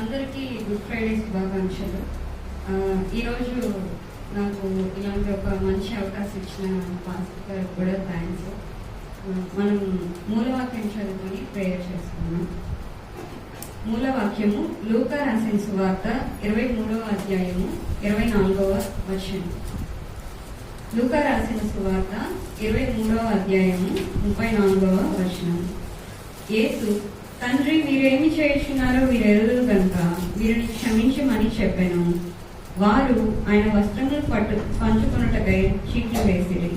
అందరికీ good Friday శుభాకాంక్షలు. ఈరోజు నాకు ఇలాంటి ఒక మంచి అవకాశం ఇచ్చిన పాస్టర్ గారికి కూడా థ్యాంక్స్. మనం మూలవాక్యం చదువుకొని ప్రేయర్ చేసుకున్నాం. మూలవాక్యము లూకా రాసిన సువార్త 23వ అధ్యాయము 24వ వచనం. లూకా రాసిన సువార్త 23వ అధ్యాయము 34వ వచనం. యేసు, తండ్రి, మీరేమి చేయుచున్నారో వీరెరుగరు కనుక వీరిని క్షమించమని చెప్పాను. వారు ఆయన వస్త్రములు పంచుకొనుటకై చీట్లు వేసిరి.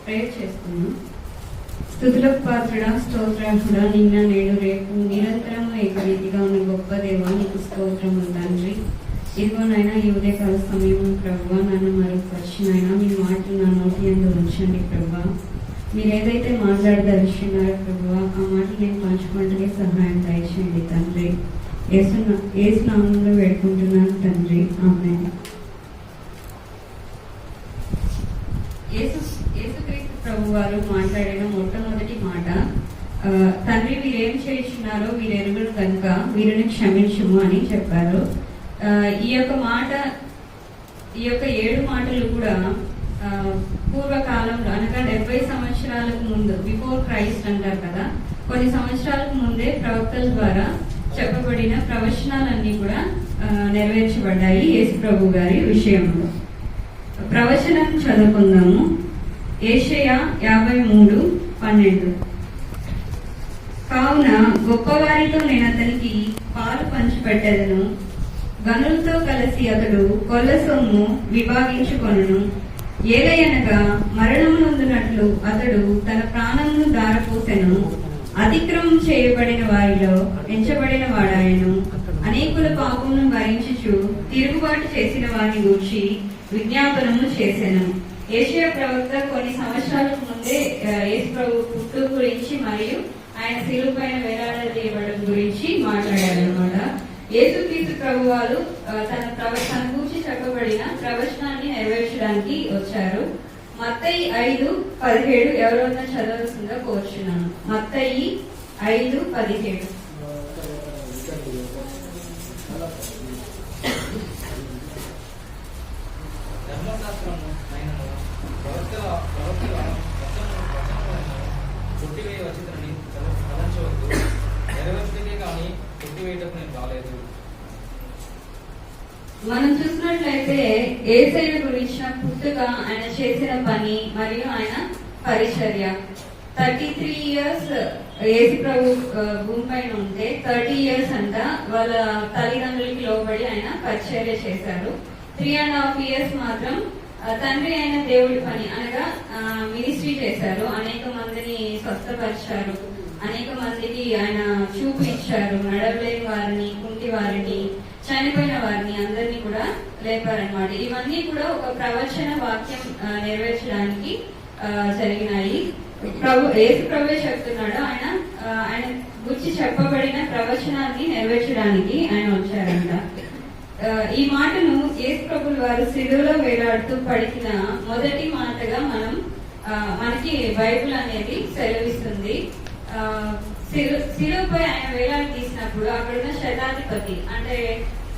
ప్రేయర్ చేసుకున్నాం. స్తుతులకు పాత్రుడా, స్తోత్రార్హుడా, నిన్న నేడు రేపు నిరంతరము ఏకరీతిగా ఉన్న గొప్ప దేవా, నీకు స్తోత్రములు తండ్రి. ఇదిగోనైనా ఈ ఉదయకాల సమయం ప్రభువా, నన్ను మరొకరిచినైనా మీ మాటలు నా నోటి యందు ఉంచండి ప్రభువా. మీరు ఏదైతే మాట్లాడదలుచున్నారో ప్రభువా, ఆ మాటలు నేను పంచుకుంటే సహాయం దయచేయండి తండ్రి. యేసు నామంలో వేడుకుంటున్నాను తండ్రి, ఆమేన్. యేసుక్రీస్తు ప్రభు వారు మాట్లాడిన మొట్టమొదటి మాట, తండ్రి మీరేం చేస్తున్నారో వీరెరుగరు కనుక వీరిని క్షమించుము అని చెప్పారు. ఈ యొక్క 7 మాటలు కూడా పూర్వకాలంలో అనగా 70 సంవత్సరాలకు ముందు, బిఫోర్ క్రైస్ట్ అంటారు కదా, కొన్ని సంవత్సరాలకు ముందే ప్రవక్తల ద్వారా చెప్పబడిన ప్రవచనాలన్నీ కూడా నెరవేర్చబడ్డాయి యేసు ప్రభు గారి విషయంలో. ప్రవచనం చదువుకుందాము. యెషయా 53:12. కావున గొప్పవారితో నేను అతనికి పాలు పంచిపెట్టెదను, గనులతో కలిసి అతడు కొల్ల సొమ్ము విభాగించుకొనును. ఏలయనగా మరణమునందునట్లు అతడు తన ప్రాణమును దారపోసెను. అతిక్రమం చేయబడిన వారిలో ఎంచబడిన వాడాయను. అనేకుల పాపమును భరించుచు తిరుగుబాటు చేసిన వారిని గూర్చి విజ్ఞాపనము చేసెను. యెషయా ప్రవక్త కొన్ని సంవత్సరాలకు ముందే యేసు ప్రభు పుట్టు గురించి మరియు ఆయన శిలువ పైన వేలాడదీయబడడం గురించి మాట్లాడారు అన్నమాట. యేసుక్రీస్తు ప్రభు వారు తన గురించి చెప్పబడిన ప్రవచనాన్ని నెరవేర్చడానికి వచ్చారు. మత్తయి 5:17 ఎవరైనా చదవాల్సిందిగా కోరుచున్నాను. మత్తయి 5:17. మనం చూసినట్లయితే యేసయ్య గురించిన పుట్టుక, ఆయన చేసిన పని మరియు ఆయన పరిచర్య. 33 years యేసు ప్రభు భూమి పైన ఉంటే 30 years అంట వాళ్ళ తల్లిదండ్రులకి లోబడి ఆయన పరిచర్య చేశారు. 3.5 years మాత్రం తండ్రి అయిన దేవుడి పని అనగా మినిస్ట్రీ చేశారు. అనేక మందిని స్వస్థపరిచారు, అనేక మందికి ఆయన చూపు ఇచ్చారు. నడవలేని వారిని, కుంటి వారిని, చనిపోయిన వారిని అందరినీ కూడా లేపారనమాట. ఇవన్నీ కూడా ఒక ప్రవచన వాక్యం నెరవేర్చడానికి జరిగినాయి. యేసు ప్రభువే చెప్తున్నాడు, ఆయన గురించి చెప్పబడిన ప్రవచనాన్ని నెరవేర్చడానికి ఆయన వచ్చారంట. ఈ మాటను యేసు ప్రభువు వారు శిలువలో వేలాడుతూ పలికిన మొదటి మాటగా మనకి బైబిల్ అనేది సెలవిస్తుంది. శిలువపై ఆయన వేలాడి తీసినప్పుడు అక్కడున్న శతాధిపతి, అంటే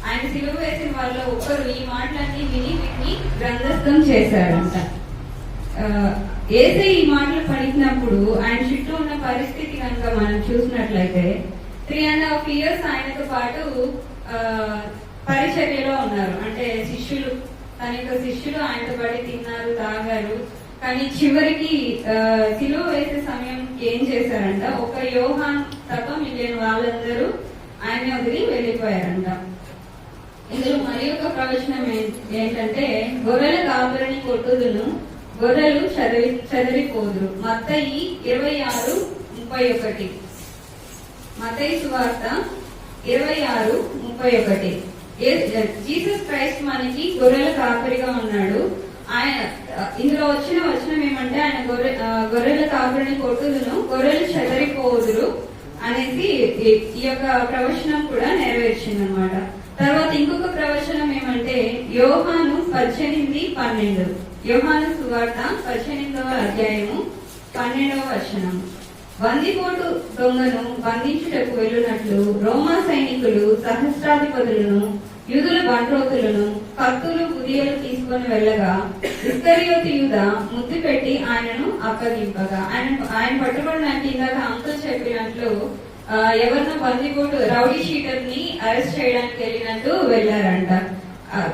ఆయన శిలువ వేసిన వాళ్ళు ఒకరు ఈ మాటలన్నీ విని వీటిని గ్రంథస్థం చేశారంట. యేసయ్య ఈ మాటలు పలికినప్పుడు ఆయన చుట్టూ ఉన్న పరిస్థితి కనుక మనం చూసినట్లయితే 3.5 years ఆయనతో పాటు పరిచర్యలో ఉన్నారు. అంటే తన యొక్క శిష్యులు ఆయనతో పాటు తిన్నారు, తాగారు. కానీ చివరికి శిలువ వేసే సమయం ఏం చేశారంట, ఒక యోహాను తప్ప మిగిలిన వాళ్ళందరూ ఆయన వదిలి వెళ్ళిపోయారంట. ఇందులో మరి ఒక ప్రవచనం ఏంటంటే, గొర్రెల కాపరిని కొట్టుదును, గొర్రెలు చదిరిపోదురు. మత్తయి 26:31. మత్తయి సువార్త 26:31. జీసస్ క్రైస్ట్ మనకి గొర్రెల కాపరిగా ఉన్నాడు. ఆయన ఇందులో వచ్చిన వచనం ఏమంటే, ఆయన గొర్రెల కాపరిని కొట్టుదును, గొర్రెలు చెదరిపోదురు అనేసి ఈ యొక్క ప్రవచనం కూడా నెరవేర్చింది అనమాట. తర్వాత ఇంకొక ప్రవచనం ఏమంటే, యోహాను 18:12. యోహాను సువార్త 18వ అధ్యాయము 12వ వచనం. బందిపోటు దొంగను బంధించుటకు వెళ్ళినట్లు రోమా సైనికులు సహస్రాధిపతులను యూదుల బంట్రోతులను కత్తులు గుదియలు తీసుకొని వెళ్ళగా ఇస్కరియోతు యూదా ముద్దు పెట్టి ఆయనను అప్పగింపగా ఆయన పట్టుకోవడానికి ఇందాక అంకుల్ చెప్పినట్లు ఎవరినో బందిపోటు రౌడీ షీటర్ ని అరెస్ట్ చేయడానికి వెళ్ళినట్టు వెళ్ళారంట.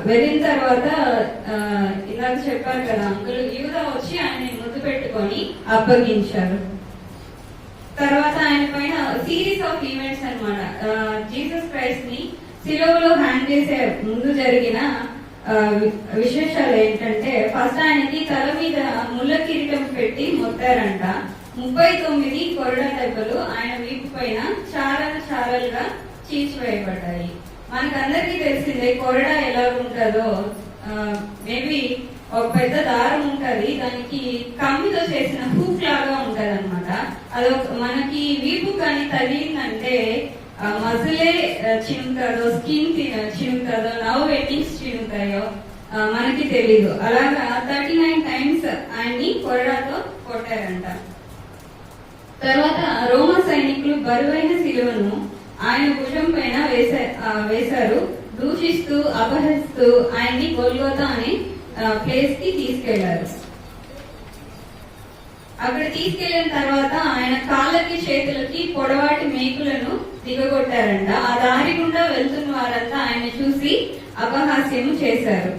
వెళ్ళిన తర్వాత ఇందాక చెప్పారు కదా అంకుల్, యూదా వచ్చి ఆయన ముద్దు పెట్టుకొని అప్పగించారు. తర్వాత ఆయన పైన సిరీస్ ఆఫ్ ఈవెంట్స్ అన్నమాట. జీసస్ క్రైస్ట్ ని సిలువలో హ్యాంగ్ చేసే ముందు జరిగిన విశేషాలు ఏంటంటే, ఫస్ట్ ఆయనకి తల మీద ముళ్ళ కిరీటం పెట్టి మొత్తారంట. 39 కొరడా దెబ్బలు ఆయన వీపు పైన చారలుగా చీల్చివేయబడ్డాయి. మనకందరికీ తెలిసిందే కొరడా ఎలా ఉంటుందో. మేబీ ఒక పెద్ద దారం ఉంటది, దానికి కమ్మితో చేసిన హూక్ లాగా ఉంటది అనమాట. అదొక మనకి వీపు కానీ తగిలిందంటే మజిలే చినుకుతుందో, స్కిన్ చినుకుతుందో, నవ్ వెట్టింగ్స్ చినుకుతాయో మనకి తెలీదు. అలాగా 39 టైమ్స్ ఆయన్ని కొరడాతో కొట్టారంట. తర్వాత రోమా సైనికులు బరువైన శిలువను ఆయన భుజం పైన వేశారు. దూషిస్తూ అపహరిస్తూ ఆయన్ని గొల్గోతా అనే ప్లేస్ కి తీసుకెళ్లారు. అక్కడ తీసుకెళ్లిన తర్వాత ఆయన కాళ్ళకి చేతులకి పొడవాటి మేకులను దిగగొట్టారంట. ఆ దారి గుండా వెళ్తున్న వారంతా ఆయన చూసి అపహాస్యము చేశారు.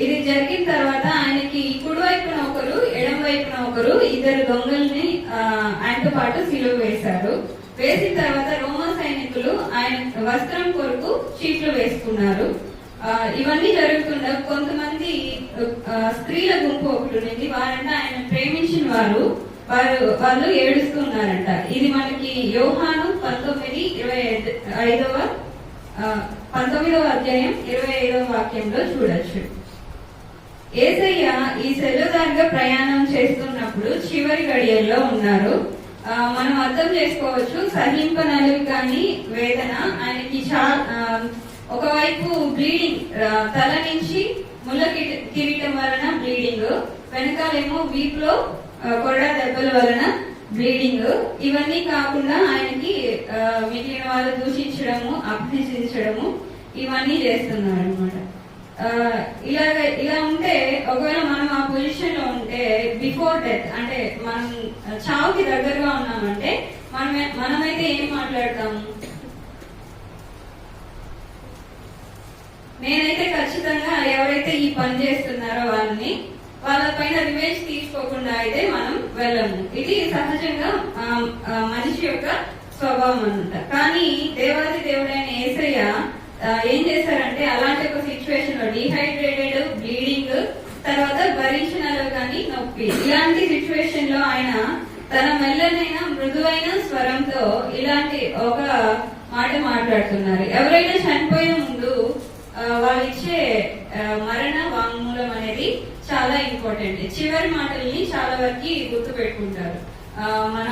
ఇది జరిగిన తర్వాత ఆయనకి కుడివైపున ఒకరు ఎడం వైపున ఒకరు ఇద్దరు దొంగల్ని ఆయనతో పాటు సిలువ వేశారు. వేసిన తర్వాత రోమా సైనికులు ఆయన వస్త్రం కొరకు చీట్లు వేసుకున్నారు. ఇవన్నీ జరుగుతుండగా కొంతమంది స్త్రీల గుంపు ఒకటి ఉంది. వారంతా ఆయన ప్రేమించిన వాళ్ళు ఏడుస్తున్నారంట. ఇది మనకి యోహాను 19:25 19వ అధ్యాయం 25వ వాక్యంలో చూడొచ్చు. యేసయ్య ఈ సెలవుదారిగా ప్రయాణం చేస్తున్నప్పుడు చివరి గడియల్లో ఉన్నారు. మనం అర్థం చేసుకోవచ్చు, సహింపనలుగు కానీ వేదన ఆయనకి ఒకవైపు బ్లీడింగ్, తల నుంచి ముళ్ళ కిరీటం వలన బ్లీడింగ్, వెనకాలేమో వీపులో కొరడా దెబ్బల వలన బ్లీడింగ్. ఇవన్నీ కాకుండా ఆయనకి మిగిలిన వాళ్ళు దూషించడము, అభ్యసించడము ఇవన్నీ చేస్తున్నారు అనమాట. ఇలా ఉంటే ఒకవేళ మనం ఆ పొజిషన్ లో ఉంటే బిఫోర్ డెత్, అంటే మనం చావుకి దగ్గరగా ఉన్నామంటే మనమైతే ఏం మాట్లాడతాము? నేనైతే ఖచ్చితంగా ఎవరైతే ఈ పని చేస్తున్నారో వాళ్ళ పైన రివెంజ్ తీసుకోకుండా అయితే మనం వెళ్ళము. ఇది సహజంగా మనిషి యొక్క స్వభావం అన్నమాట. కానీ దేవాది దేవుడైన యేసయ్య ఏం చేశారంటే, అలాంటి ఒక సిచ్యువేషన్ లో డిహైడ్రేటెడ్, బ్లీడింగ్, తర్వాత భరించినలో కానీ నొప్పి, ఇలాంటి సిచ్యువేషన్ లో ఆయన తన మెల్లనైన మృదువైన స్వరంతో ఇలాంటి ఒక మాట మాట్లాడుతున్నారు. ఎవరైనా చనిపోయే ముందు వాళ్ళు ఇచ్చే మరణ వాంగ్మూలం అనేది చాలా ఇంపార్టెంట్. చివరి మాటల్ని చాలా వరకు గుర్తు పెట్టుకుంటారు. మన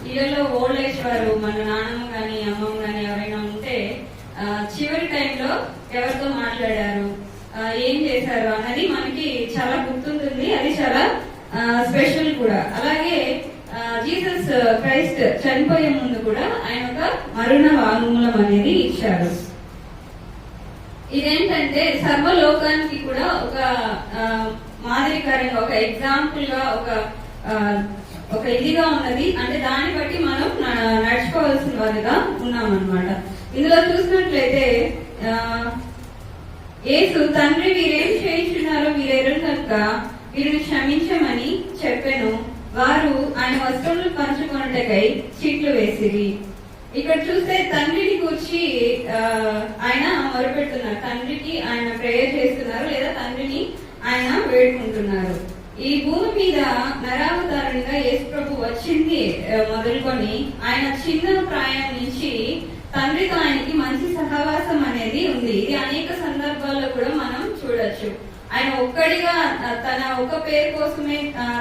ఇళ్లలో ఓల్డ్ ఏజ్ వారు, మన నాన్నమ్మ గాని అమ్మమ్మ గాని ఎవరైనా ఉంటే చివరి టైంలో ఎవరితో మాట్లాడారు, ఏం చేశారు అన్నది మనకి చాలా గుర్తుంటుంది. అది చాలా స్పెషల్ కూడా. అలాగే జీసస్ క్రైస్ట్ చనిపోయే ముందు కూడా ఆయన ఒక మరణ వాంగ్మూలం అనేది ఇచ్చారు. ఇదేంటంటే సర్వలోకానికి కూడా ఒక మాదిరికరంగా, ఒక ఎగ్జాంపుల్ గా, ఒక ఇదిగా ఉన్నది. అంటే దాన్ని బట్టి మనం నడుచుకోవాల్సిన వారిగా ఉన్నామన్నమాట. ఇందులో చూసినట్లయితే యేసు తండ్రి వీరేం చేయించున్నారో వీరెరుగక వీరిని క్షమించమని చెప్పెను. వారు ఆయన వస్త్రములు పంచుకొనుటకై చీట్లు వేసిరి. ఇక్కడ చూస్తే తండ్రిని కూర్చి ఆయన మొరపెడుతున్నారు. తండ్రికి ఆయన ప్రేయర్ చేస్తున్నారు, లేదా తండ్రిని ఆయన వేడుకుంటున్నారు. ఈ భూమి మీద నరావతారంగా యేసు ప్రభు వచ్చింది మొదలుకొని ఆయన చిన్న ప్రాయం నుంచి తండ్రితో ఆయనకి మంచి సహవాసం అనేది ఉంది. ఇది అనేక సందర్భాల్లో కూడా మనం చూడొచ్చు. ఆయన ఒక్కడిగా తన ఒక పేరు కోసమే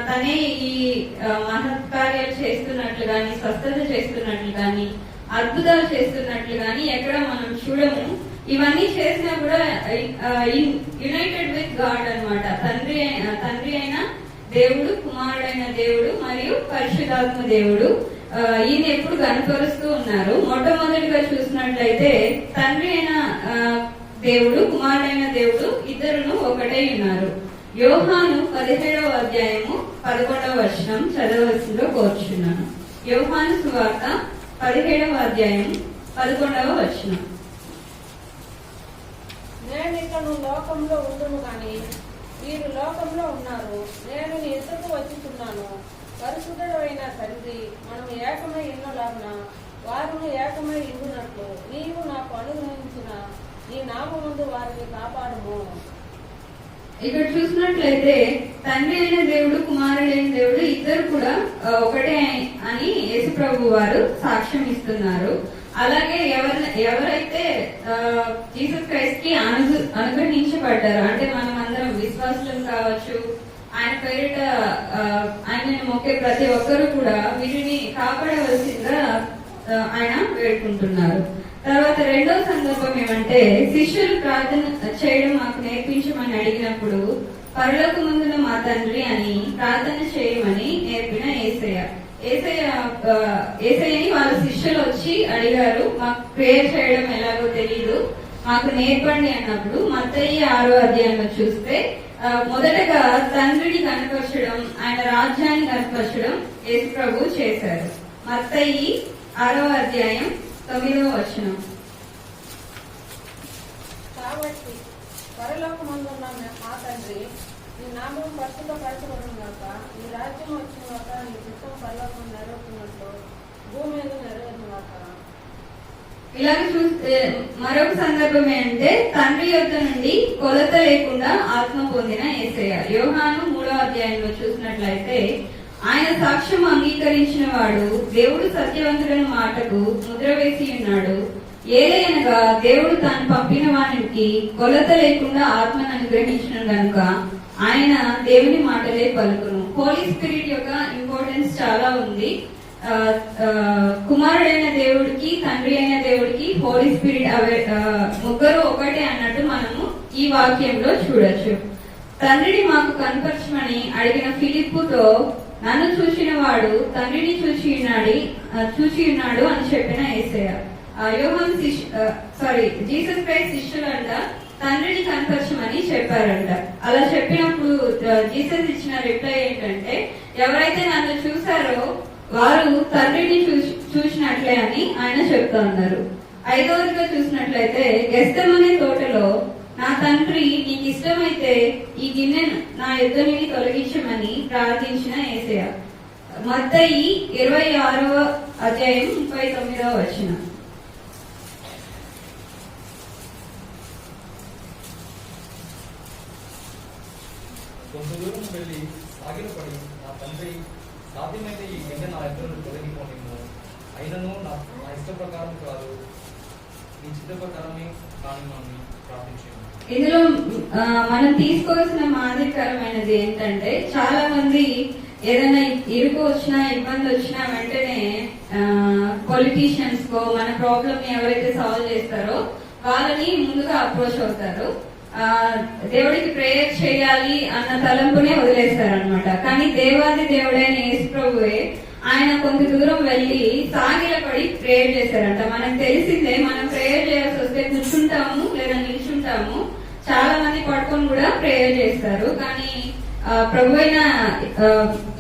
తనే ఈ మహత్కార్యాలు చేస్తున్నట్లు గాని, స్వస్థత చేస్తున్నట్లు గాని, అద్భుతాలు చేస్తున్నట్లు గాని ఎక్కడ మనం చూడము. ఇవన్నీ చేసినా కూడా యునైటెడ్ విత్ గాడ్ అన్నమాట. తండ్రి అయిన దేవుడు, కుమారుడైన దేవుడు మరియు పరిశుద్ధాత్మ దేవుడు. ఈయన ఎప్పుడు కనపరుస్తూ ఉన్నారు. మొట్టమొదటిగా చూసినట్లయితే తండ్రి అయిన దేవుడు, కుమారుడైన దేవుడు ఇద్దరును ఒకటే ఉన్నారు. యోహాను 17వ అధ్యాయము 11వ వచనం చదవవలసిందిగా కోరుచున్నాను. యోహాను సువార్త 17వ అధ్యాయం 11వ వచనం. నేను ఇకను లోకంలో ఉండును గాని వీరు లోకంలో ఉన్నారు. నేను నీ ఎదుకు వచ్చుచున్నాను. పరిశుద్ధుడు అయిన తండ్రి, మనం ఏకమై ఉన్నలాగున వారిని ఏకమై ఉండునట్లు నీవు నాకు అనుగ్రహించిన నీ నామమందు వారిని కాపాడుము. ఇక్కడ చూసినట్లయితే తండ్రి అయిన దేవుడు, కుమారుడైన దేవుడు ఇద్దరు కూడా ఒకటే అని యేసు ప్రభు వారు సాక్ష్యం ఇస్తున్నారు. అలాగే ఎవరైతే జీసస్ క్రైస్ట్ కి అనుగ్రహించబడ్డారో, అంటే మనం అందరం విశ్వాసులం కావచ్చు, ఆయన పేరిట ఆయనను మొక్కే ప్రతి ఒక్కరు కూడా వీరిని కాపాడవలసిందిగా ఆయన వేడుకుంటున్నారు. తర్వాత రెండో సందర్భం ఏమంటే, శిష్యులు ప్రార్థన చేయడం మాకు నేర్పించమని అడిగినప్పుడు పరలోకమందున మా తండ్రి అని ప్రార్థన చేయమని నేర్పిన యేసయ్యని వాళ్ళ శిష్యులు వచ్చి అడిగారు, మాకు ప్రేయర్ చేయడం ఎలాగో తెలియదు, మాకు నేర్పండి అన్నప్పుడు మత్తయి 6వ అధ్యాయంలో చూస్తే మొదటగా తండ్రిని కనపరచడం, ఆయన రాజ్యాన్ని కనపరచడం యేసు ప్రభు చేశారు. మత్తయి 6వ అధ్యాయం 9వ వచనం. కాబట్టి పరలోకమందున్న మా తండ్రి, నీ నామం పరిశుద్ధపరచబడును గాక, నీ రాజ్యం వచ్చిన గాక, నీ చిత్తం పరలోకం నెరవేరుతున్నట్లు భూమి మీద నెరవేరును గాక. ఇలాగ చూస్తే మరొక సందర్భం ఏంటంటే, తండ్రి యొద్ద నుండి కొలత లేకుండా ఆత్మ పొందిన యేసయ్య. యోహాను 3వ అధ్యాయంలో చూసినట్లయితే, ఆయన సాక్ష్యం అంగీకరించిన వాడు దేవుడు సత్యవంతుడైన మాటకు ముద్ర వేసి ఉన్నాడు. ఏలయనగా దేవుడు తాను పంపిన వానికి కొలత లేకుండా ఆత్మను అనుగ్రహించిన గనుక ఆయన దేవుని మాటలే పలుకును. హోలీ స్పిరిట్ యొక్క ఇంపార్టెన్స్ చాలా ఉంది. కుమారుడైన దేవుడికి, తండ్రి అయిన దేవుడికి హోలీ స్పిరిట్ ముగ్గురు ఒకటే అన్నట్టు మనము ఈ వాక్యంలో చూడొచ్చు. తండ్రిని మాకు కనపరచమని అడిగిన ఫిలిప్పుతో, నన్ను చూసిన వాడు తండ్రిని చూచి ఉన్నాడు అని చెప్పిన యేసయ్య. జీసస్ క్రైస్ట్ శిష్యులంట తండ్రిని కనపరచమని చెప్పారంట. అలా చెప్పినప్పుడు జీసస్ ఇచ్చిన రిప్లై ఏంటంటే, ఎవరైతే నన్ను చూశారో వారు తండ్రిని చూసినట్లే అని ఆయన చెప్తా ఉన్నారు. 5వదిగా చూసినట్లయితే, గెస్తమనే తోటలో నా తండ్రి నీకు ఇష్టమైతే ఈ గిన్నెను నా యొద్ద నుండి తొలగించమని ప్రార్థించిన యేసయ్య. మత్తయి 26వ అధ్యాయం 39వ వచనం. కొంత దూరం వెళ్ళి సాగిలపడి, నా తండ్రి, సాధ్యమైతే ఈ గిన్నె నా ఇద్దరు తొలగిపోనిమ్ము, అయినను నా ఇష్ట ప్రకారం కాదు, నీ చిత్త ప్రకారమే కానిమ్మని ప్రార్థించాను. ఇందులో మనం తీసుకోవాల్సిన మాదిరికరమైనది ఏంటంటే, చాలా మంది ఏదైనా ఇరుకు వచ్చినా, ఇబ్బంది వచ్చినా వెంటనే పొలిటీషియన్స్ కో మన ప్రాబ్లమ్ ని ఎవరైతే సాల్వ్ చేస్తారో వాళ్ళని ముందుగా అప్రోచ్ అవుతారు. దేవుడికి ప్రేయర్ చేయాలి అన్న తలంపునే వదిలేస్తారనమాట. కానీ దేవాది దేవుడైన యేసు ప్రభువే ఆయన కొంత దూరం వెళ్లి సాగిలపడి ప్రేయర్ చేశారంట. మనకు తెలిసిందే, మనం ప్రేయర్ చేయాల్సి వస్తే కూర్చుంటాము లేదా నిల్చుంటాము. చాలా మంది పడుకొని కూడా ప్రేయర్ చేస్తారు. కానీ ప్రభు అయిన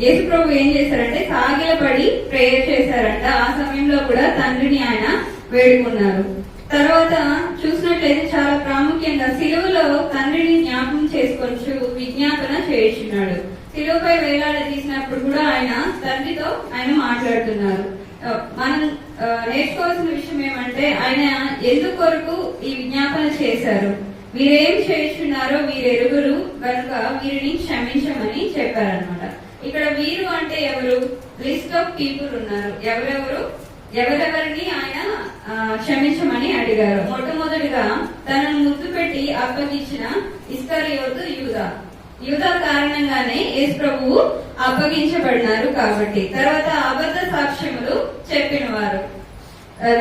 యేసు ప్రభు ఏం చేశారంటే సాగిలపడి ప్రేయర్ చేశారంట. ఆ సమయంలో కూడా తండ్రిని ఆయన వేడుకున్నారు. తర్వాత చూసినట్లయితే చాలా ప్రాముఖ్యంగా సిలువలో తండ్రిని జ్ఞాపకం చేసుకొచ్చు విజ్ఞాపన చేయించున్నాడు. సిలువపై వేలాడదీసినప్పుడు కూడా ఆయన తండ్రితో ఆయన మాట్లాడుతున్నారు. మనం నేర్చుకోవాల్సిన విషయం ఏమంటే, ఆయన ఎందుకొరకు ఈ విజ్ఞాపన చేశారు, వీరేం చేస్తున్నారో వీరెరుగురు కనుక వీరిని క్షమించమని చెప్పారనమాట. ఇక్కడ వీరు అంటే ఎవరు? లిస్ట్ ఆఫ్ పీపుల్ ఉన్నారు. ఎవరెవరిని ఆయన క్షమించమని అడిగారు. మొట్టమొదటిగా తనను ముద్దు పెట్టి అప్పగించిన ఇస్కరియోతు యూదా కారణంగానే యేసు ప్రభువు అప్పగించబడినారు కాబట్టి. తర్వాత అబద్ధ సాక్ష్యములు చెప్పిన వారు.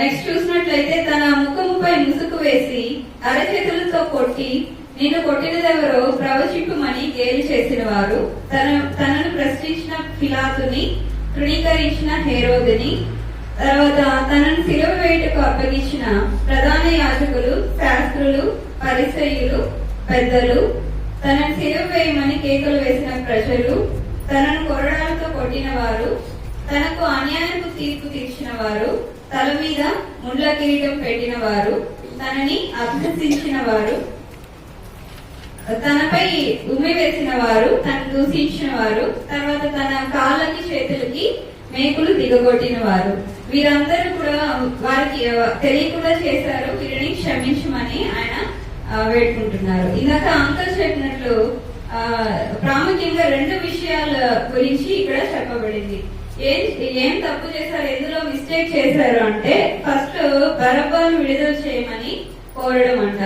నెక్స్ట్ చూసినట్లయితే తన ముఖముపై ముసుగు వేసి అరచేతులతో కొట్టి నిన్ను కొట్టినదెవరో ప్రవచింపుమని గేలి చేసిన వారు, తనను ప్రశ్నించిన పిలాతుని, తృణీకరించిన హేరోదుని, తర్వాత తనను సిలువ వేయుటకు అప్పగించిన ప్రధాన యాజకులు, శాస్త్రులు, పరిసయ్యులు, పెద్దలు, తనను సిలువ వేయమని కేకలు వేసిన ప్రజలు, తనను కొరడాలతో కొట్టిన వారు, తనకు అన్యాయపు తీర్పు తీర్చిన వారు, తల మీద ముండ్ల కిరీటం పెట్టిన వారు, తనని అభ్యసించిన వారు, తనపై ఉమ్మి వేసిన వారు, తను దూషించిన వారు, తర్వాత తన కాళ్ళకి చేతులకి మేకులు దిగగొట్టిన వారు, వీరందరూ కూడా వారికి తెలియకుండా చేశారు, వీరిని క్షమించమని ఆయన వేడుకుంటున్నారు. ఇందాక అంకల్ చెప్పినట్లు ప్రాముఖ్యంగా 2 విషయాల గురించి ఇక్కడ చెప్పబడింది. ఏం తప్పు చేశారు, ఎందులో మిస్టేక్ చేశారు అంటే, ఫస్ట్ బరబ్బాను విడుదల చేయమని కోరడం అంట.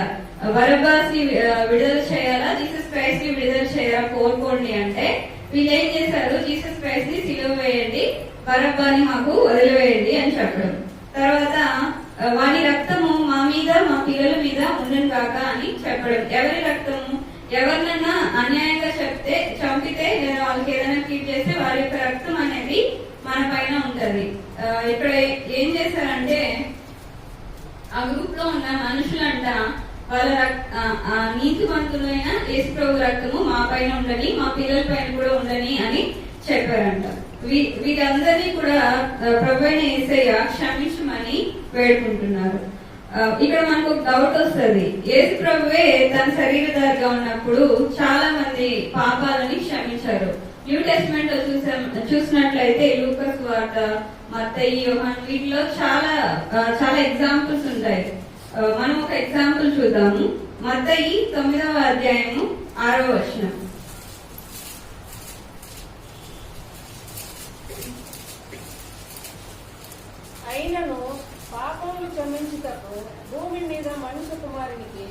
బరబ్బాస్ ని విడుదల చేయాలా, జీసస్ క్రైస్ట్ ని విడుదల చేయాలా కోరుకోండి అంటే, వీళ్ళు ఏం చేశారు, జీసస్ క్రైస్ట్ ని సిలువ వేయండి, బరబ్బాని మాకు వదిలివేయండి అని చెప్పడం. తర్వాత వాని రక్తము మా మీద మా పిల్లల మీద ఉండను కాక అని చెప్పడం. ఎవరి రక్తము, ఎవరినన్నా అన్యాయంగా చంపితే లేదా వాళ్ళకి ఏదైనా కీప్ చేస్తే వారి యొక్క రక్తం అనేది మన పైన ఉంటది. ఇక్కడ ఏం చేశారంటే, ఆ గ్రూప్ లో ఉన్న మనుషులంట వాళ్ళ నీతివంతులైన యేసు ప్రభు రక్తము మా పైన ఉండని, మా పిల్లల పైన కూడా ఉండని అని చెప్పారంట. వీరందరినీ కూడా ప్రభు అయిన యేసయ్య క్షమించమని వేడుకుంటున్నారు. ఇక్కడ మనకు ఒక డౌట్ వస్తుంది, యేసు ప్రభువే తన శరీరధారిగా ఉన్నప్పుడు చాలా మంది పాపాలని క్షమించారు. న్యూ టెస్ట్మెంట్ లో చూసినట్లయితే లూకాసు వార్త, మత్తయి, యోహాను వీటిలో చాలా ఎగ్జాంపుల్స్ ఉంటాయి. మనం ఒక ఎగ్జాంపుల్ చూద్దాము. మత్తయి 9వ అధ్యాయము 6వ వచనం. అయినను పాపములు క్షమించుటకు భూమి మీద మనుష్య కుమారునికి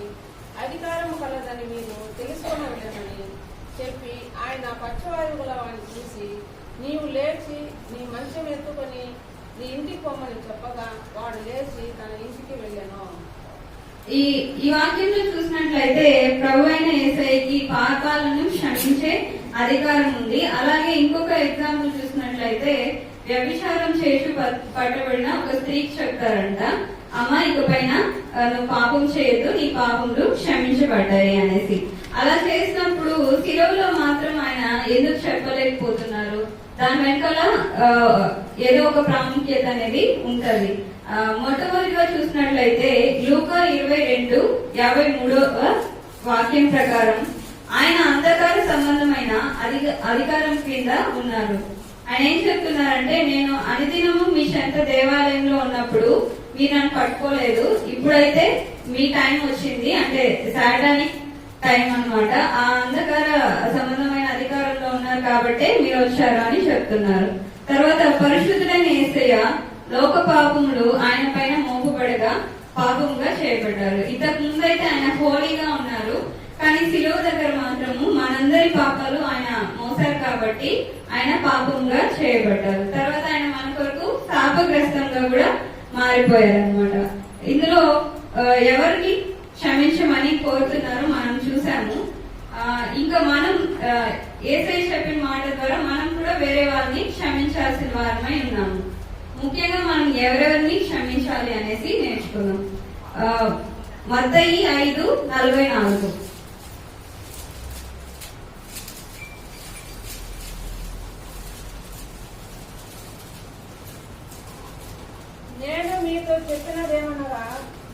అధికారము కలదని మీరు తెలుసుకొనవలెనని చెప్పి ఆయన పక్షవాయువు గల వాడిని చూసి, నీవు లేచి నీ మంచం ఎత్తుకొని నీ ఇంటికి పొమ్మని చెప్పగా వాడు లేచి తన ఇంటికి వెళ్ళాను. ఈ వాక్యంలో చూసినట్లయితే ప్రభు అయిన యేసయ్యకి పాపాలను క్షమించే అధికారం ఉంది. అలాగే ఇంకొక ఎగ్జాంపుల్ చూసినట్లయితే వ్యభిచారం చేసి పట్టబడిన ఒక స్త్రీకి చెప్తారంట, అమ్మ ఇకపైన నువ్వు పాపం చేయొద్దు, నీ పాపములు క్షమించబడ్డాయి అనేసి. అలా చేసినప్పుడు సిలువలో మాత్రం ఆయన ఎందుకు చెప్పలేకపోతున్నారు? దాని వెనకాల ఏదో ఒక ప్రాముఖ్యత అనేది ఉంటది. మొట్టమొదటిగా చూసినట్లయితే లూకా 22:53 వాక్యం ప్రకారం ఆయన అంధకార సంబంధమైన అధికారం కింద ఉన్నారు. ఆయన ఏం చెప్తున్నారంటే, నేను అనుదినము మీ చెంత దేవాలయంలో ఉన్నప్పుడు మీరు నన్ను పట్టుకోలేదు, ఇప్పుడైతే మీ టైం వచ్చింది, అంటే సాటానిక్ టైం అన్నమాట. ఆ అంధకార సంబంధమైన అధికారంలో ఉన్నారు కాబట్టి మీరు వచ్చారు అని చెప్తున్నారు. తర్వాత పరిశుద్ధుడైన యేసయ్య లోక పాపములు ఆయన పైన మోపబడగా పాపముగా చేయబడ్డారు. ఇంతకు ముందైతే ఆయన హోలీగా ఉన్నారు, కానీ సిలువ దగ్గర మాత్రము మనందరి పాపాలు ఆయన మోసారు కాబట్టి ఆయన పాపంగా చేయబడ్డారు. తర్వాత ఆయన మన కొరకు శాపగ్రస్తంగా కూడా మారిపోయారు అనమాట. ఇందులో ఎవరిని క్షమించమని కోరుతున్నారు మనం చూసాము. ఇంకా మనం యేసయ్య చెప్పిన మాట ద్వారా మనం కూడా వేరే వారిని క్షమించాల్సిన వారమై ఉన్నాము. ముఖ్యంగా మనం ఎవరెవరిని క్షమించాలి అనేసి నేర్చుకున్నాం. మత్తయి 5:44. నేను మీతో చెప్పినదేమనగా,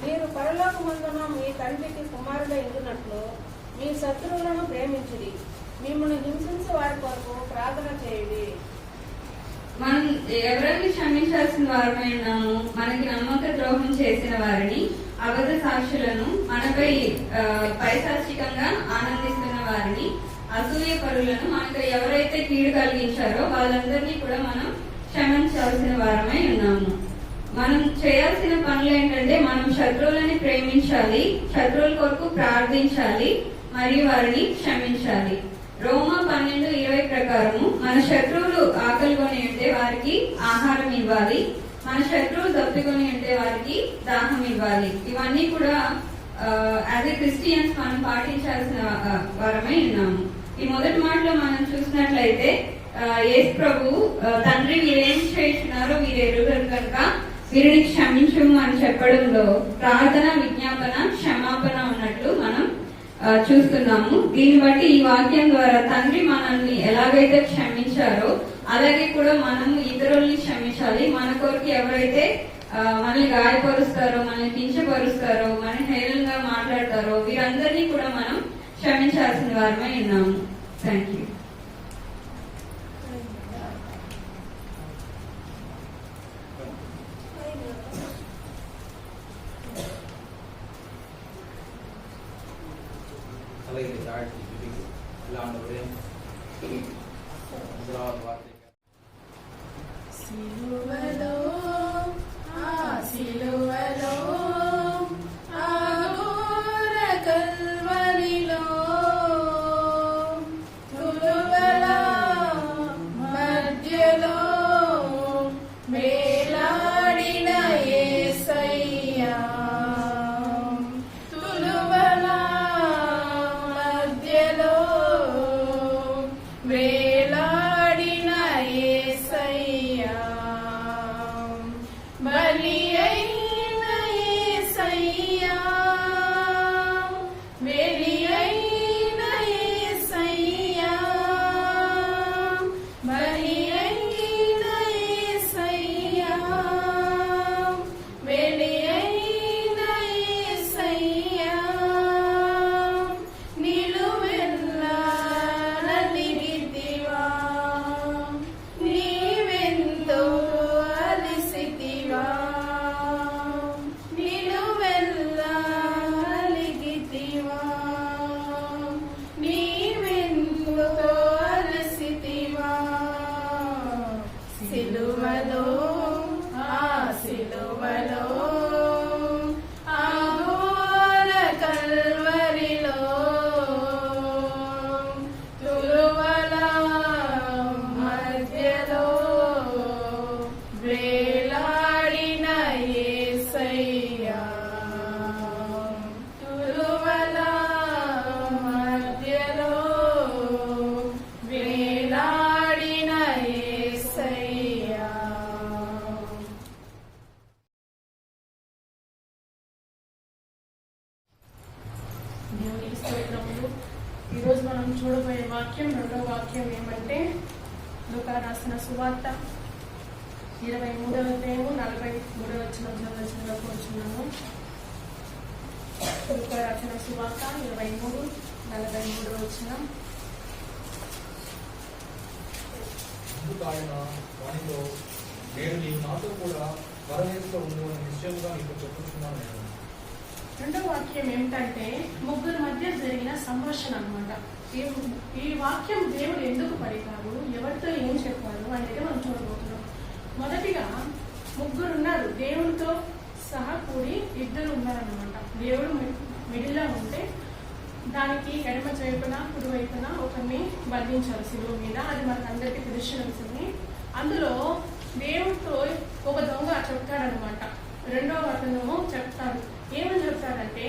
మీరు పరలోకమందున మీ తండ్రికి కుమారుడై ఉండునట్లు మీ శత్రువులను ప్రేమించుడి, మిమ్మల్ని హింసించే వారి కొరకు ప్రార్థన చేయుడి. మనం ఎవరిని క్షమించాల్సిన వారమై ఉన్నాము? మనకి నమ్మక ద్రోహం చేసిన వారిని, అబద్ధ సాక్షులను, మనపై పైశాచికంగా ఆనందిస్తున్న వారిని, అసూయ పరులను, మనకు ఎవరైతే కీడు కలిగించారో వాళ్ళందరినీ కూడా మనం క్షమించాల్సిన వారమై ఉన్నాము. మనం చేయాల్సిన పనులు ఏంటంటే, మనం శత్రువులని ప్రేమించాలి, శత్రువుల కొరకు ప్రార్థించాలి, మరియు వారిని క్షమించాలి. రోమా 12:20 ప్రకారము మన శత్రువులు ఆకలికొని ఉంటే వారికి ఆహారం ఇవ్వాలి, మన శత్రువులు దప్పికొని ఉంటే వారికి దాహం ఇవ్వాలి. ఇవన్నీ కూడా యాజ్ ఏ క్రిస్టియన్స్ మనం పాటించాల్సిన వారమై ఉన్నాము. ఈ మొదటి మాటలో మనం చూసినట్లయితే యేసు ప్రభు తండ్రి వీరేం చేస్తున్నారో వీరు ఎరుగరు కనుక వీరిని క్షమించము అని చెప్పడంలో ప్రార్థన, విజ్ఞాపన, క్షమాపణ ఉన్నట్లు మనం చూస్తున్నాము. దీన్ని బట్టి ఈ వాక్యం ద్వారా తండ్రి మనల్ని ఎలాగైతే క్షమించారో అలాగే కూడా మనము ఇతరుల్ని క్షమించాలి. మన కొరకు ఎవరైతే మనల్ని గాయపరుస్తారో, మనల్ని కించపరుస్తారో, మనల్ని హేళనగా మాట్లాడతారో వీరందరినీ కూడా మనం క్షమించాల్సిన వారమై ఉన్నాము. Thank you. అలాగే ఇలా ఉండదు. సిలువలో ఆ సిలువలో ఆ ఘోర కల్వరిలో తులువల మధ్యలో వేలాడిన యేసయ్యా, తులువల మధ్యలో వేలాడిన యేసయ్యా, బలి అయిన యేసయ్యా, బలి అయిన యేసయ్యా, బలి అయిన యేసయ్యా, బలి అయిన యేసయ్యా, నిలువెల్లా నలిగితివా, నీవెంతో అలసితివా, నిలువెల్లా నలిగితివా, నీవెంతో అలసితివా, సిలువలో ఆ సిలువలో ఆ ఘోర కల్వరిలో తులువల మధ్యలో వేలాడిన యేసయ్యా, తులువల మధ్యలో వేలాడిన యేసయ్యా. దేవునికి స్తోత్రములు. ఈరోజు మనం చూడబోయే వాక్యం, రెండో వాక్యం ఏమంటే లూకా రాసిన సువార్త 23వ అధ్యాయము 43వ వచనం చదవవలసిందిగా కోరుచున్నాను. లూకా రాసిన సువార్త 23:43 వచనం. అందుకు ఆయన వానితో, నేను నీ నాతో కూడా పరదేశంలో ఉండు అని నిశ్చయంగా నీకు చెప్పుచున్నాను నేను. రెండో వాక్యం ఏమిటంటే ముగ్గురు మధ్య జరిగిన సంభాషణ అన్నమాట. ఈ వాక్యం దేవుడు ఎందుకు పలికారు, ఎవరితో ఏం చెప్పారు అనేది మనం చూడబోతున్నాం. మొదటిగా ముగ్గురు ఉన్నారు, దేవుడితో సహా కూడి ఇద్దరు ఉన్నారన్నమాట. దేవుడు మిడిల్లో ఉంటే దానికి ఎడమ వైపున కుడి వైపున ఒకరిని బంధించారు శిలువ మీద. అది మనకు అందరికీ తెలిసిన విషయమే. అందులో దేవుడితో ఒక దొంగ చెప్తాడనమాట. రెండో అతను చెప్తాడు. ఏమని చెప్తాడంటే,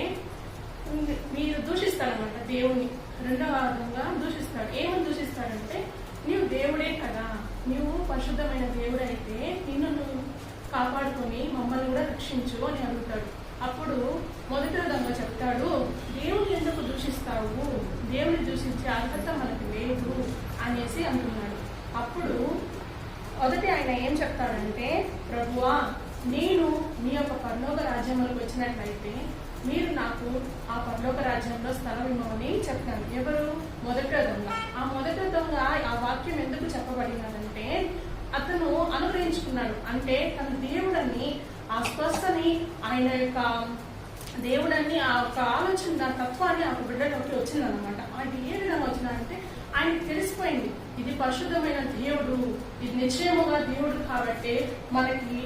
మీరు దూషిస్తారనమాట దేవుణ్ణి. రెండవ దొంగ దూషిస్తాడు. ఏమని దూషిస్తాడంటే, నీవు దేవుడే కదా, నీవు పరిశుద్ధమైన దేవుడైతే నిన్ను నువ్వు కాపాడుకొని మమ్మల్ని కూడా రక్షించు అని అడుగుతాడు. అప్పుడు మొదటి దొంగ చెప్తాడు, దేవుని ఎందుకు దూషిస్తావు, దేవుని దూషించే అర్హత మనకు లేదు అనేసి అంటున్నాడు. అప్పుడు మొదటి ఆయన ఏం చెప్తాడంటే, ప్రభువా, నేను మీ యొక్క పరలోక రాజ్యంలోకి వచ్చినట్లయితే మీరు నాకు ఆ పరలోక రాజ్యంలో స్థలం ఇవ్వమని చెప్తాను. ఎవరు? మొదటి దొంగ. ఆ మొదటి దొంగ ఆ వాక్యం ఎందుకు చెప్పబడినదంటే, అతను అనుగ్రహించుకున్నాడు. అంటే తన దేవుడని, ఆ స్పష్టని, ఆయన యొక్క దేవుడని, ఆ యొక్క ఆలోచన తత్వాన్ని ఆ బిడ్డలోకి వచ్చిందనమాట. అది ఏ విధంగా వచ్చిందంటే, ఆయనకి తెలిసిపోయింది ఇది పరిశుద్ధమైన దేవుడు, ఇది నిశ్చయముగా దేవుడు కాబట్టి మనకి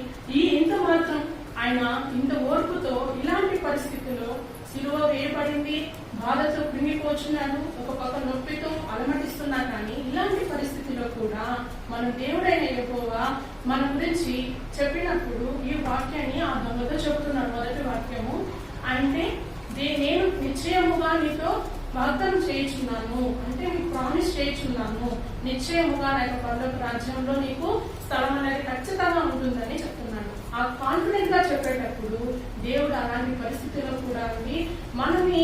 ఇంత మాత్రం ఆయన ఇంత ఓర్పుతో ఇలాంటి పరిస్థితుల్లో సిలువ వేయబడింది, బాధతో కృంగిపోచున్నాడు, ఒక పక్క నొప్పితో అలమటిస్తున్నా కానీ ఇలాంటి పరిస్థితిలో కూడా మన దేవుడైన యెహోవా మన గురించి చెప్పినప్పుడు ఈ వాక్యాన్ని ఆ దొంగతో చెబుతున్నాడు. మొదటి వాక్యము అంటే నేను నిశ్చయముగా నీతో వాగ్దానం చేయుచున్నాను, అంటే మీకు ప్రామిస్ చేయుచున్నాను, నిశ్చయముగా నా యొక్క పరలోక రాజ్యంలో నీకు స్థలం అనేది ఖచ్చితంగా ఉంటుందని చెప్తున్నాడు. ఆ కాన్ఫిడెంట్ గా చెప్పేటప్పుడు దేవుడు అలాంటి పరిస్థితుల్లో కూడా మనని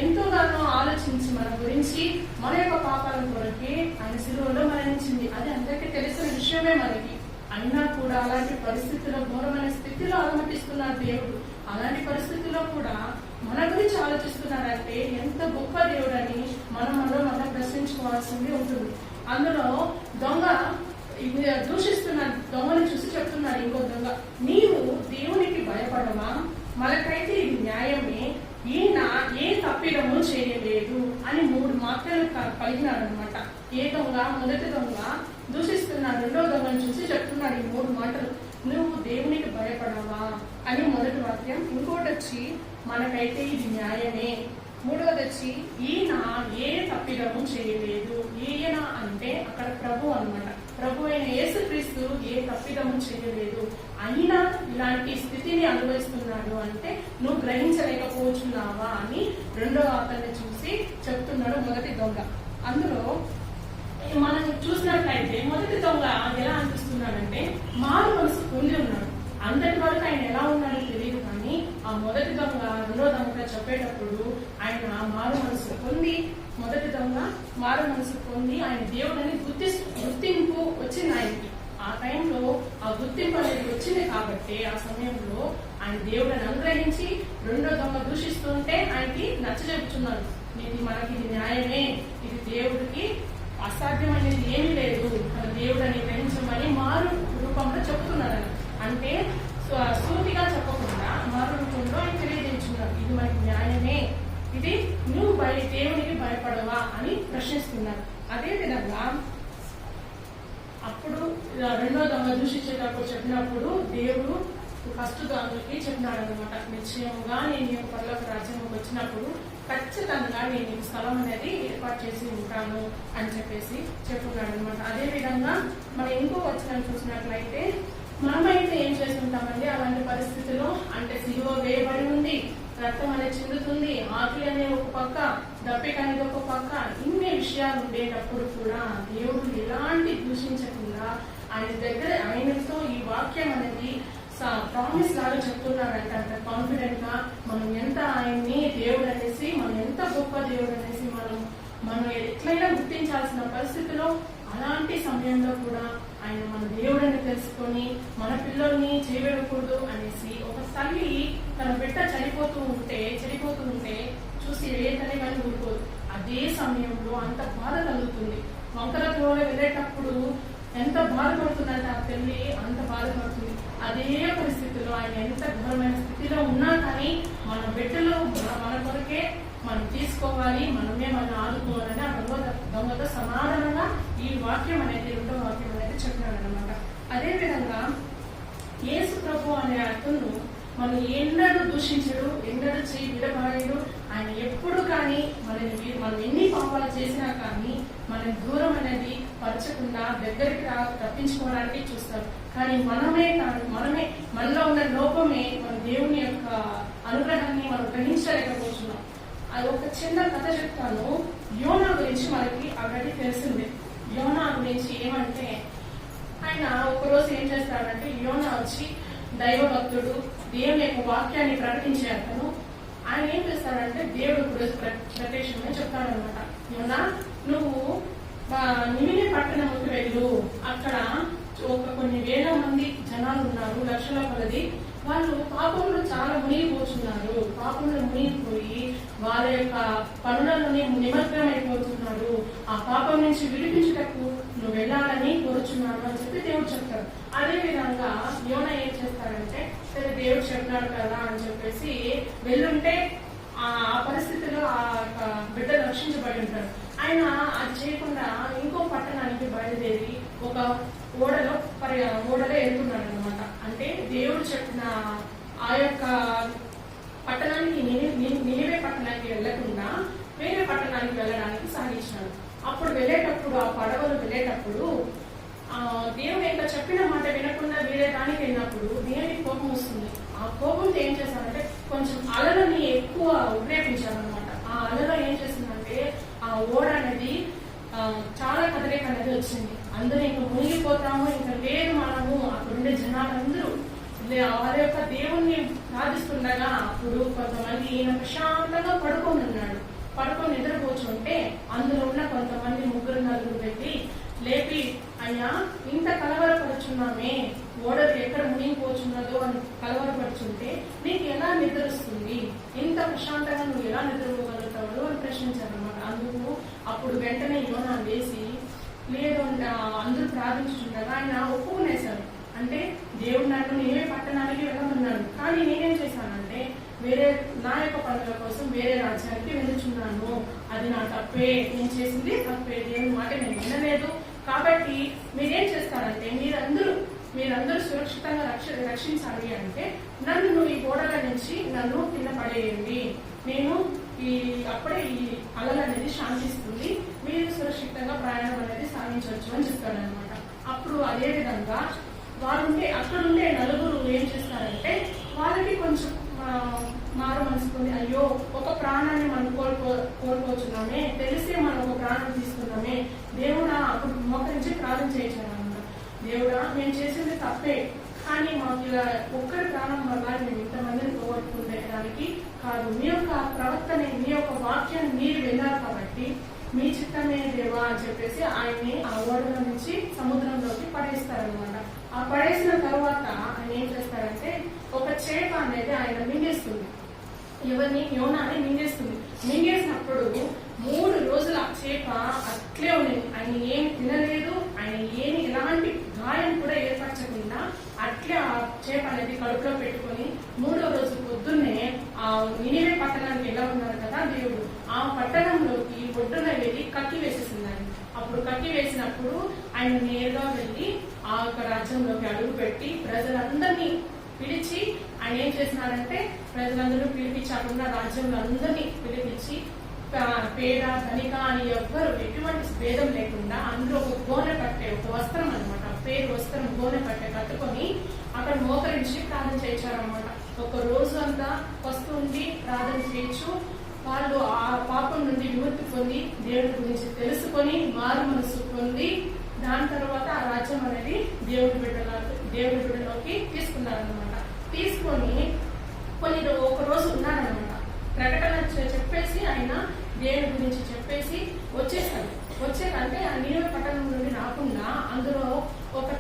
ఎంతోగానో ఆలోచించి మన గురించి మన యొక్క పాపాల కొరకే ఆయన శిలువలో మరణించింది. అది అందరికీ తెలిసిన విషయమే మనకి. అయినా కూడా అలాంటి పరిస్థితుల్లో ఘోరమైన స్థితిలో అనుమతిస్తున్నాడు దేవుడు. అలాంటి పరిస్థితుల్లో కూడా మన గురించి ఆలోచిస్తున్నాడంటే ఎంత గొప్ప దేవుడు అని మనం ప్రశ్నించుకోవాల్సింది ఉంటుంది. అందులో దొంగ దూషిస్తున్న దొంగని చూసి చెప్తున్నాడు ఇంకో దొంగ, నీవు దేవునికి భయపడవా? మనకైతే ఇది న్యాయమే, ఈయన ఏ తప్పిదము చేయలేదు అని 3 మాటలు పలికినాడు అనమాట. ఏ దొంగ? మొదటి దొంగ దూషిస్తున్నాడు, రెండో దొంగను చూసి చెప్తున్నాడు ఈ 3 మాటలు, నువ్వు దేవునికి భయపడవా అని మొదటి వాక్యం. ఇంకోటి వచ్చి మనకైతే ఇది న్యాయమే. మూడవది వచ్చి ఈయన ఏ తప్పిదము చేయలేదు. ఈయన అంటే అక్కడ ప్రభు అన్నమాట. ప్రభు అయిన యేసుక్రీస్తు ఏ తప్పిదము చేయలేదు, అయినా ఇలాంటి స్థితిని అనుభవిస్తున్నాడు అంటే నువ్వు గ్రహించలేకపోతున్నావా అని రెండో అతన్ని చూసి చెప్తున్నాడు మొదటి దొంగ. అందులో మనం చూసినట్లయితే మొదటి దొంగ ఎలా అనిపిస్తున్నాడంటే మారు మనసు పొంది ఉన్నాడు. అందరి వరకు ఆయన ఎలా ఉన్నాడో తెలియదు, కానీ ఆ మొదటి దొంగ రెండో దొంగ చెప్పేటప్పుడు ఆయన మారు మనసు పొంది, మొదటి దొంగ మారు మనసు పొంది ఆయన దేవుడని గుర్తింపు వచ్చింది ఆయనకి. ఆ టైంలో ఆ గుర్తింపు అనేది వచ్చింది కాబట్టి ఆ సమయంలో ఆయన దేవుడని అనుగ్రహించి రెండో దొంగ దూషిస్తుంటే ఆయనకి నచ్చజెప్పుచున్నాడు, ఇది మనకి ఇది న్యాయమే, ఇది దేవుడికి అసాధ్యమైనది ఏమీ లేదు, దేవుడని గ్రహించమని మారు రూపంలో చెప్తున్నాడు. అంటే సూటిగా చెప్పకుండా మారు రూపంలో ఆయన తెలియజేస్తున్నారు, ఇది మనకి న్యాయమే, ఇది నువ్వు దేవునికి భయపడవా అని ప్రశ్నిస్తున్నారు. అదే విధంగా అప్పుడు రెండో దొంగ దూషించేటప్పుడు చెప్పినప్పుడు దేవుడు ఫస్ట్ దొంగకి చెప్పినాడు అనమాట, నిశ్చయముగా నేను ఈ పరలోక రాజ్యంలోకి వచ్చినప్పుడు ఖచ్చితంగా నేను ఈ స్థలం అనేది ఏర్పాటు చేసి ఉంటాను అని చెప్పేసి చెప్పున్నాడు అనమాట. అదే విధంగా మనం ఇంకో వచనం చూసినట్లయితే మనమైతే ఏం చేస్తుంటామండి అలాంటి పరిస్థితుల్లో, అంటే సిలువ వేయబడి ఉంది, రక్తం అనేది చిందుతుంది, ఆకలి అనేది ఒక పక్క, దప్పిక అనేది ఒక పక్క, ఇన్ని విషయాలు ఉండేటప్పుడు కూడా దేవుడు ఎలాంటి దూషించకుండా ఆయన దగ్గర ఆయనతో ఈ వాక్యం అనేది ప్రామిస్ లాగా చెప్తున్నారంట. అంత కాన్ఫిడెంట్ గా మనం ఎంత ఆయన్ని దేవుడు అనేసి, మనం ఎంత గొప్ప దేవుడు అనేసి మనం ఎట్లయినా గుర్తించాల్సిన పరిస్థితిలో అలాంటి సమయంలో కూడా ఆయన మన దేవుడని తెలుసుకొని మన పిల్లల్ని చేయకూడదు అనేసి, ఒక తల్లి తన బిడ్డ చెడిపోతూ ఉంటే చూసి ఏ తల్లి కానీ ఊరుకోదు. అదే సమయంలో అంత బాధ కలుగుతుంది. వంకర త్రోవ వెళ్ళేటప్పుడు ఎంత బాధపడుతుందంటే ఆ తల్లి అంత బాధపడుతుంది. అదే పరిస్థితిలో ఆయన ఎంత ఘోరమైన స్థితిలో ఉన్నా కానీ మన బిడ్డలు మన కొరకే మనం తీసుకోవాలి, మనమే మనం ఆదుకోవాలని ఆ దొంగతో సమాధానంగా ఈ వాక్యం అనేది రెండో వాక్యం అనేది చెప్పినాడు అనమాట. అదే విధంగా యేసు ప్రభు అనే అతను మనం ఎన్నడూ దూషించడు, ఎన్నడూ చేయి విడబాయడు. ఆయన ఎప్పుడు కానీ మనం ఎన్ని పాపాలు చేసినా కానీ మనం దూరం అనేది పరచకుండా దగ్గరికి తప్పించుకోవడానికి చూస్తారు. కానీ మనలో ఉన్న లోపమే మన దేవుని యొక్క అనుగ్రహాన్ని మనం గ్రహించలేకపోతున్నాం. అది ఒక చిన్న కథ చెప్తాను. యోనా గురించి మనకి ఆల్రెడీ తెలిసిందే. యోనా గురించి ఏమంటే ఆయన ఒకరోజు ఏం చేస్తాడంటే, యోనా వచ్చి దైవ భక్తుడు, దేవుని యొక్క వాక్యాన్ని ప్రకటించే అతను. ఆయన ఏం చేస్తాడంటే దేవుడు ప్రత్యక్షమని చెప్తాడనమాట, యోనా నువ్వు నిమినే పట్టణంకి వెళ్ళు, అక్కడ కొన్ని వేల మంది జనాలు ఉన్నారు, లక్షల కొలది, వాళ్ళు పాపంలో చాలా మునిగిపోతున్నారు. పాపంలో మునిగిపోయి వారి యొక్క పనులలోనే నిమగ్నమైపోతున్నారు. ఆ పాపం నుంచి విడిపించుటకు నువ్వు వెళ్ళాలని కోరుచున్నాను అని చెప్పి దేవుడు చెప్తాడు. అదే విధంగా యోనా ఏం చేస్తాడంటే, సరే దేవుడు చెప్పినాడు కదా అని చెప్పేసి వెళ్ళుంటే ఆ పరిస్థితిలో ఆ బిడ్డ రక్షించబడి ఉంటాడు. ఆయన అది చేయకుండా ఇంకో పట్టణానికి బయలుదేరి ఒక ఓడలో వెళ్తున్నాడు అనమాట. అంటే దేవుడు చెప్పిన ఆ యొక్క పట్టణానికి నినివే పట్టణానికి వెళ్లకుండా వేరే పట్టణానికి వెళ్ళడానికి సాగించినాడు. అప్పుడు వెళ్ళేటప్పుడు ఆ పడవలు వెళ్ళేటప్పుడు దేవుడు ఇంకా చెప్పిన మాట వినకుండా వేరే దానికి వెళ్ళినప్పుడు దేవునికి కోపం వస్తుంది. ఆ కోపంతో ఏం చేశాడంటే కొంచెం అలలని ఎక్కువ ఉపయోగించారనమాట. ఆ అలలో ఏం చేసిందంటే ఆ ఓడ అనేది చాలా కదలిక అనేది వచ్చింది. అందరూ ఇంకా మునిగిపోతాము, ఇంకా లేదు మనము. అక్కడుండే జనాలందరూ వారి యొక్క దేవుణ్ణి ప్రార్థిస్తుండగా అప్పుడు కొంతమంది ఈయన ప్రశాంతంగా పడుకొని ఉన్నాడు. పడుకొని నిద్రపోచుంటే అందులో ఉన్న కొంతమంది 3-4 వెళ్ళి లేపి, అయ్యా ఇంత కలవరపడుచున్నామే, ఓడలు ఎక్కడ మునిగిపోచున్నదో అని కలవరపడుచుంటే నీకు ఎలా నిద్ర వస్తుంది, ఇంత ప్రశాంతంగా నువ్వు ఎలా నిద్రపోగలుగుతావు అని ప్రశ్నించారనమాట. అందుకు అప్పుడు వెంటనే యోనా వేసి లేదు అందరూ ప్రార్థించుండగా ఆయన ఒప్పుకునేశారు. అంటే దేవుడు నన్ను నేనే పట్టణానికి వెళ్ళమన్నాడు, కానీ నేనేం చేశానంటే వేరే నా యొక్క పనుల కోసం వేరే రాజ్యానికి వెళ్తున్నాను. అది నా తప్పే, నేను చేసింది తప్పే, దేవుని మాట నేను వినలేదు. కాబట్టి మీరేం చేస్తారంటే మీరందరూ సురక్షితంగా రక్షించాలి అంటే నన్ను ఈ గోడల నుంచి నన్ను కింద పడేయండి. నేను అప్పుడే ఈ అలలు అనేది శాంతిస్తుంది, మీరు సురక్షితంగా ప్రయాణం అనేది సాగించవచ్చు అని చెప్తారనమాట. అప్పుడు అదే విధంగా అక్కడుండే 9 ఏం చేస్తారంటే వాళ్ళకి కొంచెం మారు మనసుకుంది, అయ్యో ఒక ప్రాణాన్ని మనం కోల్పోతున్నామే, తెలిసే మనం ఒక ప్రాణం తీసుకున్నామే, దేవుడా అప్పుడు మోకరించి ప్రార్థన చేయించారన్నమాట. దేవుడా మేము చేసింది తప్పే, కానీ మాకు ఇలా ఒక్కరి ప్రాణం వల్ల మేము ఇంతమందిని పోగొట్టుకునేదానికి కాదు. మీ యొక్క ప్రవర్తన, మీ యొక్క వాక్యాన్ని మీరు విన్నారు కాబట్టి మీ చిత్తమే దేవా అని చెప్పేసి ఆయన్ని ఆ ఓడల నుంచి సముద్రంలోకి పడేస్తారనమాట. ఆ పడేసిన తర్వాత ఆయన ఏం చేస్తారంటే ఒక చేప అనేది ఆయన మింగేస్తుంది. ఎవరిని? యోనాని మింగేస్తుంది. మింగేసినప్పుడు 3 రోజులు ఆ చేప అట్లే ఉంది. ఆయన ఏమి తినలేదు, ఆయన ఎలాంటి గాయం కూడా ఏర్పరచకుండా అట్లే ఆ చేప అనేది కడుపులో పెట్టుకొని 3వ రోజు పొద్దున్నే ఆ నినివే పట్టణానికి ఎలా ఉన్నారు కదా దేవుడు, ఆ పట్టణంలోకి ఒడ్డున వెళ్ళి కక్కి వేసేసిందండి. అప్పుడు కక్కి వేసినప్పుడు ఆయన నేరుగా వెళ్ళి ఆ యొక్క రాజ్యంలోకి అడుగు పెట్టి ప్రజలందరినీ పిలిచి ఆయన ఏం చేసినారంటే ప్రజలందరూ పిలిపించకుండా రాజ్యంలో అందరినీ పిలిపించి పేద ధనిక అని ఎవ్వరు ఎటువంటి భేదం లేకుండా అందులో ఒక గోనె పట్టే, ఒక వస్త్రం అనమాట, పేరు వస్త్రం గోనె పట్టే కట్టుకొని అక్కడ మోకరించి ప్రార్థన చేయించారనమాట. ఒక రోజు అంతా వస్తుండి ప్రార్థన చేయొచ్చు. వాళ్ళు ఆ పాపం నుండి విముక్తి పొంది దేవుడి గురించి తెలుసుకొని మారు మనసు పొంది దాని తర్వాత ఆ రాజ్యం అనేది దేవుడి బిడ్డలోకి తీసుకున్నారనమాట. తీసుకొని ఒక రోజు ఉన్నారనమాట. ప్రకటన చెప్పేసి ఆయన దేవుడి గురించి చెప్పేసి వచ్చేసాడు. వచ్చేకంటే ఆ నినివే పట్టణం నుండి రాకుండా అందులో ఒక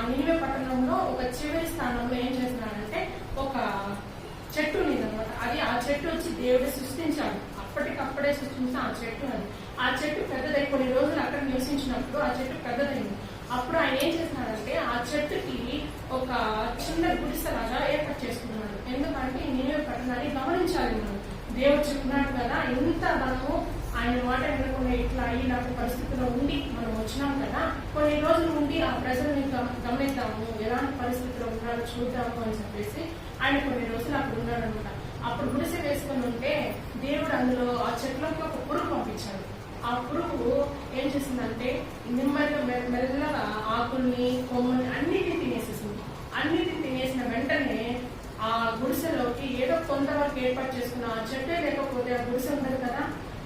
నినివే పట్టణంలో ఒక చివరి స్థానంలో ఏం చేస్తున్నాడంటే ఒక చెట్టు ఉందన్నమాట. ఆ చెట్టు వచ్చి దేవుడు సృష్టించాడు, అప్పటికప్పుడే సృష్టించిన ఆ చెట్టు అది. ఆ చెట్టు పెద్దదై కొన్ని రోజులు అక్కడ నివసించినప్పుడు ఆ చెట్టు పెద్దదైంది. అప్పుడు ఆయన ఏం చేస్తున్నాడంటే ఆ చెట్టుకి ఒక చిన్న గుడిసెలాగా ఏర్పాటు చేసుకున్నాడు. ఎందుకంటే నినివే పట్టణాన్ని గమనించాలి మనం. దేవుడు చెప్తున్నాడు కదా, ఇంత మనము ఆయన మాట వినకుండా ఇట్లా ఇలాంటి పరిస్థితిలో ఉండి మనం వచ్చినాం కదా, కొన్ని రోజులు ఉండి ఆ ప్రజల్ని గమనిద్దాము, ఎలాంటి పరిస్థితిలో ఉన్నారో చూద్దాము అని చెప్పేసి ఆయన కొన్ని రోజులు అక్కడ ఉన్నాడు అనమాట. అప్పుడు గుడిసె వేసుకొని ఉంటే దేవుడు అందులో ఆ చెట్లకి ఒక పురుగు పంపించాడు. ఆ పురుగు ఏం చేసిందంటే మెల్లగా ఆకుల్ని కొమ్మల్ని అన్నిటిని తినేసేసింది. అన్నిటిని తినేసిన వెంటనే ఆ గుడిసెలోకి ఏదో కొంతవరకు ఏర్పాటు చేసుకున్న ఆ చెట్టే లేకపోతే ఆ గుడిసె ఉండదు కదా,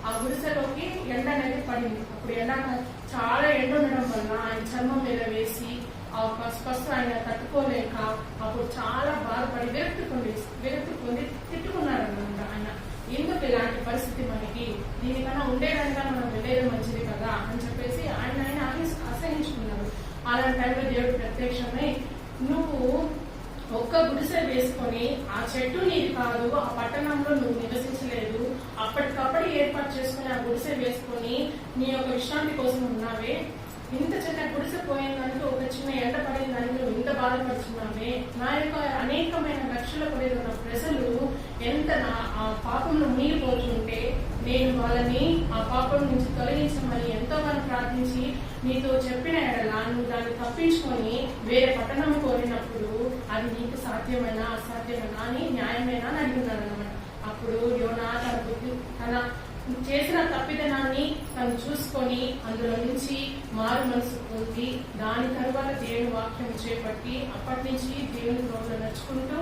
ఆ గుడిసెలోకి ఎండ అనేది పడింది. అప్పుడు చాలా ఎండ ఉండడం వల్ల ఆయన చర్మం మీద వేసి ఆ ఫస్ట్ ఆయన తట్టుకోలేక అప్పుడు చాలా బాధపడి విరక్తి పొంది తిట్టుకున్నారన్నమాట. ఆయన ఎందుకు ఇలాంటి పరిస్థితి మనకి, దీనికన్నా ఉండేదానిగా మనం వెళ్ళేది మంచిది కదా అని చెప్పేసి ఆయన అసహించుకున్నారు. అలాంటి టైంలో దేవుడు ప్రత్యక్షమై, నువ్వు ఒక్క గుడిసె వేసుకొని ఆ చెట్టు నీది కాదు, ఆ పట్టణంలో నువ్వు నివసించలేదు, అప్పటికప్పుడు ఏర్పాటు చేసుకుని ఆ గుడిసె వేసుకొని నీ యొక్క విశ్రాంతి కోసం ఉన్నావే, ఇంత చిన్న గుడిసె పోయిందానికి ఒక చిన్న ఎండ పడిందానికి నువ్వు ఇంత బాధపడుతున్నావే, నా యొక్క అనేకమైన లక్షల కొద్ది ఉన్న ప్రజలు ఎంత ఆ పాపంలో మునిగిపోతుంటే నేను వాళ్ళని ఆ పాపం నుంచి తొలగించమని ఎంతో మంది ప్రార్థించి నీతో చెప్పిన ఎడలా నువ్వు దాన్ని తప్పించుకొని వేరే పట్టణం కోరినప్పుడు అది నీకు సాధ్యమైనా అసాధ్యమైనా అని న్యాయమైనా అని అడుగున్నాడు అనమాట. అప్పుడు యోనా తన చేసిన తప్పిదనాన్ని తను చూసుకొని అందులో నుంచి మారు మనసు పొంది దాని తర్వాత దేవుని వాక్యం చేపట్టి అప్పటి నుంచి దేవుని రోజులు నడుచుకుంటూ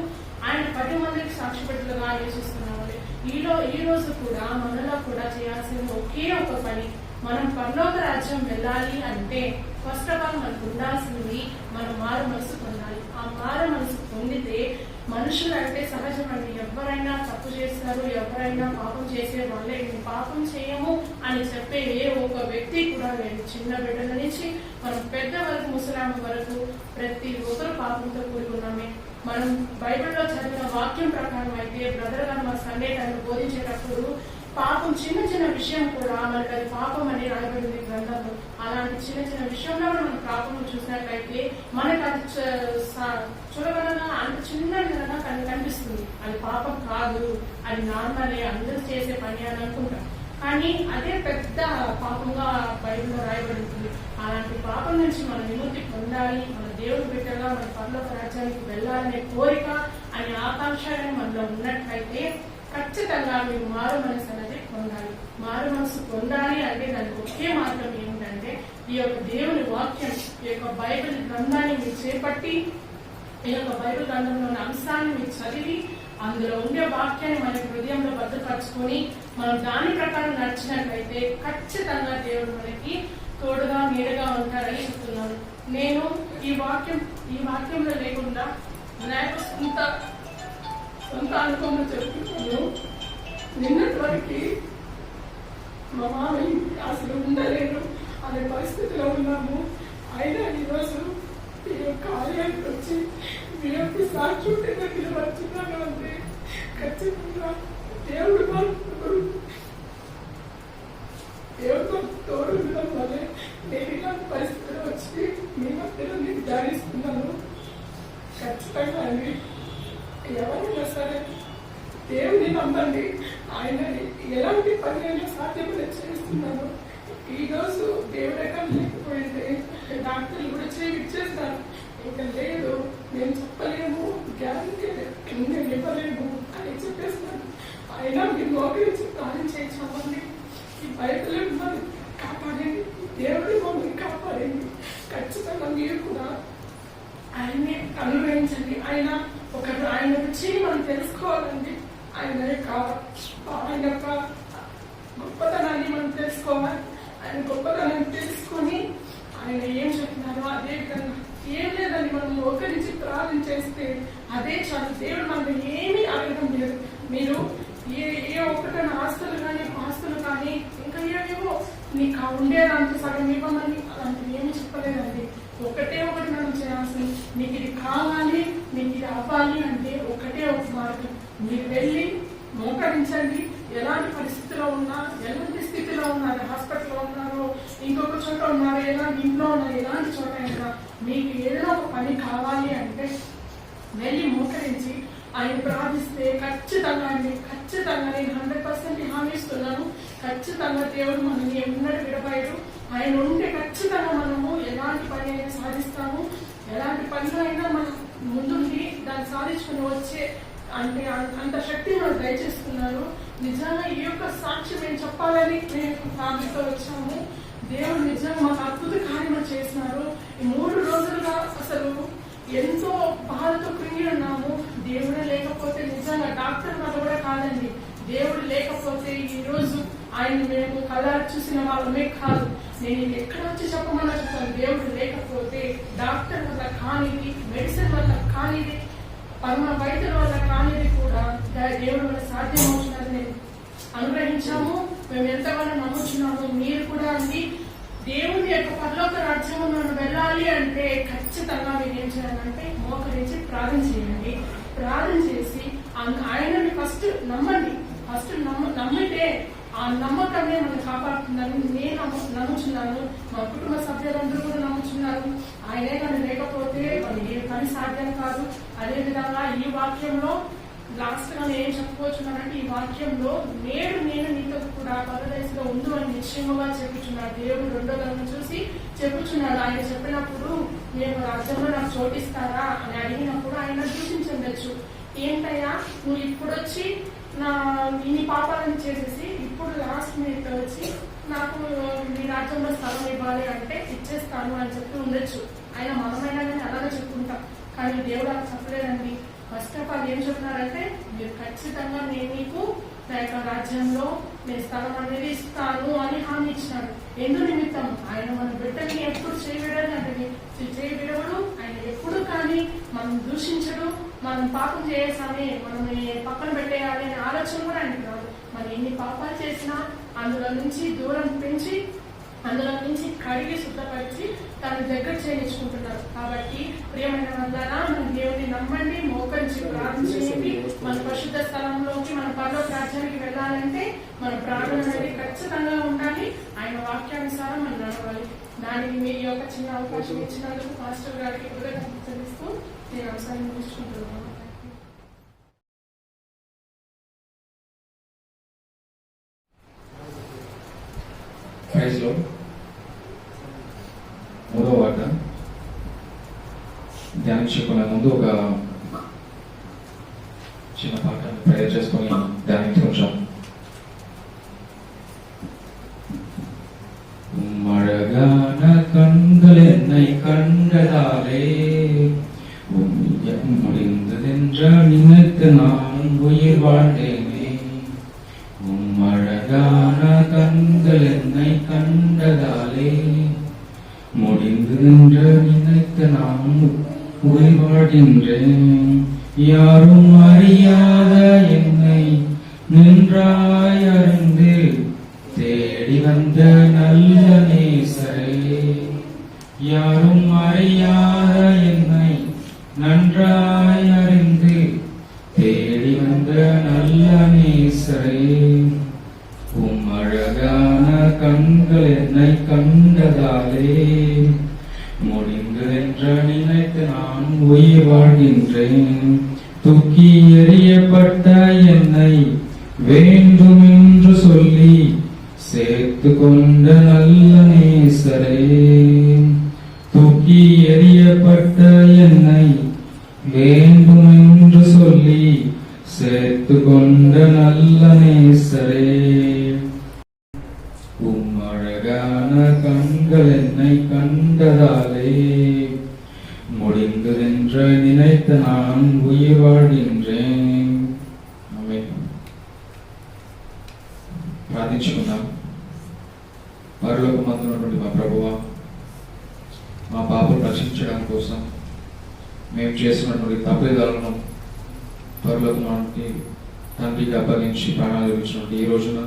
ఆయన 10 మందికి సాక్షిపెట్టులుగా ఆలోచిస్తున్నామని ఈ రోజు కూడా మనలో కూడా చేయాల్సిన ఒకే ఒక పని. మనం పరలోక రాజ్యం వెళ్ళాలి అంటే ఫస్ట్ ఆఫ్ ఆల్ మనకు ఉండాల్సింది మనం మారు మనసు పొందాలి. ఆ మారు మనసు పొందితే మనుషులు అంటే సహజమండి, ఎవరైనా తప్పు చేస్తారు, ఎవరైనా పాపం చేసే వాళ్ళే. పాపం చేయము అని చెప్పే ఏ ఒక వ్యక్తి కూడా లేదు. చిన్న బిడ్డల నుంచి మనం పెద్ద వరకు ముసలామ వరకు ప్రతి ఒక్కరు పాపంతో కూడి ఉన్నామే. మనం బైబిల్లో చదివిన వాక్యం ప్రకారం అయితే బ్రదర్ గారు మా సండే టైం బోధించేటప్పుడు పాపం చిన్న చిన్న విషయం కూడా మనకి అది పాపం అని రాయబడింది గ్రంథంలో. అలాంటి చిన్న చిన్న విషయంలో మనం పాపం చూసినట్లయితే మనకు అది చూడగలగా అంత చిన్నగా కనిపిస్తుంది. అది పాపం కాదు, అది నార్మలే, అందరూ చేసే పని అని అనుకుంటాం. కానీ అదే పెద్ద పాపంగా బైబిల్లో రాయబడి ఉంటుంది. అలాంటి పాపం నుంచి మనం విముక్తి పొందాలి, మన దేవుడి బిడ్డగా మన పరలోక రాజ్యానికి వెళ్ళాలనే కోరిక అనే ఆకాంక్ష మనలో ఉన్నట్లయితే ఖచ్చితంగా మీరు మారు మనసు అనేది పొందాలి. మారు మనసు పొందాలి అంటే దానికి ఒకే మార్గం ఏమిటంటే ఈ యొక్క దేవుని వాక్యం, ఈ యొక్క బైబిల్ గ్రంథాన్ని మీరు చేపట్టి ఈ యొక్క బైబిల్ గ్రంథంలోని అంశాన్ని మీరు చదివి అందులో ఉండే వాక్యాన్ని మన హృదయంలో భద్రపరచుకొని మనం దాని ప్రకారం నడిచినట్లయితే ఖచ్చితంగా దేవుడు మనకి తోడుగా నీడగా ఉంటారని చెప్తున్నాను. నేను ఈ వాక్యంలో లేకుండా నాకు సొంత అనుభవం చెప్తున్నాను. నిన్నటి వరకు మా మామయ్య అసలు ఉండలేను అనే పరిస్థితిలో ఉన్నాము. అయినా ఈరోజు ఈ యొక్క ఆలయానికి వచ్చి మీ యొక్క సాక్షి దగ్గర వచ్చినాను అంటే ఖచ్చితంగా దేవుడు దేవుడితో తోడు ఉండడం వల్లే నేను ఇలాంటి పరిస్థితులు వచ్చి మీ మధ్యలో నేను ధ్యానిస్తున్నాను. ఖచ్చితంగా అండి ఎవరైనా సరే దేవుని నమ్మండి. ఆయన ఎలాంటి పని అయినా సాధ్యమని చేస్తున్నాను. ఈరోజు దేవుడు ఎక్కడ లేకపోయింటే డాక్టర్లు కూడా చేస్తారు. ఇంకా లేదు, నేను చెప్పలేము, గ్యారంటీ నేను ఇవ్వలేము అని చెప్పేస్తున్నాను. అయినా మీరు మోకరించి ప్రాణం చేయించామండి. ఈ బయటలే మమ్మల్ని కాపాడండి, దేవుడి మమ్మల్ని కాపాడండి. ఖచ్చితంగా మీరు కూడా ఆయన్ని అనుగ్రహించండి. ఆయన రుచి మనం తెలుసుకోవాలండి. ఆయన యొక్క గొప్పతనాన్ని మనం తెలుసుకోవాలి. ఆయన గొప్పతనాన్ని తెలుసుకొని ఆయన ఏం చెప్తున్నారో అదే విధంగా ఏం లేదని మనం ఒకరించి ప్రార్థన చేస్తే అదే చాలు. దేవుడు మనకు ఏమీ అడగడం లేదు. మీరు ఏ ఒక్కటైనా ఆస్తులు కానీ ఇంకా ఏమేమో నీకు ఉండేదాంతో సగం ఇవ్వమని అలాంటివి ఏమి చెప్పలేదండి. ఒకటి మనం చేయాల్సింది, నీకు ఇది కావాలి, నీకు ఇది అవ్వాలి అంటే ఒకటే ఒక మార్గం. మీరు వెళ్ళి మోకరించండి. ఎలాంటి పరిస్థితిలో ఉన్నా, ఎలాంటి స్థితిలో ఉన్నారు, హాస్పిటల్లో ఉన్నారు, ఇంకొక చోట ఉన్నారు, ఎలాంటి ఇంట్లో ఉన్నారు, ఎలాంటి చోట అయినా మీకు ఏదైనా ఒక పని కావాలి అంటే వెళ్ళి మోకరించి ఆయన ప్రార్థిస్తే ఖచ్చితంగా నేను 100% హామీ ఇస్తున్నాను. ఖచ్చితంగా దేవుడు మనల్ని ఉన్నట్టు విడపాయడు. ఆయన ఉంటే ఖచ్చితంగా మనము ఎలాంటి పని అయినా సాధిస్తాము. ఎలాంటి పనిలో అయినా మనం ముందుండి దాన్ని సాధించుకుని వచ్చే అంటే అంత శక్తి మనం దయచేస్తున్నారు. నిజంగా ఈ యొక్క సాక్ష్యం మేము చెప్పాలని మేము ఫ్యామిలీతో వచ్చాము. దేవుడు నిజంగా మాకు అద్భుత కార్యము చేసినారు. ఈ 3 రోజులుగా అసలు ఎంతో బాధతో కృంగి ఉన్నాము. దేవుడే లేకపోతే నిజంగా డాక్టర్ వల్ల కూడా కాదండి, దేవుడు లేకపోతే ఈ రోజు ఆయన మేము కలర్ చూసిన వాళ్ళమే కాదు. నేను ఎక్కడ వచ్చి చెప్పమన్నా చెప్తాను. దేవుడు లేకపోతే డాక్టర్ వల్ల కానిది, మెడిసిన్ వల్ల కానిది, పరమ వైద్యుల వల్ల కానిది కూడా దేవుడు వల్ల సాధ్యం అవుతున్నది నేను అనుగ్రహించాము. మేము ఎంతగానో నమ్ముచున్నాము. మీరు కూడా అండి దేవుని యొక్క పరలోక రాజ్యం మనం వెళ్ళాలి అంటే ఖచ్చితంగా మీరు ఏం చేయాలంటే మోకరించి ప్రార్థన చేయండి. ప్రార్థన చేసి ఆయనని ఫస్ట్ నమ్మండి. ఫస్ట్ నమ్మితే ఆ నమ్మకాన్ని మనం కాపాడుతుందని నేను నమ్ముచున్నాను. మా కుటుంబ సభ్యులందరూ కూడా నమ్ముచున్నారు. ఆయనే కానీ లేకపోతే వాళ్ళు ఏ పని సాధ్యం కాదు. అదేవిధంగా ఈ వాక్యంలో లాస్ట్ గా నేను చెప్పుకోవచ్చున్నానంటే ఈ వాక్యంలో నేను నీతో కూడా పరదేశంలో ఉండు అని నిశ్చయముగా చెప్పుచున్నాడు. దేవుడు 2వ గణం చూసి చెప్పుచున్నాడు. ఆయన చెప్పినప్పుడు మేము రాజ్యంలో నాకు చోటిస్తారా అని అడిగినప్పుడు ఆయన దూషించవచ్చు. ఏంటయ్యా నువ్వు ఇప్పుడు వచ్చి ఇన్ని పాపాలను చేసేసి ఇప్పుడు లాస్ట్ మినిట్ వచ్చి నాకు మీ రాజ్యంలో స్థలం ఇవ్వాలి అంటే ఇచ్చేస్తాను అని చెప్పి ఉండొచ్చు. ఆయన మనమైనా కానీ అలాగే చెప్పుకుంటాం. కానీ దేవుడు అలా చెప్పలేదండి. ఫస్ట్ ఆఫ్ ఆల్ ఏం చెప్తున్నారంటే, మీరు ఖచ్చితంగా నేను మీకు నా యొక్క రాజ్యంలో నేను స్థలం అనేది ఇస్తాను అని హామీ ఇచ్చినాడు. ఎందు నిమిత్తం ఆయన మన బిడ్డని ఎప్పుడు చేయవిడని అంటే చేయవిడవడు. ఆయన ఎప్పుడు కానీ మనం దూషించడు. మనం పాపం చేసామే మనం పక్కన పెట్టేయాలి అనే ఆలోచన కూడా ఆయనకి రాదు. మనం ఎన్ని పాపాలు చేసినా అందులో నుంచి దూరం పెంచి అందులో నుంచి కడిగి శుద్ధపరిచి తన దగ్గర చేయించుకుంటున్నారు. కాబట్టి ప్రియమైన వాళ్ళారా, మన దేవుని నమ్మండి, మోకరించి ప్రార్థించండి. మన పరిశుద్ధ స్థలంలోకి మన పరలోక రాజ్యానికి వెళ్ళాలంటే మన ప్రార్థన అనేది ఖచ్చితంగా ఉండాలి. ఆయన వాక్యానుసారం మనం నడవాలి. దానికి మీరు యొక్క చిన్న అవకాశం ఇచ్చినందుకు మాస్టర్ గారికి కృతజ్ఞతలు చెల్లిస్తూ నేను అవసరం ముగించుకుంటున్నాను. ప్రైజ్లో మూడో వార్త ధ్యానించుకునే ముందు ఒక చిన్న పాఠాన్ని ప్రేయర్ చేసుకొని ధ్యానించుకుంటాం. மழகான கண்கள் என்னை கண்டதாலே முடிந்ததென்ற நினைத்து நான் உயிர் வாழ்ந்தேனே. அழகான கண்கள் என்னை கண்டதாலே முடிந்ததென்று நினைத்து நான் உயிர் வாழ்கின்றேன். யாரும் அறியாத என்னை நின்றாய் அறிந்து தேடி வந்த நல்ல நேசரே. யாரும் அறியாத என்னை நன்றாய் அறிந்து தேடி வந்த நல்ல நேசரே. அழகான கண்கள் என்னை கண்டதாலே முடிந்ததென்று நினைத்து நான் உயிர் வாழ்கின்றேன். தூக்கி எறியப்பட்ட என்னை வேண்டும் என்று சொல்லி சேர்த்து கொண்ட நல்ல நேசரே. தூக்கி எறியப்பட்ட என்னை வேண்டும் என்று சொல்லி சேர்த்து கொண்ட நல்ல நேசரே. அழகான கண்கள் என்னை கண்டதாலே முடிந்ததென்று நினைத்து நான் உயிர் வாழ்கின்றேன். ఆమేన్. ప్రార్థించుకుందాం. పరలోకమందున్నటువంటి మా ప్రభువా, మా పాపను రక్షించడం కోసం మేము చేసినటువంటి తప్పిదాలను పరలోకమంటి తండ్రికి అప్పగించి ప్రాణాలు ఇచ్చినటువంటి ఈ రోజున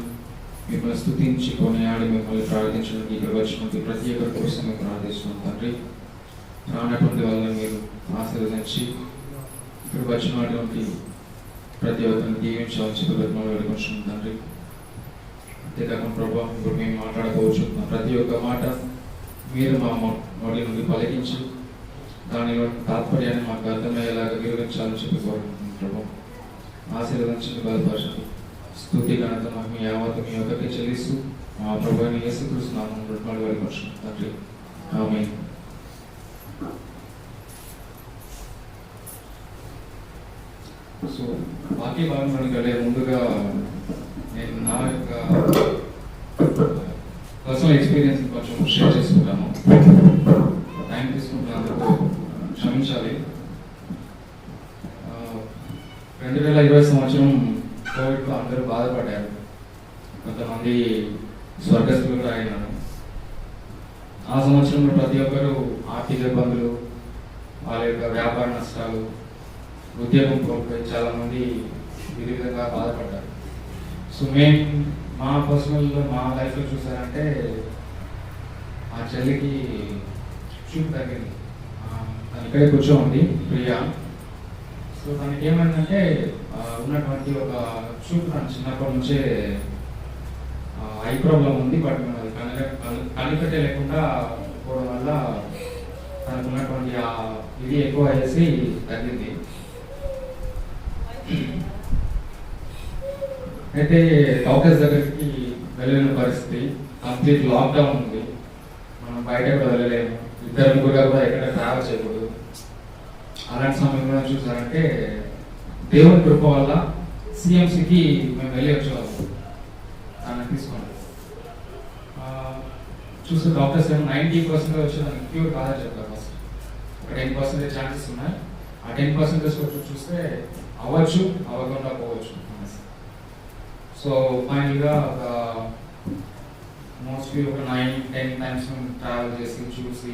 మిమ్మల్ని స్తుతించి కొనియాడి మిమ్మల్ని ప్రార్థించడానికి ఇక్కడ వచ్చినటువంటి ప్రతి ఒక్కరి కోసం మేము ప్రార్థిస్తున్నాం తండ్రి. రానటువంటి వాళ్ళని మీరు ఆశీర్వదించి ఇక్కడ వచ్చినటువంటి ప్రతి ఒక్కరిని దీవించాలని చెప్పి వేడుకుంటున్నాం తండ్రి. అంతేకాకుండా ప్రభావం ఇప్పుడు మేము మాట్లాడకపోవచ్చు ప్రతి ఒక్క మాట మీరు మా నోటి నుండి పలికించి దానిలో తాత్పర్యాన్ని మాకు అర్థమయ్యేలాగా వివరించాలని చెప్పి కోరుకుంటున్నాం ప్రభావం. ఆశీర్వదించండి, బలపరచండి. స్తుతి ఘనత మహిమ యావత్తు మీ ఒక్కరికి చెల్లిస్తూ మా ప్రభువుని యేసుక్రీస్తు నామములో వేడుకుంటున్నాం తండ్రి. ఆమేన్. సో వాక్య భాగంలోకి వెళ్ళే ముందుగా నేను నా యొక్క పర్సనల్ ఎక్స్పీరియన్స్ కొంచెం షేర్ చేసుకుంటాను. టైం తీసుకుంటున్నందుకు క్షమించాలి. 2020 సంవత్సరం కోవిడ్లో అందరూ బాధపడ్డారు. కొంతమంది స్వర్గస్థులు కూడా అయినారు. ఆ సంవత్సరంలో ప్రతి ఒక్కరూ ఆర్థిక ఇబ్బందులు, వాళ్ళ యొక్క వ్యాపార నష్టాలు, ఉద్యోగం కోల్పోయి చాలామంది ఈ విధంగా బాధపడ్డారు. సో మేము మా పర్సనల్లో మా లైఫ్లో చూసారంటే మా చెల్లికి చూపు తగ్గింది. తను ఇక్కడే కూర్చోండి ప్రియా. సో తనకి ఏమైందంటే ఉన్నటువంటి ఒక చూపు తను చిన్నప్పటి నుంచే ఐ ప్రాబ్లం ఉంది. బట్ మేము అది కనిపెట్టే లేకుండా పోవడం వల్ల తనకు ఉన్నటువంటి ఇది ఎక్కువ అయ్యేసి తగ్గింది. అయితే డాక్టర్స్ దగ్గరికి వెళ్ళలేని పరిస్థితి, కంప్లీట్ లాక్డౌన్ ఉంది. మనం బయట కూడా వెళ్ళలేము, ఇద్దరు ముగ్గురుగా కూడా ఎక్కడ ట్రావెల్ చేయకూడదు. అలాంటి సమయంలో చూసారంటే దేవుని కృప వల్ల సిఎంసికి మేము వెళ్ళి వచ్చేవాళ్ళం. తనకి తీసుకున్నాను. చూస్తే డాక్టర్స్ ఏమో 90% వచ్చి దానికి క్యూర్ కాదని చెప్తారు. ఫస్ట్ ఒక 10% ఛాన్సెస్ ఉన్నాయి. ఆ 10% వచ్చి చూస్తే అవ్వచ్చు, అవ్వకుండా పోవచ్చు. సో ఫైనల్గా ఒక మోస్ట్లీ ఒక 9-10 టైమ్స్ ట్రావెల్ చేసి చూసి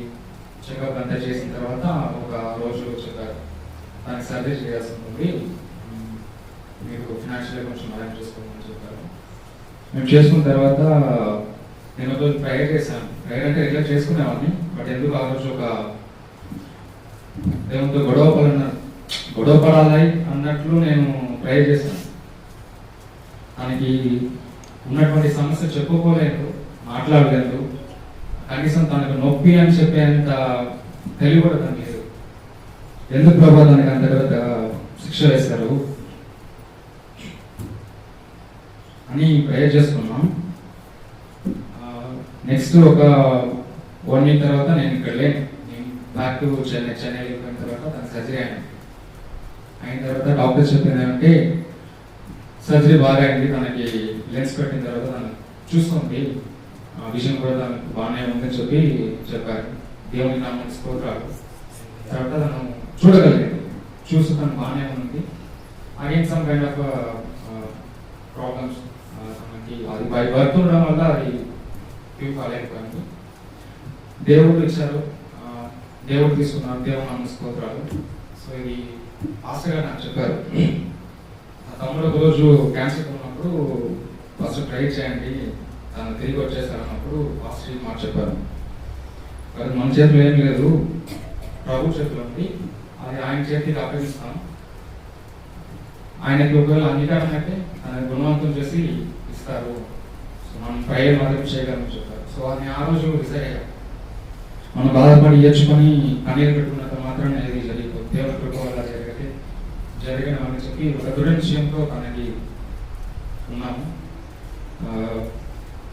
చెకప్ అంతా చేసిన తర్వాత ఒక రోజు చెప్పారు దానికి సర్జరీ చేయాల్సి ఉంటుంది, మీరు ఫినాన్షియల్గా కొంచెం అరేంజ్ చేసుకోమని చెప్పారు. మేము చేసుకున్న తర్వాత నేను ఒక రోజు ప్రేయర్ చేశాను. ప్రేయర్ అంటే రెగ్యులర్ చేసుకునేవాడిని, బట్ ఎందుకు ఆ రోజు ఒక దేవునితో గొడవ పడాలి అన్నట్లు నేను ప్రేయర్ చేశాను. దానికి ఉన్నటువంటి సమస్య చెప్పుకోలేదు, మాట్లాడలేదు, కనీసం తనకు నొప్పి అని చెప్పేంత తెలివి కూడా తనకు లేదు. ఎందుకు ప్రభావ దానికి అంత శిక్ష వేశారు అని ప్రేయర్ చేసుకున్నాం. నెక్స్ట్ ఒక 1 వీక్ తర్వాత నేను ఇక్కడ లేను, నేను బ్యాక్ టు చెన్నై వెళ్ళిపోయిన తర్వాత తనకు సర్జరీ అయిన తర్వాత డాక్టర్ చెప్పింది ఏమంటే సర్జరీ బాగా అయింది, తనకి లెన్స్ పెట్టిన తర్వాత తను చూస్తుంది, విజన్ కూడా తనకు బాగానే ఉందని చెప్పారు. దేవుని నామమునకు స్తోత్రాలు. తర్వాత తను చూడగలిగింది, చూసి తను బాగానే ఉంది. Again some kind of problems తనకి అది బై బర్త్ ఉండడం వల్ల అది క్యూ కాలేకపోయింది. దేవుడు ఇచ్చారు, దేవుడు తీసుకున్నారు, దేవుని నామమునకు స్తోత్రాలు. సో ఇది ఆశగా నాకు చెప్పారు. తమ్ముడు ఒక రోజు క్యాన్సర్ ఉన్నప్పుడు ఫస్ట్ ట్రై చేయండి, తను తిరిగి వచ్చేసారన్నప్పుడు ఫాస్ట్ మాట చెప్పారు. అది మన చేతిలో ఏం లేదు, ప్రభు చేతిలో ఉంది, అది ఆయన చేతికి అప్పగిస్తాం. ఆయనకి ఒకవేళ అంగీకారం అయితే ఆయన గుణవంతం చేసి ఇస్తారు. సో మనం ప్రేయర్ మాత్రం చేయగలని చెప్పారు. సో అది ఆ రోజు డిసైడ్ అయ్యాం. మనం బాధపడి ఇచ్చుకొని కన్నీరు పెట్టుకున్నంత మాత్రం ఏది జరిగిపోతుంది, దేవుడి కృప వల్ల జరిగినవని చెప్పి ఒక దృఢ నిశ్చయంతో తనకి ఉన్నాము.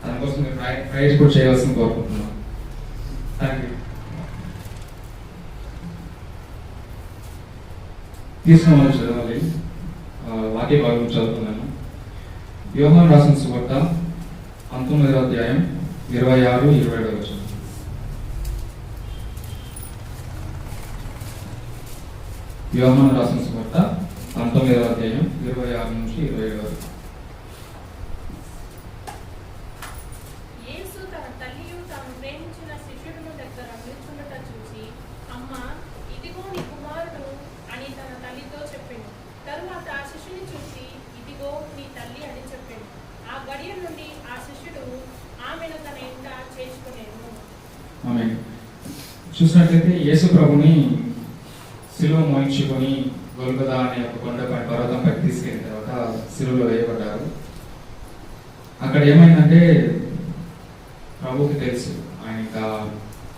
తన కోసం మీరు ప్రైజ్ కూడా చేయవలసిన కోరుకుంటున్నాను. Thank you. తీసుకున్న చదవాలి, వాక్య భాగం చదువుతున్నాను. యోహాను రాసిన సువార్త 19వ అధ్యాయం 26-27 వచనం. యోహాను రాసిన సువార్త 19వ అధ్యాయం 26-27 వరకు. యేసు తన తల్లియు తాను ప్రేమించిన శిష్యుడును దగ్గర నిల్చుండట చూసి, అమ్మా, ఇదిగో నీ కుమారుడు అని తన తల్లితో చెప్పాను. తరువాత ఆ శిష్యుని చూసి, ఇదిగో నీ తల్లి అని చెప్పాను. ఆ గడియ నుండి ఆ శిష్యుడు ఆమెను తన ఇంట చేసుకునేను. ఆమేన్. చూసినట్లయితే యేసు ప్రభుని శిలువ మోయించుకొని గొల్గొతా అనే ఒక కొండపై పర్వతంపై తీసుకెళ్ళిన తర్వాత శిలువలో వేయబడ్డారు. అక్కడ ఏమైందంటే ప్రభుకి తెలుసు ఆయన ఇంకా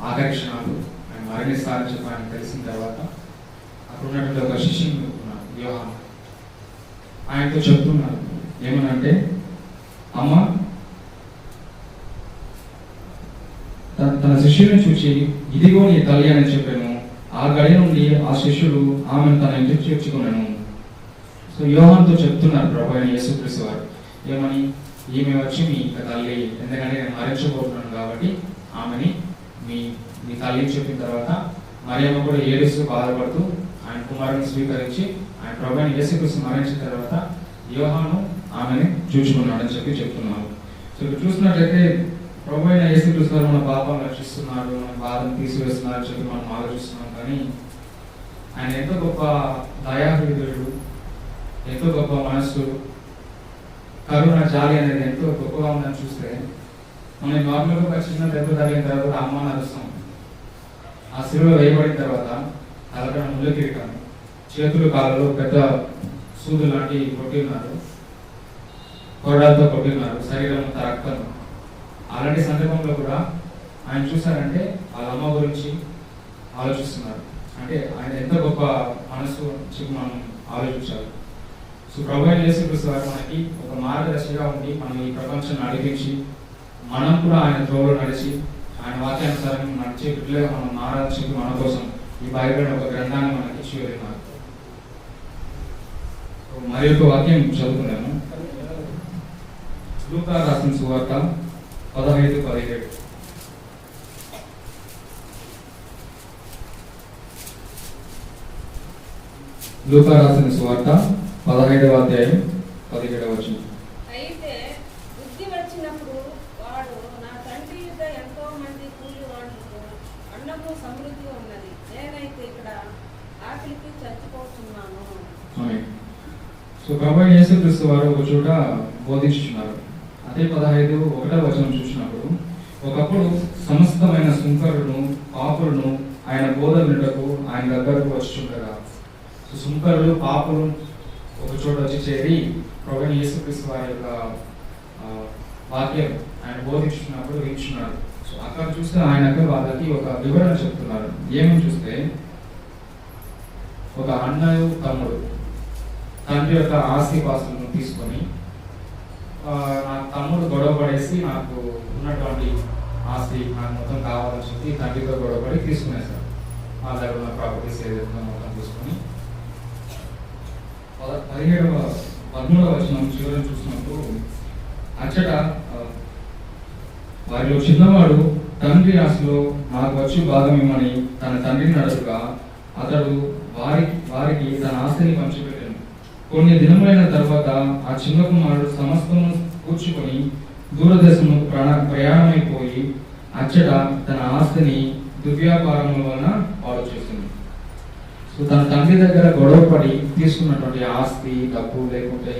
ఆఖరి క్షణాలు, ఆయన మరణిస్తారని చెప్పి ఆయన తెలిసిన తర్వాత అక్కడ ఉన్నటువంటి ఒక శిష్యుని ఉన్నారు, యోహాను. ఆయనతో చెప్తున్నారు ఏమనంటే, అమ్మ, తన శిష్యుని చూసి ఇదిగో నీ తల్లి అని చెప్పాను. ఆ గడి నుండి ఆ శిష్యుడు ఆమెను తన ఇంటికి చేర్చుకున్నాను. సో యోహానుతో చెప్తున్నారు ప్రభు అయిన యేసుక్రీస్తు వారు ఏమని, ఈమె వచ్చి మీ తల్లి, ఎందుకంటే నేను మరించబోతున్నాను కాబట్టి ఆమెని మీ తల్లిని చెప్పిన తర్వాత మరియమ్మ కూడా ఏడుస్తూ బాధపడుతూ ఆయన కుమారుని స్వీకరించి ఆయన ప్రభు అయిన యేసుక్రీస్తు మరణించిన తర్వాత యోహాను ఆమెని చూచుకున్నాడని చెప్తున్నారు. సో ఇక్కడ చూసినట్లయితే ప్రభు అయిన యేసుక్రీస్తు వారు మన పాపం రక్షిస్తున్నాడు, మన బాధను తీసివేస్తున్నారు చెప్పి మనం ఆలోచిస్తున్నాం. కానీ ఆయన ఎంతో గొప్ప దయాహృదయుడు, ఎంతో గొప్ప మనస్సు, కరుణ, జాలి అనేది ఎంతో గొప్పగా ఉందని చూస్తే మనం నార్మల్గా ఒక చిన్న దెబ్బ తగిలిన తర్వాత అమ్మ నరుస్తాం. ఆ శిలువ వేయబడిన తర్వాత తలకడ ముళ్ళ కిరీటం, చేతులు కాళ్ళలో పెద్ద సూదు లాంటి కొట్టిన్నారు, కొరడాలతో కొట్టిన్నారు, శరీరం అంతా రక్తం. అలాంటి సందర్భంలో కూడా ఆయన చూసారంటే వాళ్ళ అమ్మ గురించి ఆలోచిస్తున్నారు. అంటే ఆయన ఎంత గొప్ప మనసు చెప్పి మనం ఆలోచించాలి. సో ప్రభు అయిన యేసుక్రీస్తు వారు మనకి ఒక మార్గదర్శిగా ఉండి మనం ఈ ప్రపంచాన్ని నడిపించి మనం కూడా ఆయన త్రోవలో నడిచి ఆయన వాక్యానుసారం నడిచే బిడ్డలుగా మనం మారాలని చెప్పి మన కోసం ఈ బైబిల్ ఒక గ్రంథాన్ని మనకి ఇచ్చి వెళ్ళినారు. మరి ఒక వాక్యం చదువుకున్నాము. లూకా రాసిన సువార్త 15:17. లూకా రాసిన సువార్త 15వ అధ్యాయం 17వ వచనం. అయితే బుద్ధి వచ్చినప్పుడు వాడు, నా తండ్రి యుద్ధ ఎంతో మంది కూలి వాడులకు అన్నము సమృద్ధి ఉన్నది, నేనైతే ఇక్కడ ఆకలికి చచ్చిపోతున్నాను. ఆమేన్. సో ప్రభువైన యేసుక్రీస్తు వారు ఒక చోట బోధించుచున్నారు. అదే 15:1వ వచనం చూసినప్పుడు, ఒకప్పుడు సమస్తమైన సుంకరులను పాపులను ఆయన బోధ వినుటకు ఆయన దగ్గరకు వచ్చుచుండగా, సో సుంకరులు పాపులు ఒక చోట వచ్చి చేరి ప్రభువైన యేసుక్రీస్తు వారి యొక్క వాక్యం ఆయన బోధించుకున్నప్పుడు వింటున్నారు. సో అక్కడ చూస్తే ఆయనకు వాళ్ళకి ఒక వివరణ చెప్తున్నారు. ఏమని చూస్తే, ఒక అన్నయ్య తమ్ముడు తండ్రి యొక్క ఆస్తిపాస్తులను తీసుకొని, నా తమ్ముడు గొడవ పడేసి నాకు ఉన్నటువంటి ఆస్తి నాకు మొత్తం కావాలని చెప్పి తండ్రితో గొడవపడి తీసుకునేసారు. మా దగ్గర ఉన్న ప్రాపర్టీస్ ఏదైతే మొత్తం తీసుకొని 13వ వచనం చివరిని చూసినప్పుడు, అచ్చట వారిలో చిన్నవాడు తండ్రి ఆశలో నాకు వచ్చి భాగం ఇమ్మని తన తండ్రిని అడుగుగా, అతడు వారికి తన ఆస్తిని పంచిపెట్టాను. కొన్ని దినములైన తర్వాత ఆ చిన్న కుమారుడు సమస్తము కూర్చుకొని దూరదేశముకు ప్రయాణమైపోయి అచ్చట తన ఆస్తిని దుర్వ్యాపారముల వలన పాడు చేసింది. సో తన తండ్రి దగ్గర గొడవపడి తీసుకున్నటువంటి ఆస్తి, డబ్బు, లేకుంటే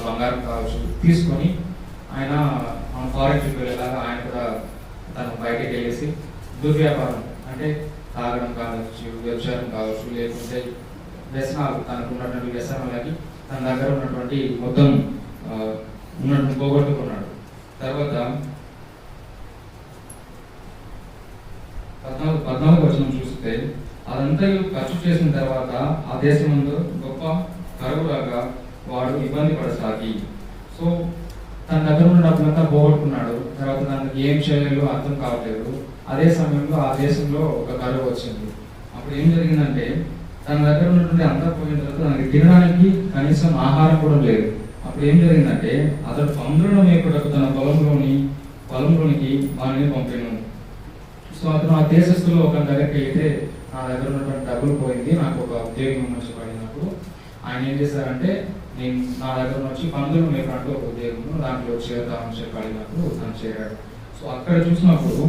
బంగారం కావచ్చు తీసుకొని ఆయన ఫారెన్ ట్రిప్ వెళ్ళేలాగా ఆయన కూడా తను బయటకు వెళ్ళేసి దుర్వ్యాపారం అంటే తాగడం కావచ్చు, వ్యభిచారం కావచ్చు, లేకుంటే వ్యసనాలు, తనకు ఉన్నటువంటి వ్యసనాలకి తన దగ్గర ఉన్నటువంటి మొత్తం ఉన్నటువంటి పోగొట్టుకున్నాడు. తర్వాత 14వ వచనం చూస్తే, అదంతా ఖర్చు చేసిన తర్వాత ఆ దేశం ముందు గొప్ప కరువులాగా వాడు ఇబ్బంది పడసాగి, సో తన దగ్గర ఉన్న డబ్బులంతా పోగొట్టుకున్నాడు. తర్వాత తనకి ఏం చేయాలో అర్థం కావట్లేదు. అదే సమయంలో ఆ దేశంలో ఒక కరువు వచ్చింది. అప్పుడు ఏం జరిగిందంటే, తన దగ్గర ఉన్నటువంటి అంతా పోయిన తర్వాత తనకి తినడానికి కనీసం ఆహారం కూడా లేదు. అప్పుడు ఏం జరిగిందంటే, అతడు పందులను మేపుటకు తన పొలంలోనికి వారిని పంపాను. సో అతను ఆ దేశస్తులో ఒక దగ్గరికి అయితే, నా దగ్గర ఉన్నటువంటి డబ్బులు పోయింది, నాకు ఒక ఉద్యోగం ఇవ్వమని చెప్పడినప్పుడు ఆయన ఏం చేశారంటే, నేను నా దగ్గర వచ్చి పందులు మేపడానికి ఒక ఉద్యోగం దాంట్లో చేరుతామని చెప్పి అడిగినప్పుడు తను చేరాడు. సో అక్కడ చూసినప్పుడు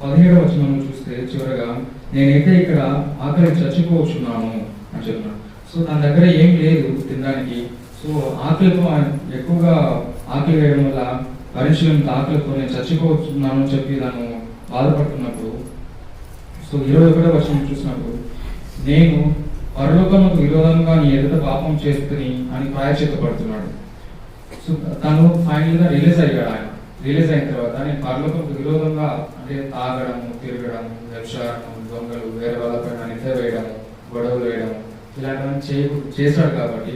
17వ వచనం చూస్తే చివరగా, నేనైతే ఇక్కడ ఆకలి చచ్చిపోవచ్చున్నాను అని చెప్పినాడు. సో తన దగ్గర ఏం లేదు తినడానికి. సో ఆకలితో ఎక్కువగా ఆకలి వేయడం వల్ల పరిశీలన ఆకలితో నేను చచ్చిపోతున్నాను అని చెప్పి తను బాధపడుతున్నప్పుడు, సో 21వ వచనం చూసినప్పుడు, నేను పరలోకముకు విరోధంగా నీ ఎదుట పాపం చేస్తుని అని ప్రాయశ్చిత్తపడుతున్నాడు. సో తను ఫైనల్గా రిలీజ్ అయ్యాడు. ఆయన రిలీజ్ అయిన తర్వాత, నేను పరలోకముకు విరోధంగా అంటే తాగడము, తిరగడము, వ్యభిచారము, దొంగలు, వేరే వాళ్ళపైన నిద్ర వేయడము, గొడవలు వేయడము, ఇలాంటివన్నీ చేశాడు. కాబట్టి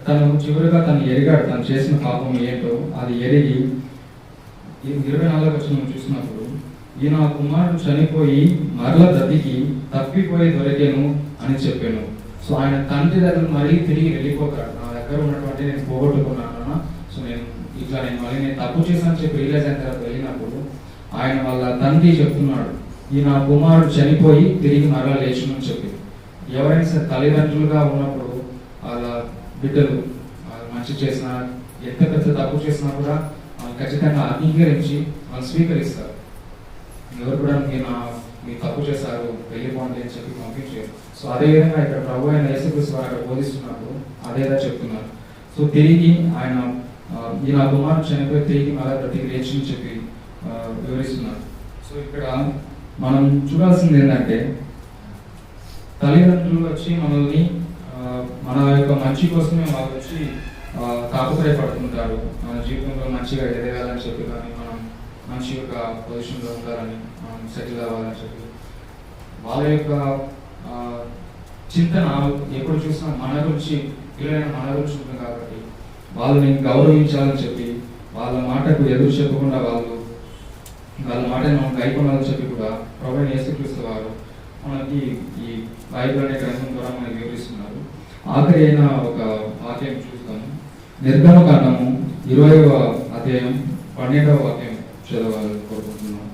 తను చివరిగా తను ఎరిగాడు తను చేసిన పాపం ఏంటో. అది ఎరిగి 24వ వచనం చూసినప్పుడు, ఈ నా కుమారుడు చనిపోయి మరల బ్రతికి తప్పిపోయి దొరికాను అని చెప్పాను. సో ఆయన తండ్రి దగ్గర మళ్ళీ తిరిగి వెళ్ళిపోతాడు. నా దగ్గర ఉన్నటువంటి నేను పోగొట్టుకున్నాను, సో నేను మళ్ళీ నేను తప్పు చేశాను చెప్పి రియలైజ్ అయిన తర్వాత వెళ్ళినప్పుడు ఆయన వాళ్ళ తండ్రి చెప్తున్నాడు, ఈ నా కుమారుడు చనిపోయి తిరిగి మరలా లేచునని చెప్పి. ఎవరైనా సరే తల్లిదండ్రులుగా ఉన్నప్పుడు వాళ్ళ బిడ్డలు మంచి చేసినా, ఎంత పెద్ద తప్పు చేసినా కూడా వాళ్ళు ఖచ్చితంగా అంగీకరించి వాళ్ళు స్వీకరిస్తారు. ఎవరు కూడా మీరు తప్పు చేశారు వెళ్ళిపోండి అని చెప్పి పంపించారు. సో అదేవిధంగా ఇక్కడ ప్రభు అయిన యేసుక్రీస్తు వారు అక్కడ బోధిస్తున్నప్పుడు అదేదా చెప్తున్నారు. సో తిరిగి ఆయన ఈ నా కుమారుడు చనిపోయి తిరిగి మళ్ళీ బ్రతికి లేచి చెప్పి వివరిస్తున్నారు. సో ఇక్కడ మనం చూడాల్సింది ఏంటంటే, తల్లిదండ్రులు వచ్చి మనల్ని మన యొక్క మంచి కోసమే వాళ్ళు వచ్చి తాపత్రయపడుతుంటారు. మన జీవితంలో మంచిగా ఎదగాలని చెప్పి, కానీ మనం మంచి యొక్క పొజిషన్లో ఉండాలని, మనం సెటిల్ అవ్వాలని చెప్పి వాళ్ళ యొక్క చింతన ఎప్పుడు చూసినా మన గురించి, పిల్లలైన మన గురించి ఉంటుంది. కాబట్టి వాళ్ళని గౌరవించాలని చెప్పి, వాళ్ళ మాటకు ఎదురు చెప్పకుండా వాళ్ళ మాటని మనం గైకొనాలని చెప్పి కూడా ప్రభువైన యేసుక్రీస్తు వారు మనకి ఈ బైబిల్ అనే గ్రంథం ద్వారా మనకి వివరిస్తున్నారు. ఆఖరి అయిన ఒక వాక్యం చూస్తాము. నిర్గమకాండము 20వ అధ్యాయం 12వ వాక్యం చదవాలని కోరుకుంటున్నాను.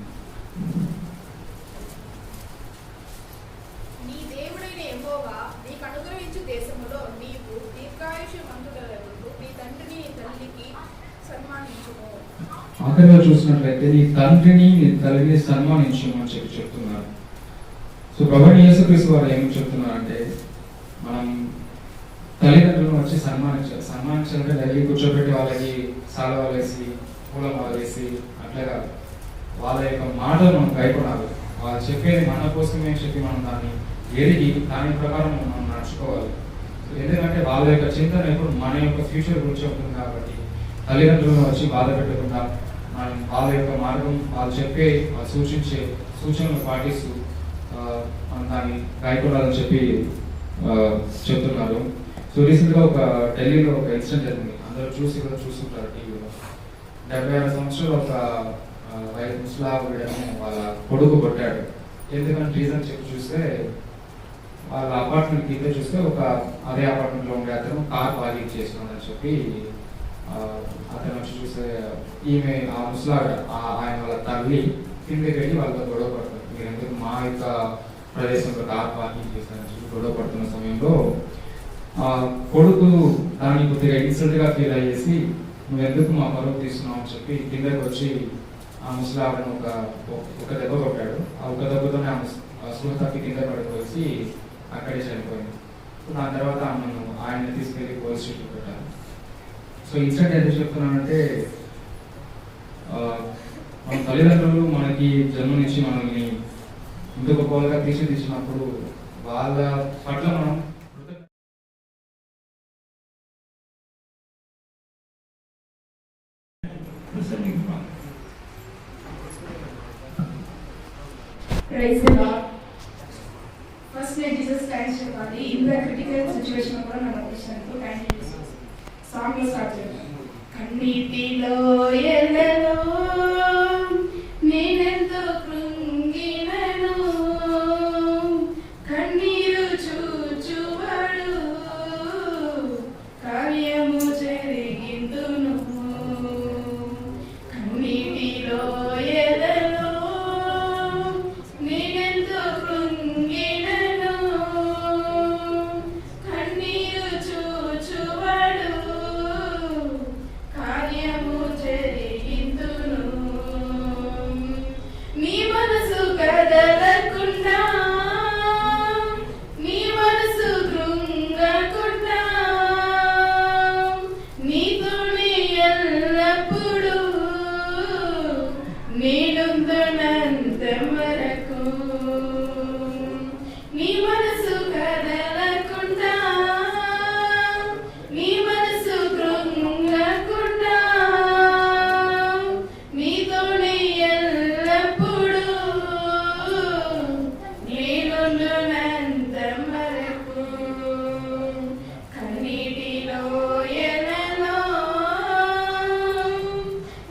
నీ దేవుడైన యెహోవా నీకు అనుగ్రహించు దేశములో నీవు దీర్ఘాయుష్యవంతుడగు నీ తండ్రిని నీ తల్లికి సన్మానించుము. ఆఖరిగా చూసినట్లయితే నీ తండ్రిని నీ తల్లిని సన్మానించమని చెప్తున్నారు. సో ప్రభువైన యేసుక్రీస్తు వారు ఏమని చెప్తున్నారంటే, మనం తల్లిదండ్రులను వచ్చి సన్మానించాలంటే డైలీ కూర్చోబెట్టి వాళ్ళకి సాలవాలు వేసి పూలమాల వేసి అట్లాగా వాళ్ళ యొక్క మాటలు మనం భయపడాలి. వాళ్ళు చెప్పేది మన కోసమే చెప్పి మనం దాన్ని ఎరిగి దాని ప్రకారం మనం నడుచుకోవాలి. ఎందుకంటే వాళ్ళ యొక్క చింతన ఎప్పుడు మన యొక్క ఫ్యూచర్ గురించి ఉంటుంది కాబట్టి తల్లిదండ్రులను వచ్చి బాధ పెట్టకుండా మనం వాళ్ళ యొక్క మార్గం వాళ్ళు చెప్పే వాళ్ళు సూచించే సూచనలు పాటిస్తూ మనం దాన్ని గాయపడాలని చెప్పి చెప్తున్నారు. సో రీసెంట్గా ఒక ఢిల్లీలో ఒక ఇన్సిడెంట్ జరిగింది. అందరూ చూస్తుంటారు టీవీలో. 76 సంవత్సరాలు ఒక ముస్లాం వాళ్ళ కొడుకు కొట్టాడు. ఎందుకంటే రీజన్ చెప్పి చూస్తే వాళ్ళ అపార్ట్మెంట్ కింద చూస్తే అదే అపార్ట్మెంట్లో ఉండే అతను కార్ పార్కింగ్ చేస్తున్నాడని చెప్పి అతను వచ్చి చూస్తే ఈమె ఆ ముస్లాం ఆయన వాళ్ళ తల్లి కిందకి వెళ్ళి వాళ్ళతో గొడవ పడుతుంది. మీరు ఎందుకు మా యొక్క ప్రదేశంలో కార్ పార్కింగ్ చేస్తారని చెప్పి గొడవ పడుతున్న సమయంలో కొడుకు దాన్ని కొద్దిగా ఇన్సల్ట్గా ఫీల్ అయ్యేసి నువ్వు ఎందుకు మా పరువు తీస్తున్నావు అని చెప్పి కిందకి వచ్చి ఆ ముసలావిడను ఒక దెబ్బ కొట్టాడు. ఆ ఒక దెబ్బతోనే ఆ స్పృహకి కింద పడిపోయి అక్కడే చనిపోయింది. దాని తర్వాత ఆయన్ని తీసుకెళ్ళి పోలీస్ స్టేషన్ పెట్టారు. సో ఇన్సిడెంట్ ఎందుకు చెప్తున్నానంటే, మన తల్లిదండ్రులు మనకి జన్మనిచ్చి మనల్ని ఇంత గొప్పగా తీర్చిదిచ్చినప్పుడు వాళ్ళ పట్ల మనం ప్రైజ్ ది లార్డ్. ఫస్ట్ నేను జీసస్ థ్యాంక్స్ చెప్పాలి. ఇంత క్రిటికల్ సిచ్యువేషన్ కూడా నన్ను వచ్చినందుకు థ్యాంక్ యూ జీసస్. సాంగ్ లో స్టార్ట్ చేద్దాం. కన్నీటిలో ఎల్లలో నేనెంతో కృంగినను, కన్నీరు చూచువాడు కార్యము జరిగిందును. కన్నీటిలో ఎల్లలో నేనెంతో కృంగినను, కన్నీరు చూచువాడు కార్యము జరిగిందును. నీ మనసు కదలకుండా, నీ మనసు కృంగకుండా, నీతోనే ఎల్లప్పుడూ నేనుందునంత వరకు. నీ మనసు కదలకుండా, నీ మనసు కృంగకుండా, నీతోనే ఎల్లప్పుడూ నేనుందునంత వరకు. కన్నీటిలో ఎలలో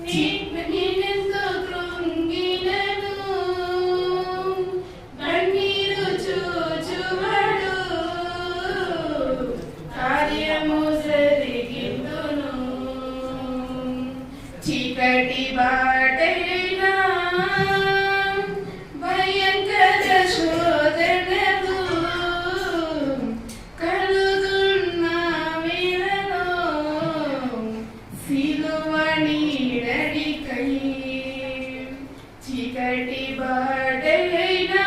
నేనెంతో కృంగినను, కన్నీరు చూచువాడు కార్యము జరిగిందును. చీకటి బాటైనా భయంకర శోధనలు కలుగున్న వేళలో సిలువ నీడనికై. చీకటి బాటైనా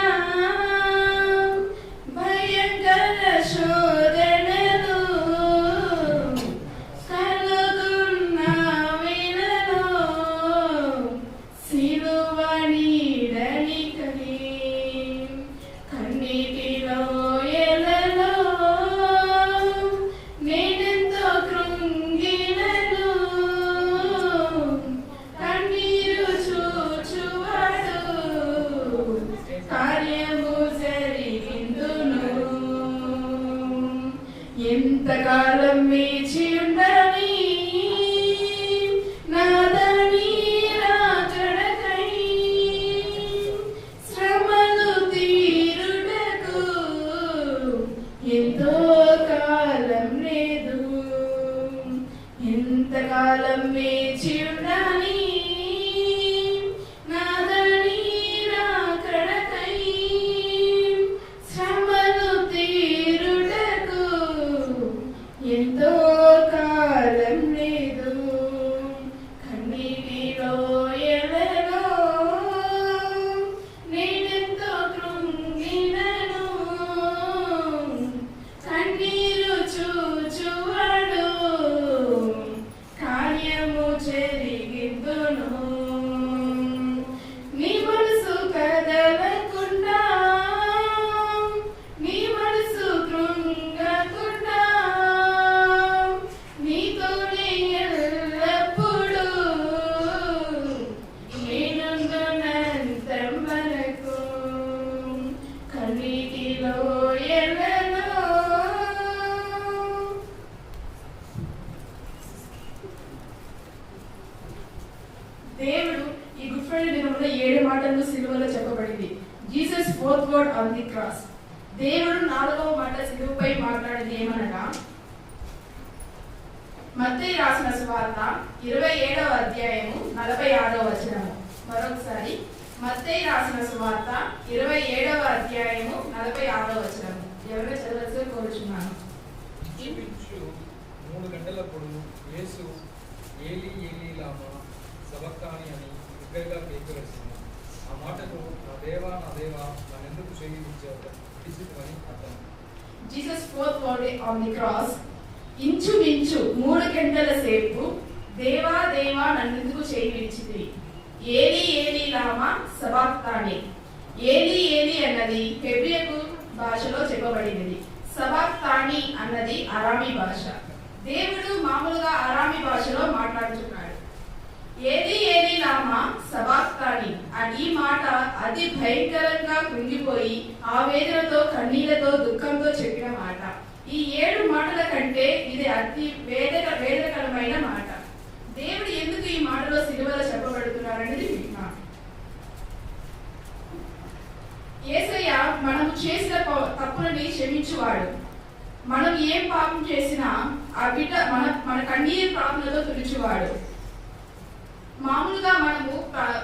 భయంకర శోధనలు కలుగున్న వేళలో సిలువ నీడనికై. కన్నీటిలో ఎలలో నేనెంతో కృంగినను, కన్నీరు చూచువాడు కార్యము జరిగిందును. ఎంతకాలం వేచి ఉండని నాదని రాకడకై, శ్రమలు తీరుటకు ఎంతో కాలం fourth word on the cross. దేవుడు 4వ మాట సిలువపై మాట్లాడింది ఏమనగా, మత్తయి రాసిన సువార్త 27వ అధ్యాయము 46వ వచనము. మరొకసారి మత్తయి రాసిన సువార్త 27వ అధ్యాయము 46వ వచనము. ఎవరైనా చదవాల్సి కోరుచున్నాను. ఇంచుమించు 3 గంటలప్పుడు యేసు ఏలీ ఏలీ లామా సబక్తాని అని బిగ్గరగా కేకవేసింది. ఆ మాటకు నా దేవా నన్నెందుకు విడిచితివని అర్థం. Jesus fourth word on the cross. ఇంచుమించు 3 గంటల సేపు దేవా దేవా నన్నెందుకు చేయి విడిచితివి. ఏలీ ఏలీ లామా సబక్తాని. ఏలీ ఏలీ అన్నది హెబ్రియు భాషలో చెప్పబడినది. సబక్తాని అన్నది అరామీ భాష. దేవుడు మామూలుగా అరామీ భాషలో మాట్లాడుతున్నాడు. ఏలీ ఏలీ లామా సబక్తాని అని ఈ మాట అతి భయంకరంగా కృంగిపోయి ఆవేదనతో కన్నీళ్లతో దుఃఖంతో చెప్పిన మాట. ఈ 7 మాటల కంటే ఇది అతి వేదకరమైన మాట. దేవుడు ఎందుకు ఈ మాటలో సిలువలో చెప్పబడుతున్నారనేది విన్నాం. యేసయ్య మనము చేసిన తప్పులని క్షమించువాడు. మనం ఏం పాపం చేసినా ఆ బిడ్డ మన కన్నీరు ప్రార్థనతో తుడిచువాడు. మామూలుగా మనము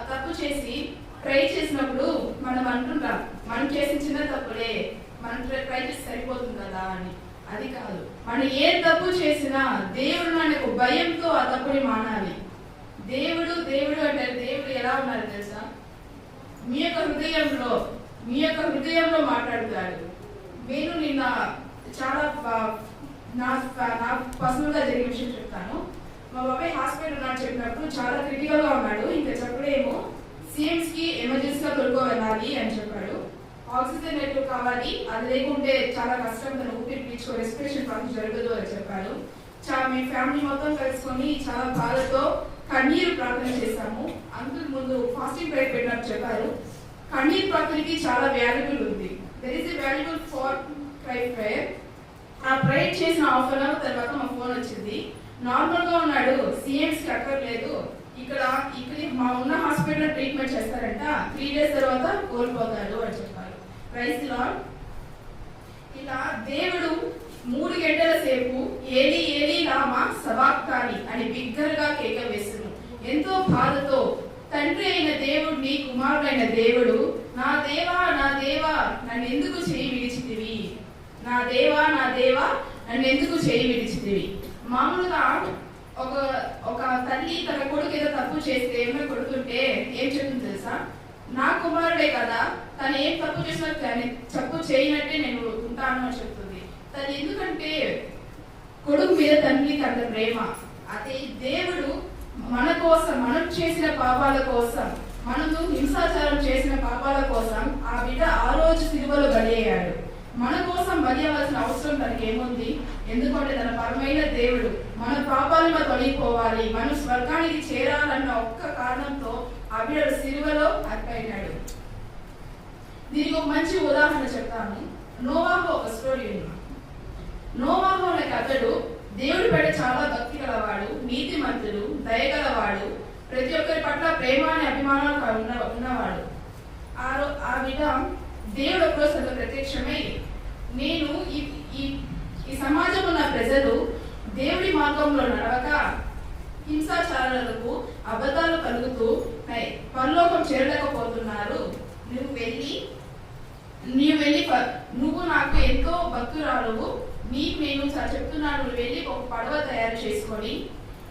తప్పు చేసి ట్రై చేసినప్పుడు మనం అంటుంటాం, మనం చేసిన చిన్న తప్పులే, మనం ట్రై చేసి సరిపోతుంది కదా అని. అది కాదు, మనం ఏ తప్పు చేసినా దేవుడు మనకు భయంతో ఆ తప్పుని మానాలి. దేవుడు దేవుడు అంటే దేవుడు ఎలా ఉన్నారు తెలుసా? మీ యొక్క హృదయంలో మాట్లాడుతాడు. నేను నిన్న చాలా నా పర్సనల్ గా జరిగిన విషయం చెప్తాను. మా బాబాయ్ హాస్పిటల్ ఉన్నాడు చెప్పినప్పుడు చాలా క్రిటికల్ గా ఉన్నాడు. ఇంకా చెప్పడేమో సిఎంస్ కి ఎమర్జెన్సీగా తొలుకో వెళ్ళాలి అని చెప్పాడు. ఆక్సిజన్ నెట్వర్క్ కావాలి, అది లేకుంటే చాలా కష్టం, తను ఊపిరి పీల్చుకో రెస్పిరేషన్ ప్రాసెస్ జరగదు అని చెప్పాడు. మీ ఫ్యామిలీ మొత్తం కలుసుకొని చాలా బాధతో కన్నీరు ప్రార్థన చేశాము. అందుకు ముందు ఫాస్టింగ్ ప్రేయర్ పెట్టినట్టు చెప్పారు. కన్నీరు ప్రార్థనకి చాలా వాల్యుబుల్ ఉంది. There is a valuable for prayer. ఆ ప్రేయర్ చేసిన హాఫ్ అన్ అవర్ తర్వాత మా ఫోన్ వచ్చింది. నార్మల్ గా ఉన్నాడు, సిఎంస్ కి అక్కర్లేదు, ఇక్కడ మా ఉన్న హాస్పిటల్ ట్రీట్మెంట్ చేస్తారంట, 3 days తర్వాత కోల్పోతాడు అని చెప్పారు. Praise the Lord. ఇలా దేవుడు 3 గంటల సేపు ఏలీ ఏలీ లామా సబక్తాని అని బిగ్గరగా కేక వేస్తును. ఎంతో బాధతో తండ్రి అయిన దేవుడిని కుమారుడైన దేవుడు, నా దేవా నన్ను ఎందుకు చేయి విడిచితివి, నా దేవా నన్ను ఎందుకు చేయి విడిచితివి. మామూలుగా ఒక తల్లి తన కొడుకు ఏదో తప్పు చేస్తే ఏమైనా కొడుతుంటే ఏం చెప్తుంది తెలుసా? నా కుమారుడే కదా, తను ఏం తప్పు చేసినా తప్పు చేయనట్టే నేను ఉంటాను అని చెప్తుంది. తను ఎందుకంటే కొడుకు మీద తండ్రికి అంత ప్రేమ. అదే దేవుడు మన కోసం, మనం చేసిన పాపాల కోసం, మనము హింసాచారం చేసిన పాపాల కోసం ఆ బిడ్డ ఆ రోజు సిలువలో బలి అయ్యాడు. మన కోసం బలి అవ్వాల్సిన అవసరం తనకి ఏముంది? ఎందుకంటే తన పరమైన దేవుడు మన పాపాలను తొలగిపోవాలి, మనం స్వర్గానికి చేరాలన్న ఒక్క కారణంతో ఆ బిడ్డ సిలువలో అర్పయినాడు. దీనికి ఒక మంచి ఉదాహరణ చెప్తాను. నోవాహు ఒక స్టోరీ ఉంది. నోవాహు అనే అతడు దేవుడి పైన చాలా భక్తి గలవాడు, నీతిమంతుడు, దయగలవాడు, ప్రతి ఒక్కరి పట్ల ప్రేమ అనే అభిమానాలు ఉన్నవాడు. ఆ బిడ్డ దేవుడు ఒకరోజు అతను ప్రత్యక్షమై, నేను ఈ సమాజంలో ఉన్న ప్రజలు దేవుడి మార్గంలో నడవక హింసాచారాలకు అబద్ధాలు కలుగుతూ పరలోకం చేరలేకపోతున్నారు. నువ్వు నాకు ఎంతో భక్తురాలువు, నీకు నేను చెప్తున్నాను, నువ్వు వెళ్ళి ఒక పడవ తయారు చేసుకొని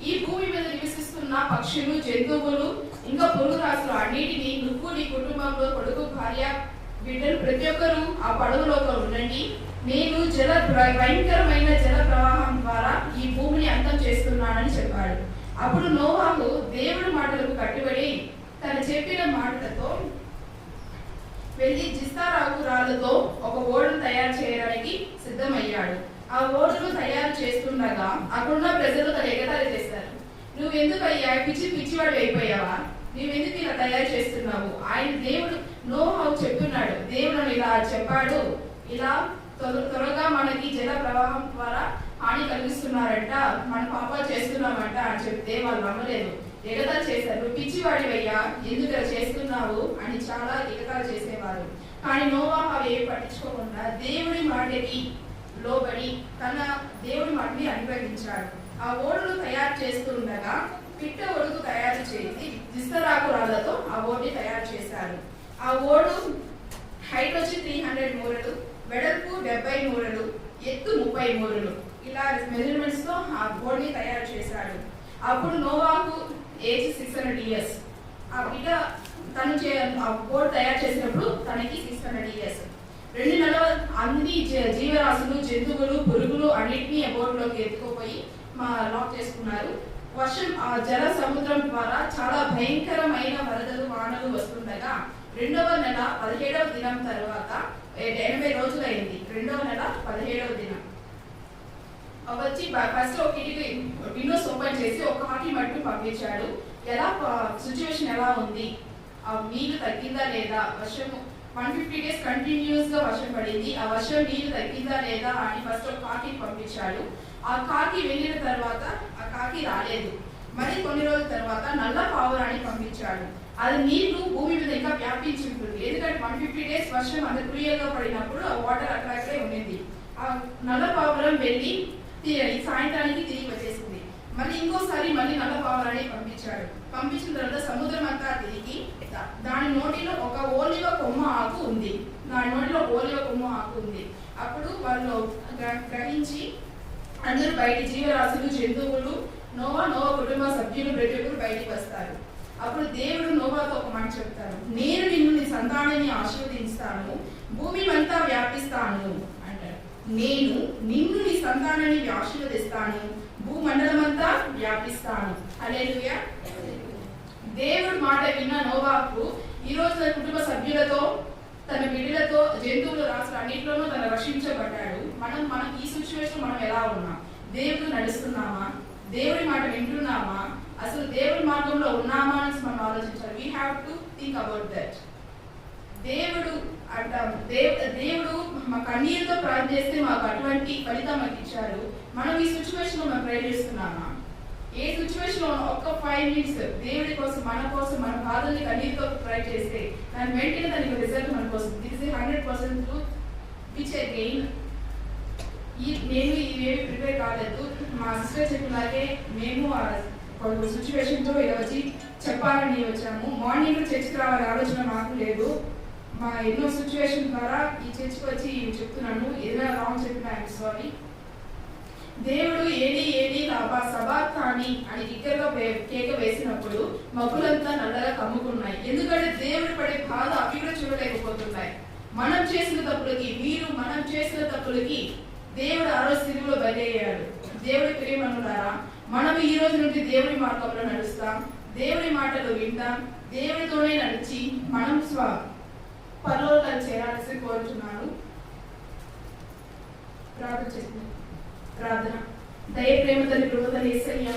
ఈ భూమి మీద నివసిస్తున్న పక్షులు, జంతువులు, ఇంకా పొరుగు రాష్ట్రాలు అన్నిటినీ నువ్వు, నీ కుటుంబంలో కొడుకు, భార్య, బిడ్డలు ప్రతి ఒక్కరూ ఆ పడవలో ఉండండి. నేను భయంకరమైన జల ప్రవాహం ద్వారా ఈ భూమిని అంతం చేస్తున్నానని చెప్పాడు. అప్పుడు నోవాహు దేవుడి మాటలకు కట్టుబడి తను చెప్పిన మాటలతో వెళ్ళి జిస్తారాకు రాళ్లతో ఒక ఓడను తయారు చేయడానికి సిద్ధమయ్యాడు. ఆ ఓడను తయారు చేస్తుండగా అక్కడున్న ప్రజలు తను ఎగతాళి చేస్తారు. నువ్వెందుకయ్యా పిచ్చివాడు అయిపోయావా, నువ్వెందుకు ఇలా తయారు చేస్తున్నావు? ఆయన దేవుడు నోవాహు చెప్తున్నాడు, దేవుడు ఇలా చెప్పాడు, ఇలా త్వరగా మనకి జల ప్రవాహం ద్వారా హాని కలిగిస్తున్నారంట, మన పాపాలు చేస్తున్నామంట అని చెప్తే వాళ్ళు నమ్మలేదు, ఎగతాళి చేశారు. నువ్వు పిచ్చివాడివయ్యా, ఎందుకు ఇలా చేస్తున్నావు అని చాలా ఎగతాళి చేసేవారు. కానీ నోవాహు అవి ఏవి పట్టించుకోకుండా దేవుడి మాటకి లోబడి తన దేవుడి మాటని అనుగ్రహించాడు. ఆ ఓడను తయారు చేస్తుండగా పిట్ట ఒడుగు తయారు చేసి విస్తరాకు రాళ్లతో ఆ ఓడిని తయారు చేశారు. ఆ ఓడు హైట్ వచ్చి 300 మూరలు, వెడల్పు 70 మూరలు, ఎత్తు 30 మూరలు, ఇలా మెజర్మెంట్స్ తో ఆ ఓడిని తయారు చేశాడు. అప్పుడు నోవాహు ఏజ్ 600 ఇయర్స్. ఆ బిడ్డ తను ఆ ఓడ్ తయారు చేసినప్పుడు తనకి 600 ఇయర్స్. 2 నెలలు అన్ని జీవరాశులు, జంతువులు, పురుగులు అన్నిటినీ ఆ బోట్లోకి ఎత్తుకుపోయి లాక్ చేసుకున్నారు. వర్షం ఆ జల సముద్రం ద్వారా చాలా భయంకరమైన వరదలు, వానలు వస్తుండగా 2వ నెల 17వ దినం తర్వాత 80 రోజులైంది. 2వ నెల 17వ దినం వచ్చి ఫస్ట్ ఒక విండోస్ ఓపెన్ చేసి ఒక హాకీ మట్టు పంపించాడు. ఎలా సిచ్యువేషన్ ఎలా ఉంది, ఆ నీళ్లు తగ్గిందా లేదా, వర్షం 150 డేస్ కంటిన్యూస్ గా వర్షం పడింది, ఆ వర్షం నీళ్లు తగ్గిందా లేదా అని ఫస్ట్ ఒక కాకి పంపించాడు. ఆ కాకి వెళ్ళిన తర్వాత ఆ కాకి రాలేదు. మరి కొన్ని రోజుల తర్వాత నల్ల పావురాన్ని పంపించాడు. అది నీళ్లు భూమి మీద ఇంకా వ్యాపించి ఉంటుంది. ఎందుకంటే 150 డేస్ వర్షం అంత క్రియగా పడినప్పుడు ఆ వాటర్ అక్కడక్కడే ఉండింది. ఆ నల్ల పావురం వెళ్ళి సాయంత్రానికి తిరిగి వచ్చేసింది. మళ్ళీ ఇంకోసారి మళ్ళీ నల్ల పావురాన్ని పంపించాడు. పంపించిన తర్వాత సముద్రం అంతా తిరిగి దాని నోటిలో ఒక ఓలివ కొమ్మ ఆకు ఉంది. అప్పుడు వాళ్ళు గ్రహించి అందరూ బయట జీవరాశులు, జంతువులు, నోవా కుటుంబ సభ్యులు, ప్రతి ఒక్కరు బయటికి వస్తారు. అప్పుడు దేవుడు నోవాతో ఒక మాట చెప్తారు, నేను నిన్ను నీ సంతానాన్ని ఆశీర్వదిస్తాను, భూమి అంతా వ్యాపిస్తాను అంటారు. నేను నిన్ను నీ సంతానాన్ని ఆశీర్వదిస్తాను, భూమండలం అంతా వ్యాపిస్తాను. హల్లెలూయా. దేవుడు మాట విన్న నోవాహు ఈ రోజు తన కుటుంబ సభ్యులతో, తన బిడ్డలతో, జంతువుల రాష్ట్ర అన్నింటిలోనూ తను రక్షించబడ్డాడు. మనం ఈ సిచ్యువేషన్ మనం ఎలా ఉన్నాం? దేవుడు నడుస్తున్నామా? దేవుడి మాట వింటున్నామా? అసలు దేవుడి మార్గంలో ఉన్నామా అని మనం ఆలోచించాలి. We have to think about that. దేవుడు దేవుడు మా కన్నీరుతో ప్రార్థన చేస్తే మాకు అటువంటి ఫలితం మాకు ఇచ్చారు. మనం ఈ సిచ్యువేషన్ లో మనం ట్రై చేస్తున్నామా? ఏ సిచ్యువేషన్ లో ఒక్క 5 మినిట్స్ దేవుడి కోసం, మన కోసం, మన బాధల్ని కన్నీరుతో ట్రై చేస్తే దాని వెంటనే దానికి రిజల్ట్ మనకు వస్తుంది. This is 100% truth which I gain. నేను ఇవేమి ప్రిపేర్ కాలేదు. మా సిస్టర్ చెప్పినలాగే మేము సిచ్యువేషన్ తో ఇలా వచ్చి చెప్పాలని వచ్చాము. మార్నింగ్ చర్చికి రావాలని ఆలోచన మాకు లేదు. మా ఎన్నో సిచ్యువేషన్ ద్వారా ఈ చర్చికి వచ్చి చెప్తున్నాను. ఏదైనా రాంగ్ చెప్పినా ఐఎమ్ సారీ. దేవుడు ఏది ఏది సబాతాని అని దగ్గరగా కేక వేసినప్పుడు మబ్బులంతా నల్లగా కమ్ముకున్నాయి. ఎందుకంటే దేవుడు పడే బాధ అవి కూడా చూడలేకపోతున్నాయి. మనం చేసిన తప్పులకి దేవుడు ఆ రోజు సిలువలో బలయ్యాడు. దేవుడి ప్రియమనులారా, మనం ఈ రోజు నుండి దేవుడి మార్గంలో నడుస్తాం, దేవుడి మాటలు వింటాం, దేవుడితోనే నడిచి మనం పరలోకాలు చేరాల్సి కోరుతున్నాను. ప్రార్థన. దయ ప్రేమ తల్లి కృపతల్లి యేసయ్య,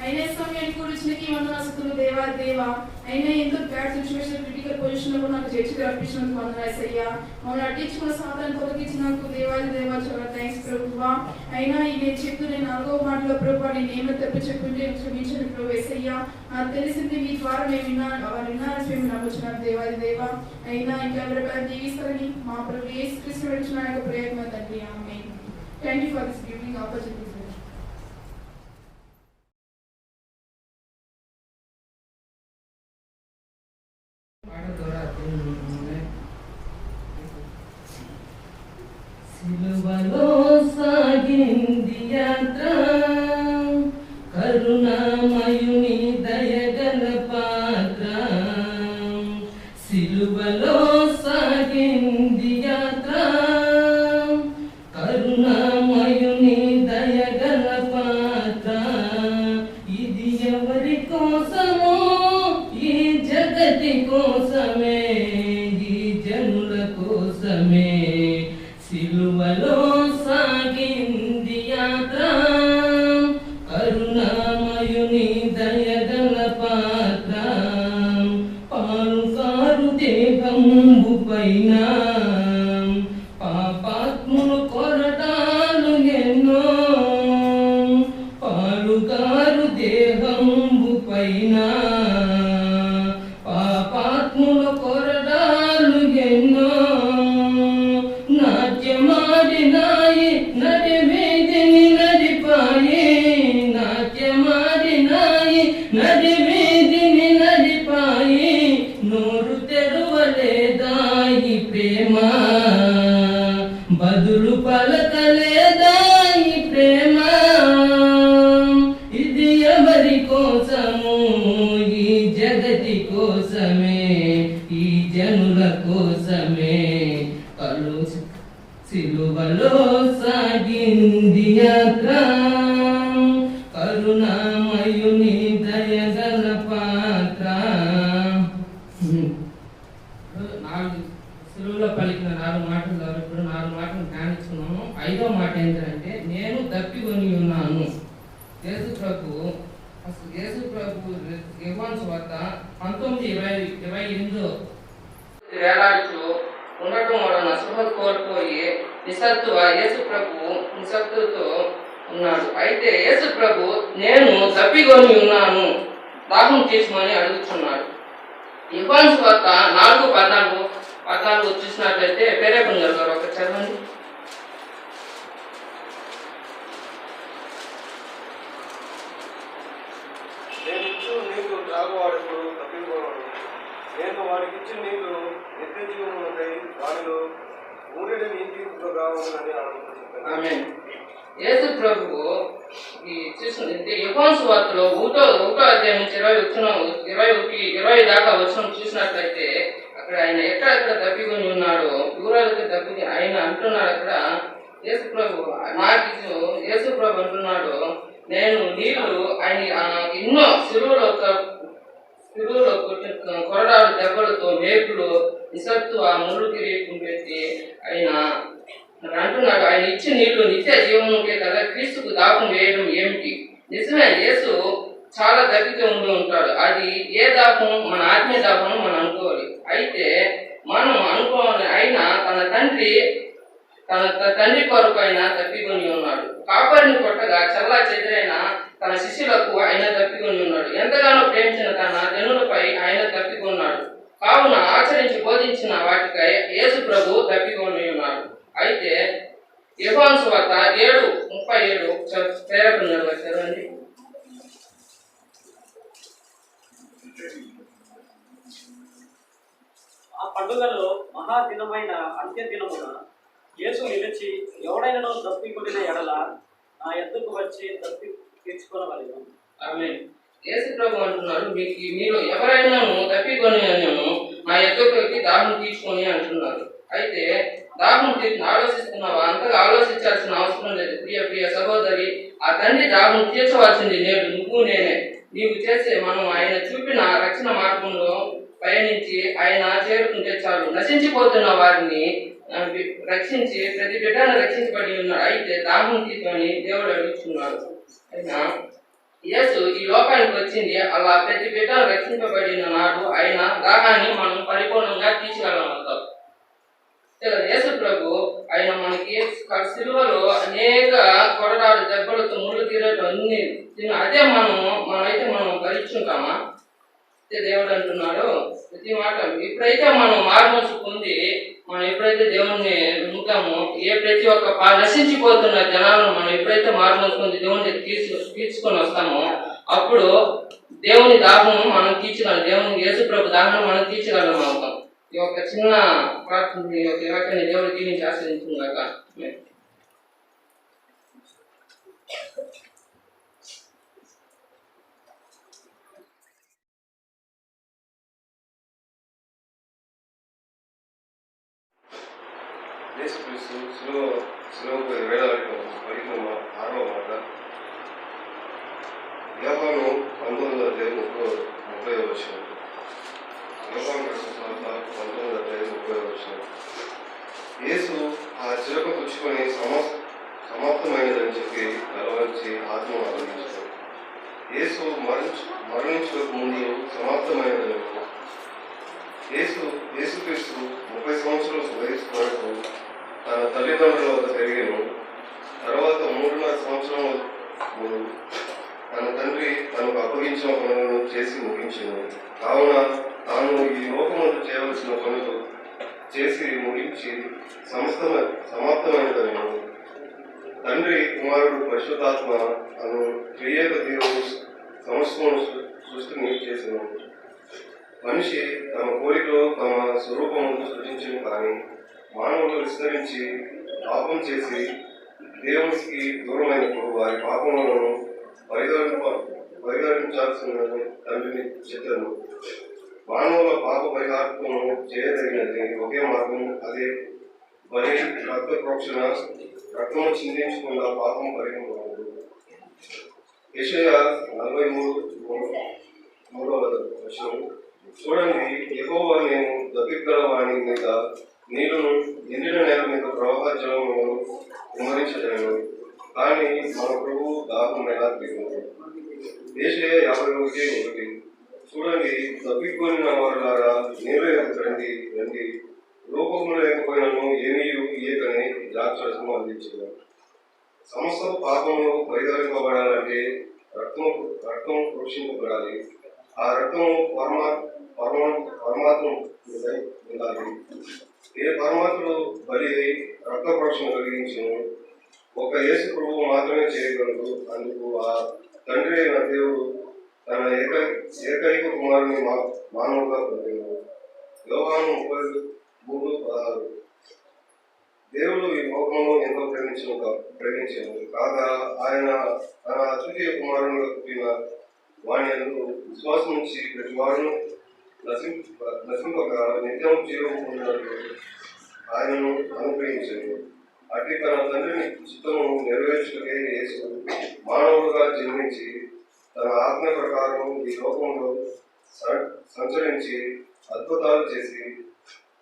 అయినా సమయానికి కూర్చునికి వందనాస్తులు దేవా. అయినా ఎంతో బ్యాడ్ సిచ్యువేషన్, క్రిటికల్ పొజిషన్ లో నాకు చర్చికి రప్పించినందుకు వందనాలయ్యా. మమ్మల్ని అడ్డించుకున్న సాతాన్ని తొలగించినందుకు దేవా చాలా థ్యాంక్స్ ప్రభువా. అయినా నేను చెప్తూ నేను 4వ మాటలో ప్రభు నేను ఏమో తప్పు చెప్పుంటే క్షమించండి ప్రభు యేసయ్య. నాకు తెలిసింది మీ ద్వారా మేము విన్నారని మేము నమ్ముచున్నాను దేవా. అయినా ఇంకెవరి జీవిస్తారని మా ప్రభు యేసు క్రీస్తు నడిచిన యొక్క ప్రయత్నం తండ్రి. ఆమేన్. Thank you for this giving opportunity. సిలువలో సాగింది యాత్ర, కరుణామయుని దయగల పాత్ర. సిలువలో సాగింది యాత్ర, కరుణామయుని దయగల పాత్ర. ఇది ఎవరి కోసమో? ఈ జగతి కోసమే, ఈ జనుల కోసమే. సిలువలో సాగింది యాత్ర, కరుణామయుని దయగల పాత్ర. పాలుకారు దేహంబు పైన పాపాత్ములు కొరటాలు ఎన్నో. పాలుకారు దేహంబు పైన పాపాత్ములు కొరటాలు ఎన్నో. తెరువలేదా ఈ ప్రేమ, బదులు పలకలేదా ఈ ప్రేమ. ఇది ఎవరి కోసము, ఈ జగతి కోసమే, ఈ జనుల కోసమే. పలు సిలువలో సాగింది యాత్ర, కరుణామయుని దయగల పాత్ర. సిలువలో పలికిన 4 మాటలు ద్వారా ఇప్పుడు 4 మాటలు ధ్యానించుకున్నాము. 5వ మాట ఏంటంటే, నేను తప్పికొని ఉన్నాను. యేసు ప్రభు యోహాను సువార్త 19:28 వేలాడుతూ ఉండటం వలన స్పృహ కోల్పోయి యేసు ప్రభు నిస్సత్తుతో ఉన్నాడు. అయితే యేసు ప్రభు నేను తప్పికొని ఉన్నాను, దాహం తీర్చమని అడుగుతున్నాడు. యోహాను సువార్త 4:14 చూసినట్లయితే ప్రేరేపణ గారు ఒక చదవండి. నేను వారికి ఇచ్చిన నీళ్లు నిత్య జీవమునకై వారిలో ఊరేడు నీతిగా ఉందని ఆమేన్. యేసు ప్రభువు ఈ యోహాను సువార్తలో 1వ అధ్యాయం నుంచి 20 దాకా వచ్చిన చూసినట్లయితే అక్కడ ఆయన ఎక్కడెక్కడ తప్పికొని ఉన్నాడో వివరాలకి తప్పికి ఆయన అంటున్నాడు. అక్కడ యేసు ప్రభు అంటున్నాడు, నేను నీళ్లు ఆయన ఎన్నో సిలువలో కొరడాలు దెబ్బలతో మేకులు నిసత్తు ఆ ముళ్ళు కిరీటం పెట్టి ఆయన అంటున్నాడు, ఆయన ఇచ్చిన నీళ్లు నిత్య జీవముకే కదా, క్రీస్తుకు దాపం వేయడం ఏమిటి? నిజమే, యేసు చాలా దప్పిక ఉండి ఉంటాడు. అది ఏ దాపం? మన ఆత్మీయ దాపం మనం అనుకోవాలి. అయితే మనం అనుకోవాలి, అయినా తన తండ్రి కొరకు ఆయన తప్పికొని ఉన్నాడు. కాపరిని కొట్టగా చల్లా చెదిరైన తన శిష్యులకు ఆయన తప్పికొని ఉన్నాడు. ఎంతగానో ప్రేమించిన తన జనులపై ఆయన తప్పికొన్నాడు. కావున ఆచరించి బోధించిన వాటికై యేసు ప్రభు తప్పికొని ఉన్నాడు. అయితే యోహాను సువార్త 7:37 ప్రేరేపణ చదవండి. ఆ పండుగలో మహాదినమైన అంత్య దినమున యేసు నిలిచి, ఎవడైనా తప్పికొనిన ఎడల నా ఎద్దుకు వచ్చి తప్పి తీర్చుకోవలేదు. ఆమేన్. యేసు ప్రభు అంటున్నాడు, మీరు ఎవరైనా తప్పికొని నా ఎద్దుకి దాహం తీర్చుకొని అంటున్నారు. అయితే దాహం ఆలోచిస్తున్నావా? అంతగా ఆలోచించాల్సిన అవసరం లేదు. ప్రియ సహోదరి, ఆ తండ్రి దాహం తీర్చవలసింది నేడు నువ్వు నేనే. నీవు చేసే మనం ఆయన చూపిన రక్షణ మార్గంలో పయనించి ఆయన చేరుకుంటే చాలు. నశించిపోతున్న వారిని రక్షించి ప్రతి బిడ్డను రక్షించబడి ఉన్నాడు. అయితే దాహం తీర్చమని దేవుడు అడుగుతున్నాడు. అయినా యేసు ఈ లోకానికి వచ్చింది అలా ప్రతి బిడ్డను రక్షింపబడిన నాడు ఆయన దాహాన్ని మనం పరిపూర్ణంగా తీర్చగలమవుతాం. యేసు ప్రభు ఆయన మనకి సిలువలో అనేక కొరడాలు దెబ్బలతో ముళ్ళు తీరటం అన్ని అదే మనమైతే మనం భరించుంటామా? దేవుడు అంటున్నాడు ప్రతి మాట. ఎప్పుడైతే మనం మారుమనసు పొంది మనం ఎప్పుడైతే దేవుణ్ణి నమ్ముతామో, ప్రతి ఒక్క నశించిపోతున్న జనాలను మనం ఎప్పుడైతే మారుమనసు పొంది దేవుని తీర్చుకొని వస్తామో, అప్పుడు దేవుని దాహం మనం తీర్చగలం. దేవుని యేసు ప్రభు దాహం మనం తీర్చగలం అవుతాం. ఈ యొక్క చిన్న ప్రార్థన వాక్యాన్ని దేవుడు దీవించి ఆశ్రయించుగాక. యేసుక్రీస్తు సిలువపై వేలాడటం పరిక్రమ 6వ మాట. యోహాను 19:30 యోహాను రాసిన సువార్త 19:30 యేసు ఆ చిలక పుచ్చుకొని సమాప్తమైనదని చెప్పి తలవంచి ఆత్మను ఆలోచించాడు. యేసు మరణించక ముందు సమాప్తమైనదని యేసుక్రీస్తు 30 సంవత్సరాల వయసు వరకు తన తల్లిదండ్రుల వద్ద పెరిగాను. తర్వాత 3.5 సంవత్సరాలు తన తండ్రి తనకు అప్పగించిన పనులను చేసి ముగించాను. కావున తాను ఈ లోకమందు చేయవలసిన పనులు చేసి ముగించి సమాప్తమైనదని తండ్రి, కుమారుడు, పరిశుద్ధాత్మ అను త్రియేక దేవుడు సమస్తము సృష్టిని చేసిన మనిషి తమ పోలికలో తమ స్వరూపమును సృజించును కానీ మానవులు విస్తరించి పాపం చేసి దేవునికి దూరమైనప్పుడు వారి పాపములను పరిహరించాల్సిన తండ్రిని చిత్తను. మానవుల పాప పరిహారము చేయదగినది ఒకే మార్గం, అదే బలి రక్త ప్రోక్షణ. రక్తము చిందించకుండా పాపం పరిహరించకూడదు. యెషయా 43:3 చూడండి, యెహోవా నేను దప్పిగల వాని మీద నీళ్లను ఎండిన నేల మీద ప్రవాహ జలములను కుమ్మరించలేను, కానీ మన ప్రభువు దాహం ఎలా తీరును. యెషయా 51:1 చూడండి, తప్పికొనిన వారులారా నీరు రండి రండి, రూపములు లేకపోయినను ఏమీ ఇయ్యకనే ద్రాక్షరసము అందించను. సమస్త పాపములు పరిహరింపబడాలంటే రక్తము ప్రోక్షింపబడాలి. ఆ రక్తము పరమాత్మ ఉండాలి. ఏ పరమాత్ముడు బలి అయి రక్త ప్రోక్షణ కలిగించును ఒక యేసు ప్రభువు మాత్రమే చేయగలడు. అందుకు ఆ తండ్రి అయిన దేవుడు తన ఏకైక కుమారుని మానవుగా పొందిన. యోహాను 33:16 దేవుడు ఈ లోకమును ఎంతో ప్రేమించను కాగా ఆయన తన అద్వితీయ కుమారునిగా పుట్టిన వాని యందు విశ్వాసం నుంచి ప్రతి వారును నశింపక నిత్యం జీవం పొందినట్లు ఆయనను అనుగ్రహించను. అటు తన తండ్రిని చిత్తము నెరవేర్చుటకే యేసు మానవుడుగా జన్మించి తన ఆజ్ఞ ప్రకారం ఈ లోకంలో సంచరించి అద్భుతాలు చేసి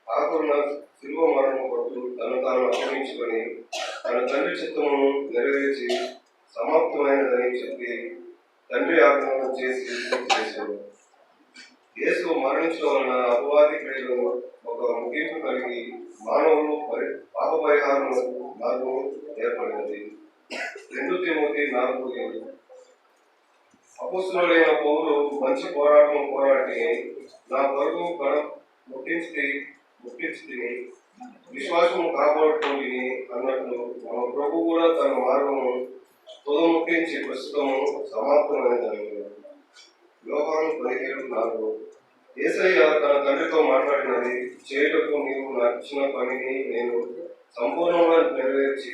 ఆకున్న శిలువ మరణం కొరకు తను తాను అప్పగించుకొని తన తండ్రి చిత్తమును నెరవేర్చి సమాప్తమైనదని చెప్పి తండ్రి ఆజ్ఞను చేసి పూర్తి చేశాడు. యేసు మరణించడం వలన అపవాది క్రియలను ఒక ముగింపు కలిగి మానవులు పాప పరిహారములకు మార్గం ఏర్పడినది. 2 తిమోతి 4:7 అపోస్తలుడైన పౌలు మంచి పోరాటం పోరాడి నా పరుగు ముట్టించి విశ్వాసము కాపాడుతుంది అన్నట్లు మన ప్రభు కూడా తన మార్గము తొదముట్టించి ప్రస్తుతము సమాప్తమైనదని. యోహాను 17:4 యేసయ్య తన తండ్రితో మాట్లాడినది చేయుటకు నీవు నాకు ఇచ్చిన పనిని నేను సంపూర్ణంగా నెరవేర్చి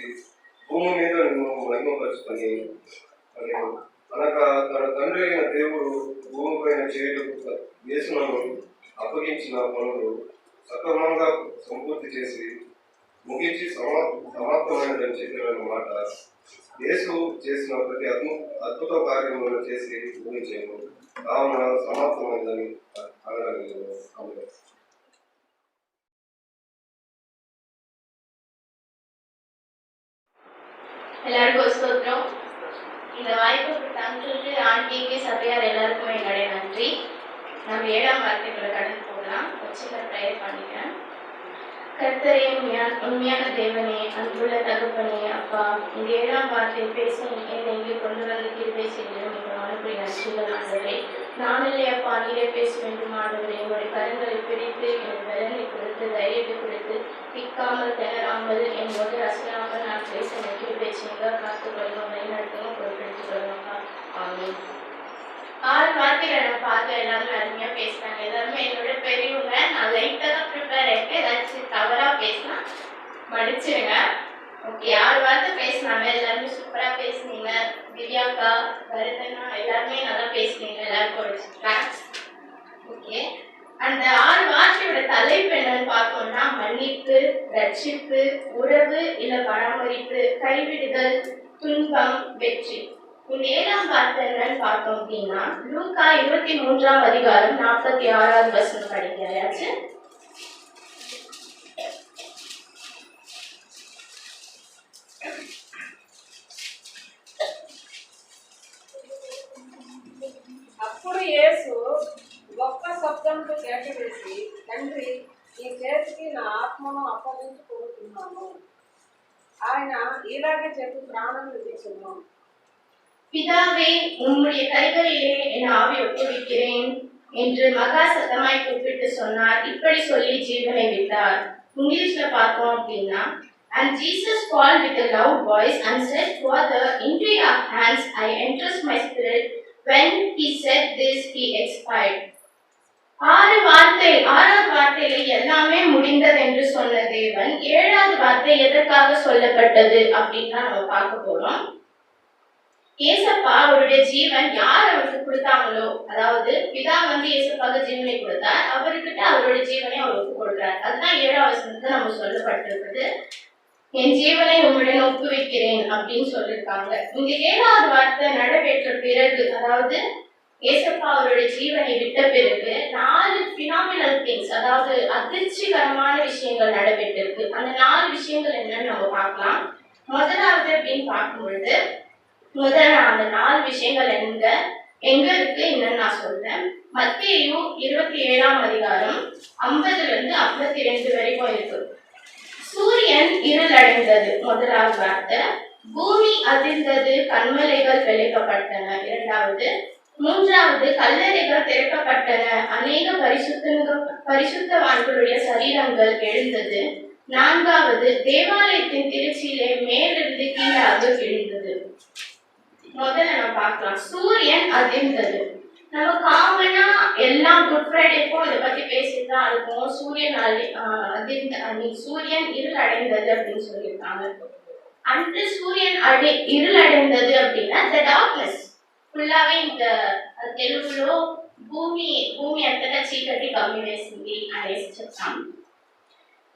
భూమి మీద నిన్ను మహిమపరుచుకొని అనగా తన తండ్రి అయిన దేవుడు భూమిపైన చేయుటకు యేసును అప్పగించిన పనులు సక్రమంగా సంపూర్తి చేసి ముగించి సమాప్తమైనదని చెప్పిన మాట. యేసు చేసిన ప్రతి అద్భుత కార్యములను చేసి ముగించాను, కావున సమాప్తమైందని అనగలిగాను. எல்லாருக்கும் ஸ்தோத்திரம். இந்த வாய்ப்புக்கு தங்களுக்கு ஆண்டிக்கு சபையார் எல்லாருக்குமே என்னுடைய நன்றி. நம்ம 7ஆம் வார்த்தைக்குள்ள கடந்து போகலாம். சின்ன ப்ரேயர் பண்ணிக்கிறேன். கர்த்தரே, உண்மையான தேவனே, அன்புள்ள தகப்பனே, அப்பா, இந்த 7ஆம் வார்த்தை பேசும் என்னை இங்கே கொண்டு வந்து கிருபை செய்யும் எங்கள் மனப்படி நன்றிகள் ஆண்டவரே. நான் இல்லையப்பா, நீரே பேச வேண்டும் ஆண்டவரே. என்னுடைய கரங்களை பிடித்து எனக்கு பலனை கொடுத்து தைரியத்தை கொடுத்து திக்காமல் திணறாமல் என்னோடு ரசனாமல் நான் பேச எனக்கு கிருபை செய்யுங்க. காத்துக்கொள்ளும் வழிநடத்தவும் பொறுப்பெடுத்துக் கொள்ளுங்கப்பா. ஆமென். 6 வார்த்தைகளை நம்ம பார்க்க எல்லாமே அருமையா பேசுறாங்க. எல்லாருமே என்னோட பெரியவங்க. நான் லைட்டா தான் ப்ரிப்பேர் ஆயிட்டு ஏதாச்சும் தவறா பேசினா மன்னிச்சிருங்க. ஓகே, 6 வார்த்தை பேசினாங்க. எல்லாருமே சூப்பரா பேசுனீங்க. திவ்யாக்கா, பரதனா எல்லாருமே நல்லா பேசுனீங்க. எல்லாருக்கும் ஒரு கிளாப்ஸ். ஓகே, அந்த 6 வார்த்தையோட தலைப்பு என்னன்னு பார்த்தோம்னா மன்னிப்பு, ரட்சிப்பு, உறவு இல்ல பராமரிப்பு, கைவிடுதல், துன்பம், வெற்றி. இந்த 7ஆம் வார்த்தை என்னன்னு பார்த்தோம் அப்படின்னா லூக்கா 23ஆம் அதிகாரம் 46வது வசனம் படிக்கிறாச்சு. అప్పుడు యేసు గొప్ప శబ్దంతో కేకవేసి, తండ్రి, నీ చేతికి నా ఆత్మను అప్పగించుకుంటున్నాను. ఆయన ఇలాగే చెప్పి ప్రాణం విడిచెను. பிதாவே, உம்முடைய கைகளிலே என் ஆவி ஒப்புவிக்கிறேன் என்று மகா சத்தமாய் கூப்பிட்டு சொன்னார். இப்படி சொல்லி ஜீவனை விட்டார். இங்கிலீஷ்ல பார்த்தோம் அப்படின்னா, and Jesus called with a loud voice and said, Father, into your hands I entrust my spirit. When he said this, he expired. ஆறாவது வார்த்தையில எல்லாமே முடிந்தது என்று சொன்ன தேவன் 7வது வார்த்தை எதற்காக சொல்லப்பட்டது அப்படின்னு தான் நம்ம பார்க்க போறோம். ஏசப்பா அவருடைய ஜீவன் யார் அவருக்கு கொடுத்தாங்களோ, அதாவது பிதா ஏசப்பாவுக்கு ஜீவனை கொடுத்தார், அவர்கிட்ட அவருடைய ஜீவனை அவருக்கு கொடுக்கிறார். அதுதான் 7வது வசனத்துல நம்ம சொல்லப்பட்டிருக்குது. என் ஜீவனை உங்களுடன் ஒப்புவிக்கிறேன் அப்படின்னு சொல்லியிருக்காங்க. இந்த 7வது வார்த்தை நடைபெற்ற பிறகு, அதாவது ஏசப்பா அவருடைய ஜீவனை விட்ட பிறகு 4 பினாமினல் திங்ஸ், அதாவது அதிர்ச்சிகரமான விஷயங்கள் நடைபெற்றிருக்கு. அந்த 4 விஷயங்கள் என்னன்னு நம்ம பார்க்கலாம். முதலாவது அப்படின்னு பார்க்கும்பொழுது, முதல்ல அந்த 4 விஷயங்கள் எங்க இருக்கு என்னன்னு நான் சொல்றேன். மத்தேயு 27ஆம் அதிகாரம் 50-52 வரைக்கும் இருக்கு. சூரியன் இருளடைந்தது, முதலாவது வார்த்தை. பூமி அதிர்ந்தது, கன்மலைகள் விளைக்கப்பட்டன, இரண்டாவது. மூன்றாவது, கல்லறைகள் திறக்கப்பட்டன, அநேக பரிசுத்தவான்களுடைய சரீரங்கள் எழுந்தது. நான்காவது, தேவாலயத்தின் திருச்சியிலே மேலிருந்து கீழாக விழுந்தது. முதல்ல நம்ம பார்க்கலாம். சூரியன் அதிர்ந்தது. நம்ம காமனா எல்லாம் குட் ஃப்ரைடேக்கும் இதை பத்தி பேசிட்டு தான் இருக்கும். சூரியன் இருள் அடைந்தது அப்படின்னு சொல்லியிருக்காங்க. அந்த சூரியன் இருள் அடைந்தது அப்படின்னா the darkness ఫుల్లాగా ఇంకా తెలుగులో భూమి అంతటా చీకటి కమ్మి వేసింది అనేసి చెప్తాం.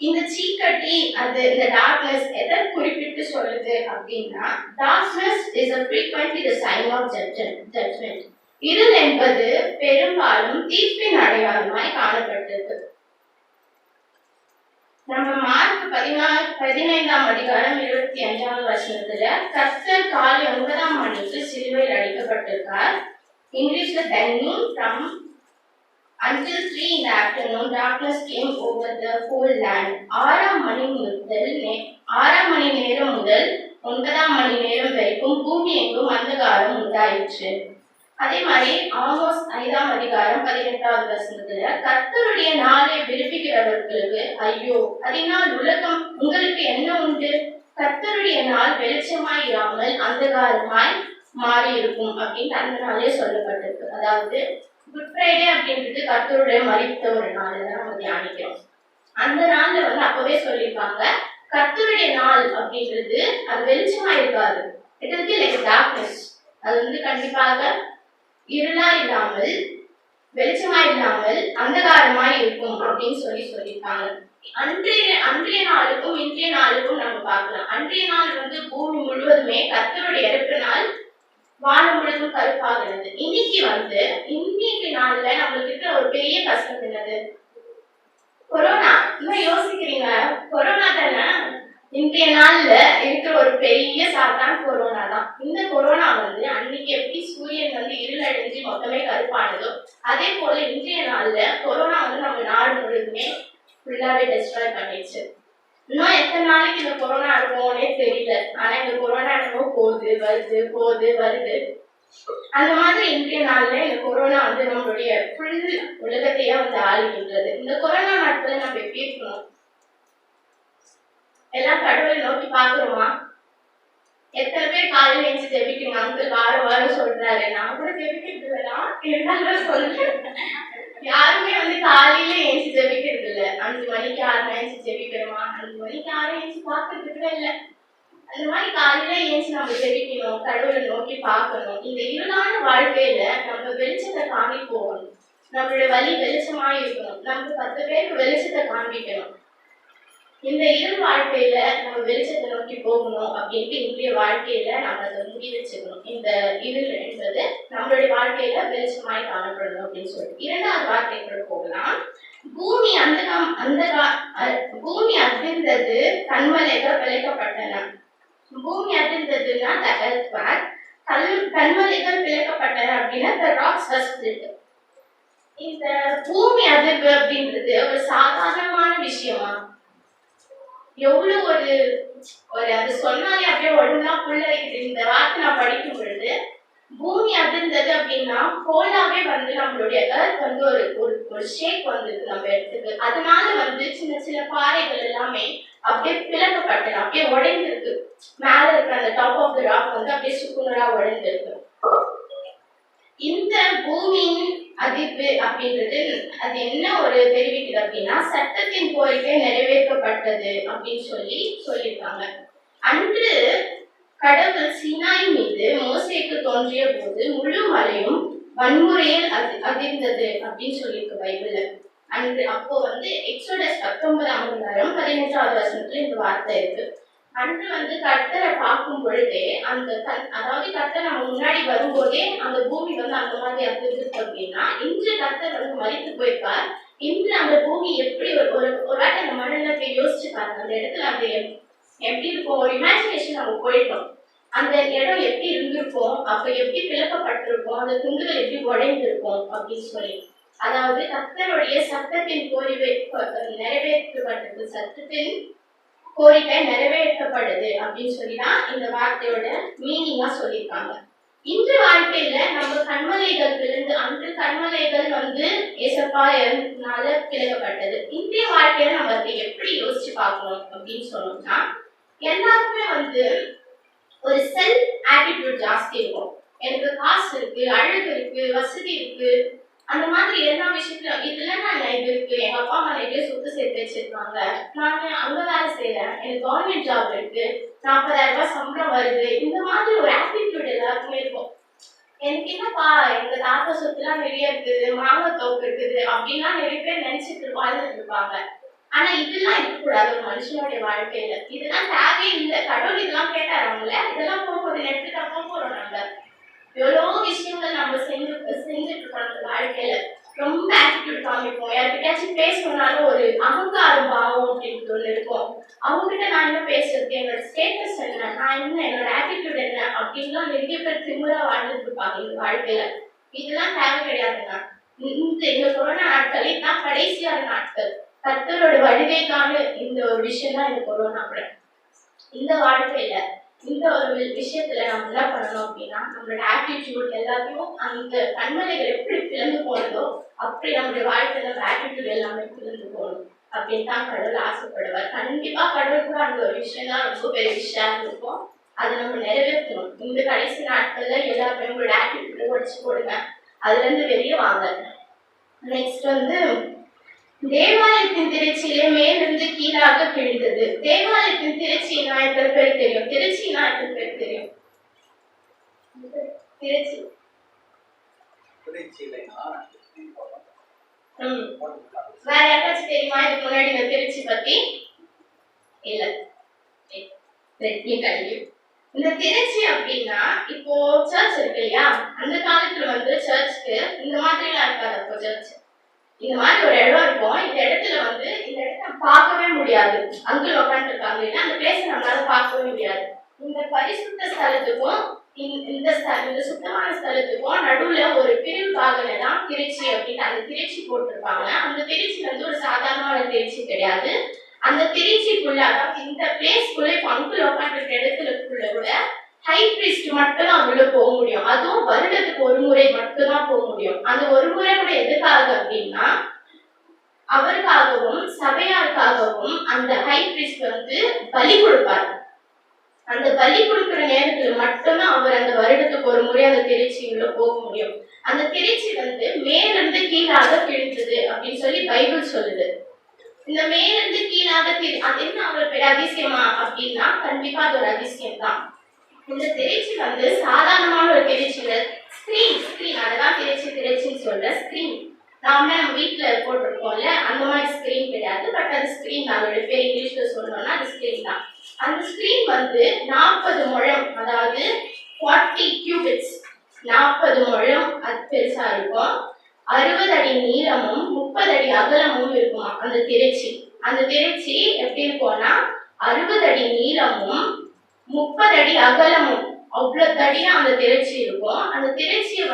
இந்த சீக்கட்டி அது இந்த டார்க்னஸ் எதை குறிப்பிட்டு சொல்லுது அப்படின்னா, darkness is a frequently the sign of judgment. இருள் என்பது பெரும்பாலும் தீர்ப்பின் அடையாளமாய் காணப்பட்டது. நம்ம மார்க் 15ஆம் அதிகாரம் 25வது வசனத்துல கர்த்தர் காலை 9ஆம் மணிக்கு சிலுவையில் அடிக்கப்பட்டிருக்கார். இங்கிலீஷ்ல then noon from until 3 in the afternoon darkness came over the whole land. 6ஆம் மணி நேரம் முதல் 9ஆம் மணி நேரம் வரைக்கும் பூமி எங்கும் அந்தகாரம் உண்டாயிற்று. அதே மாதிரி ஆமோஸ் 5ஆம் அதிகாரம் 18வது வசனத்துல கர்த்தருடைய நாளை விரும்புகிறவர்களுக்கு ஐயோ, அதனால் உலகம் உங்களுக்கு என்ன உண்டு? கர்த்தருடைய நாள் வெளிச்சமாய் இராமல் அந்தகாரமாய் மாறி இருக்கும் அப்படின்னு அந்த நாளே சொல்லப்பட்டிருக்கு. அதாவது குட் ஃப்ரைடே அப்படின்றது கர்த்தருடைய மரித்த ஒரு நாள் தான் நம்ம தியானிக்கிறோம். அந்த நாள்ல அப்பவே சொல்லியிருக்காங்க, கர்த்தருடைய நாள் அப்படின்றது அது வெளிச்சமா இருக்காது. It will be like darkness. அது கண்டிப்பாக இருளா இல்லாமல் வெளிச்சமா இல்லாமல் அந்தகாரமாய் இருக்கும் அப்படின்னு சொல்லியிருக்காங்க. அன்றைய நாளுக்கும் இன்றைய நாளுக்கும் நம்ம பார்க்கலாம். அன்றைய நாள் பூமி முழுவதுமே கர்த்தருடைய இறப்பு நாள், வானம் முழுவதும் கருப்பாகிறது. இன்னைக்கு நாள்ல நம்மளுக்கு இருக்கிற ஒரு பெரிய கஷ்டம் என்னது? கொரோனா. இன்னும் யோசிக்கிறீங்க, கொரோனா தானே இன்றைய நாள்ல இருக்கிற ஒரு பெரிய சாத்தான் கொரோனா தான். இந்த கொரோனா அன்னைக்கு எப்படி சூரியன் இருளடைஞ்சு மொத்தமே கருப்பானதோ, அதே போல இன்றைய நாள்ல கொரோனா நம்ம நாடு முழுவதுமே ஃபுல்லாவே டெஸ்ட்ராய் பண்ணிடுச்சு. இன்னும் எத்தனை நாளைக்கு இந்த கொரோனா இருக்கும்னே தெரியல. ஆனா இந்த கொரோனா என்னமோ போகுது வருது. அந்த மாதிரி இன்றைய நாள்ல இந்த கொரோனா நம்மளுடைய ஃபுல் உலகத்தையே ஆளுகின்றது. இந்த கொரோனா நாட்களை நம்ம எப்படி இருக்கணும்? எல்லாம் கடவுளை நோக்கி பாக்குறோமா? எத்தனை பேர் காலையில எழுந்து ஜெபிக்கிறீங்க? அங்கிள் வாரம் சொல்றாரு, நான் கூட ஜெபிக்கிறது இல்லதான், இருந்தாலும் சொல்றேன். யாருமே காலையில எழுந்து ஜெபிக்கிறது இல்ல. 5 மணிக்கு 6 எழுந்து ஜெபிக்கிறோமா? 5 மணிக்கு 6 எழுந்து பாக்குறது கூட இல்ல. அந்த மாதிரி காலையில எழுந்து நம்ம ஜெபிக்கணும், கடவுளை நோக்கி பார்க்கணும். இந்த இருளான வாழ்க்கையில நம்ம வெளிச்சத்தை காமி போகணும். நம்மளோட வழி வெளிச்சமா இருக்கணும். நம்ம 10 பேருக்கு வெளிச்சத்தை காண்பிக்கணும். இந்த இருள் வாழ்க்கையில நம்ம வெளிச்சத்தை நோக்கி போகணும் அப்படின்ட்டு இன்றைய வாழ்க்கையில நம்ம அதை முடி வச்சுக்கணும். இந்த இருள் என்பது நம்மளுடைய வாழ்க்கையில வெளிச்சமாய் காணப்படணும் அப்படின்னு சொல்லிட்டு 2வது வார்த்தைக்குள்ள போகலாம். பூமி அதிர்ந்தது, கன்மலைகள் விளைக்கப்பட்டன. பூமி அதிர்ந்ததுன்னா கன்மலைகள் விளைக்கப்பட்டன அப்படின்னா the rocks were split. இந்த பூமி அதிர்வு அப்படின்றது ஒரு சாதாரணமான விஷயமா? எவ்வளவு ஒரு அது சொன்னாலே அப்படியே ஒழுங்கா புள்ள இருக்குது. இந்த வார்த்தை நான் படிக்கும் பொழுது பூமி அதிர்ந்தது அப்படின்னா கோலாவே நம்மளுடைய எர்த் ஒரு ஷேக் வந்திருக்கு நம்ம இடத்துக்கு. அதனால சின்ன சின்ன பாறைகள் எல்லாமே அப்படியே பிளக்கப்பட்டது, அப்படியே உடைந்திருக்கு. மேல இருக்கிற அந்த டாப் ஆஃப் த ராக் அப்படியே சுக்குநூறா உடைந்திருக்கு. இந்த பூமியின் அதிர்வு அப்படின்றது அது என்ன ஒரு தெரிவிக்குது அப்படின்னா சட்டத்தின் கோரிக்கை நிறைவேற்றப்பட்டது அப்படின்னு சொல்லியிருக்காங்க. அன்று கடவுள் சீனாய் மீது மோசேக்கு தோன்றிய போது முழு மலையும் வன்முறையில் அதிர்ந்தது அப்படின்னு சொல்லியிருக்கு பைபிள்ல. அன்று அப்போ எக்ஸோடஸ் 19:18 வசனத்துல இந்த வார்த்தை இருக்கு. அன்று கர்த்தரை பார்க்கும் பொழுதே அதாவது கர்த்தர் நம்ம முன்னாடி வரும்போதே அந்த பூமி அந்த மாதிரி அதிர்ந்துருக்கு அப்படின்னா இன்று கர்த்தர் மறித்து போயிருக்கார். இன்று அந்த பூமி எப்படி ஒரு வாட்டி அந்த மண்ணில போய் யோசிச்சு பாருங்க. அந்த இடத்துல அது எப்படி இருக்கும், ஒரு இமேஜினேஷன் நம்ம போயிட்டோம். அந்த இடம் எப்படி இருந்திருக்கும், அப்ப எப்படி பிளக்கப்பட்டிருக்கும், அந்த துண்டுகள் எப்படி உடைந்திருக்கும் அப்படின்னு சொல்லி. அதாவது கர்த்தருடைய சட்டத்தின் நிறைவேற்றப்பட்டது, சட்டத்தின் கோரிக்கை நிறைவேற்றப்படுது அப்படின்னு சொல்லிதான் இந்த வார்த்தையோட மீனிங்கா சொல்லியிருக்காங்க. இன்று வாழ்க்கையில நம்ம கண்மலைகள் விழுந்து, அன்று கண்மலைகள் ஏசப்பாயனால பிளக்கப்பட்டது. இன்றைய வாழ்க்கையில நம்ம அதை எப்படி யோசிச்சு பார்க்கணும் அப்படின்னு சொன்னோம்னா எல்லாருக்குமே ஒரு செல்ஃப் ஆட்டிடியூட் ஜாஸ்தி இருக்கும். எனக்கு காசு இருக்கு, அழகு இருக்கு, வசதி இருக்கு, அந்த மாதிரி எல்லா விஷயத்திலும் இதுல நான் இது இருக்கு, எங்க அப்பா அம்மா நிறைய சொத்து சேர்த்து வச்சிருக்காங்க, நான் அங்க வேலை செய்யறேன், எனக்கு கவர்மெண்ட் ஜாப் இருக்கு, 40,000 ரூபாய் சம்பளம் வருது, இந்த மாதிரி ஒரு ஆட்டிடியூட் எல்லாருக்குமே இருக்கும். எனக்கு என்னப்பா எங்க தாத்தா சொத்துலாம் நிறைய இருக்குது, மாங்காய் தோப்பு இருக்குது அப்படின்லாம் நிறைய பேர் நினைச்சிட்டு வாழ்ந்துட்டு இருப்பாங்க. ஆனா இதெல்லாம் இருக்கக்கூடாது ஒரு மனுஷனுடைய வாழ்க்கையில. இதெல்லாம் தேவையே இல்லை. கடவுள் இதெல்லாம் கேட்டாரு அவங்கள, இதெல்லாம் போகும்போது எடுத்துட்டா போறோம். நம்ம எவ்வளவு விஷயங்கள் நம்ம செஞ்சுட்டு இருக்கோம் அந்த வாழ்க்கையில. ரொம்ப ஆட்டிடியூட் காமிப்போம். யார்கிட்டயாச்சும் பேசணும்னாலும் ஒரு அகங்காரம் பாவம் அப்படின்னு ஒண்ணு இருக்கும். அவங்ககிட்ட நான் என்ன பேசுறது, என்னோட ஸ்டேட்டஸ் என்ன, நான் என்ன, என்னோட ஆட்டிடியூட் என்ன அப்படின்லாம் நிறைய பேர் திமுறா வாழ்ந்துட்டு இருப்பாங்க இந்த வாழ்க்கையில. இதெல்லாம் தேவை கிடையாதுங்க. இந்த கொரோனா நாட்கள் இதுதான் கடைசியான நாட்கள். கர்த்தரோட வருகைக்கான இந்த ஒரு விஷயம் தான் இந்த கொரோனா கூட. இந்த வாழ்க்கையில இந்த ஒரு விஷயத்துல நம்ம என்ன பண்ணணும் அப்படின்னா நம்மளோட ஆட்டிடியூட் எல்லாத்தையும் அந்த கண்மலைகள் எப்படி பிளந்து போனதோ அப்படி நம்மளுடைய வாழ்க்கையில நம்ம ஆட்டிடியூட் எல்லாமே பிளந்து போகணும் அப்படின்னு தான் கடவுள் ஆசைப்படுவார். கண்டிப்பா கடவுள் கூட அந்த ஒரு விஷயம் தான் ரொம்ப பெரிய விஷயம் இருக்கும். அதை நம்ம நிறைவேற்றணும். இந்த கடைசி நாட்கள்ல எல்லாருமே உங்களோட ஆட்டிடியூட உடைச்சு போடுங்க, அதுல இருந்து வெளியே வாங்க. நெக்ஸ்ட் தேவாலயத்தின் திருச்சியிலே மேலிருந்து கீழாக கிழிந்தது. தேவாலயத்தின் திருச்சினா எத்தனை பேர் தெரியும்? திருச்சினா எத்தனை பேர் தெரியும்? திருச்சி வேற யாராச்சும் தெரியுமா இதுக்கு முன்னாடி இந்த திருச்சி பத்தி? இல்ல, இந்த திருச்சி அப்படின்னா இப்போ சர்ச் இருக்கு இல்லையா, அந்த காலத்துல சர்ச்சுக்கு இந்த மாதிரி எல்லாம் இருக்காது. அப்போ சர்ச் இந்த மாதிரி ஒரு இடம் இருக்கும். இந்த இடத்துல இந்த இடத்த பார்க்கவே முடியாது. அங்கிள் உட்காந்து இருக்காங்க இல்லைன்னா அந்த பிளேஸை நம்மளால பார்க்கவே முடியாது. இந்த பரிசுத்த ஸ்தலத்துக்கும் இந்த சுத்தமான ஸ்தலத்துக்கும் நடுவுல ஒரு பிரிவுக்காக தான் திருச்சி அப்படின்னு அந்த திருச்சி போட்டிருப்பாங்க. அந்த திருச்சி ஒரு சாதாரணமான திருச்சி கிடையாது. அந்த திருச்சிக்குள்ள அதாவது இந்த பிளேஸ்க்குள்ள இப்போ அங்கிள் உட்காந்து இடத்துலக்குள்ள கூட ஹை பிரிஸ்ட் மட்டும் தான் உள்ள போக முடியும். அதுவும் வருடத்துக்கு ஒரு முறை மட்டும்தான் போக முடியும். அந்த ஒரு முறை கூட எதுக்காக அப்படின்னா அவருக்காகவும் சபையாருக்காகவும் அந்த ஹை பிரிஸ்ட் பலி கொடுப்பார். அந்த பலி கொடுக்கிற நேரத்துல மட்டும்தான் அவர் அந்த வருடத்துக்கு ஒரு முறை அந்த திருச்சிக்குள்ள போக முடியும். அந்த திருச்சி மேலிருந்து கீழாக கிழிந்தது அப்படின்னு சொல்லி பைபிள் சொல்லுது. இந்த மேலிருந்து கீழாக அது என்ன அவர் பெரிய அதிசயமா அப்படின்னா கண்டிப்பா அது ஒரு அதிசயம் தான். இந்த திருச்சி சாதாரணமான ஒரு திருச்சியில ஸ்கிரீன் அதெல்லாம் திருச்சின்னு சொல்ற ஸ்கிரீன் நாம நம்ம வீட்டுல போட்டிருக்கோம்ல அந்த மாதிரி ஸ்கிரீன் கிடையாது. பட் அது ஸ்கிரீன் அதோட பேர் இங்கிலீஷ்ல சொல்லணும்னா அது ஸ்கிரீன் தான். அந்த ஸ்கிரீன் 40 முழம் அதாவது 40 கியூபிட்ஸ் 40 முழம் அது பெருசா இருக்கும். 60 அடி நீளமும் 30 அடி அகலமும் இருக்குமா அந்த திருச்சி. அந்த திருச்சி எப்படி இருக்கும்னா 60 அடி நீளமும் 30 அடி அகலமும் அவ்வளவு தடியா அந்த திருச்சி இருக்கும். அந்த திருச்சியை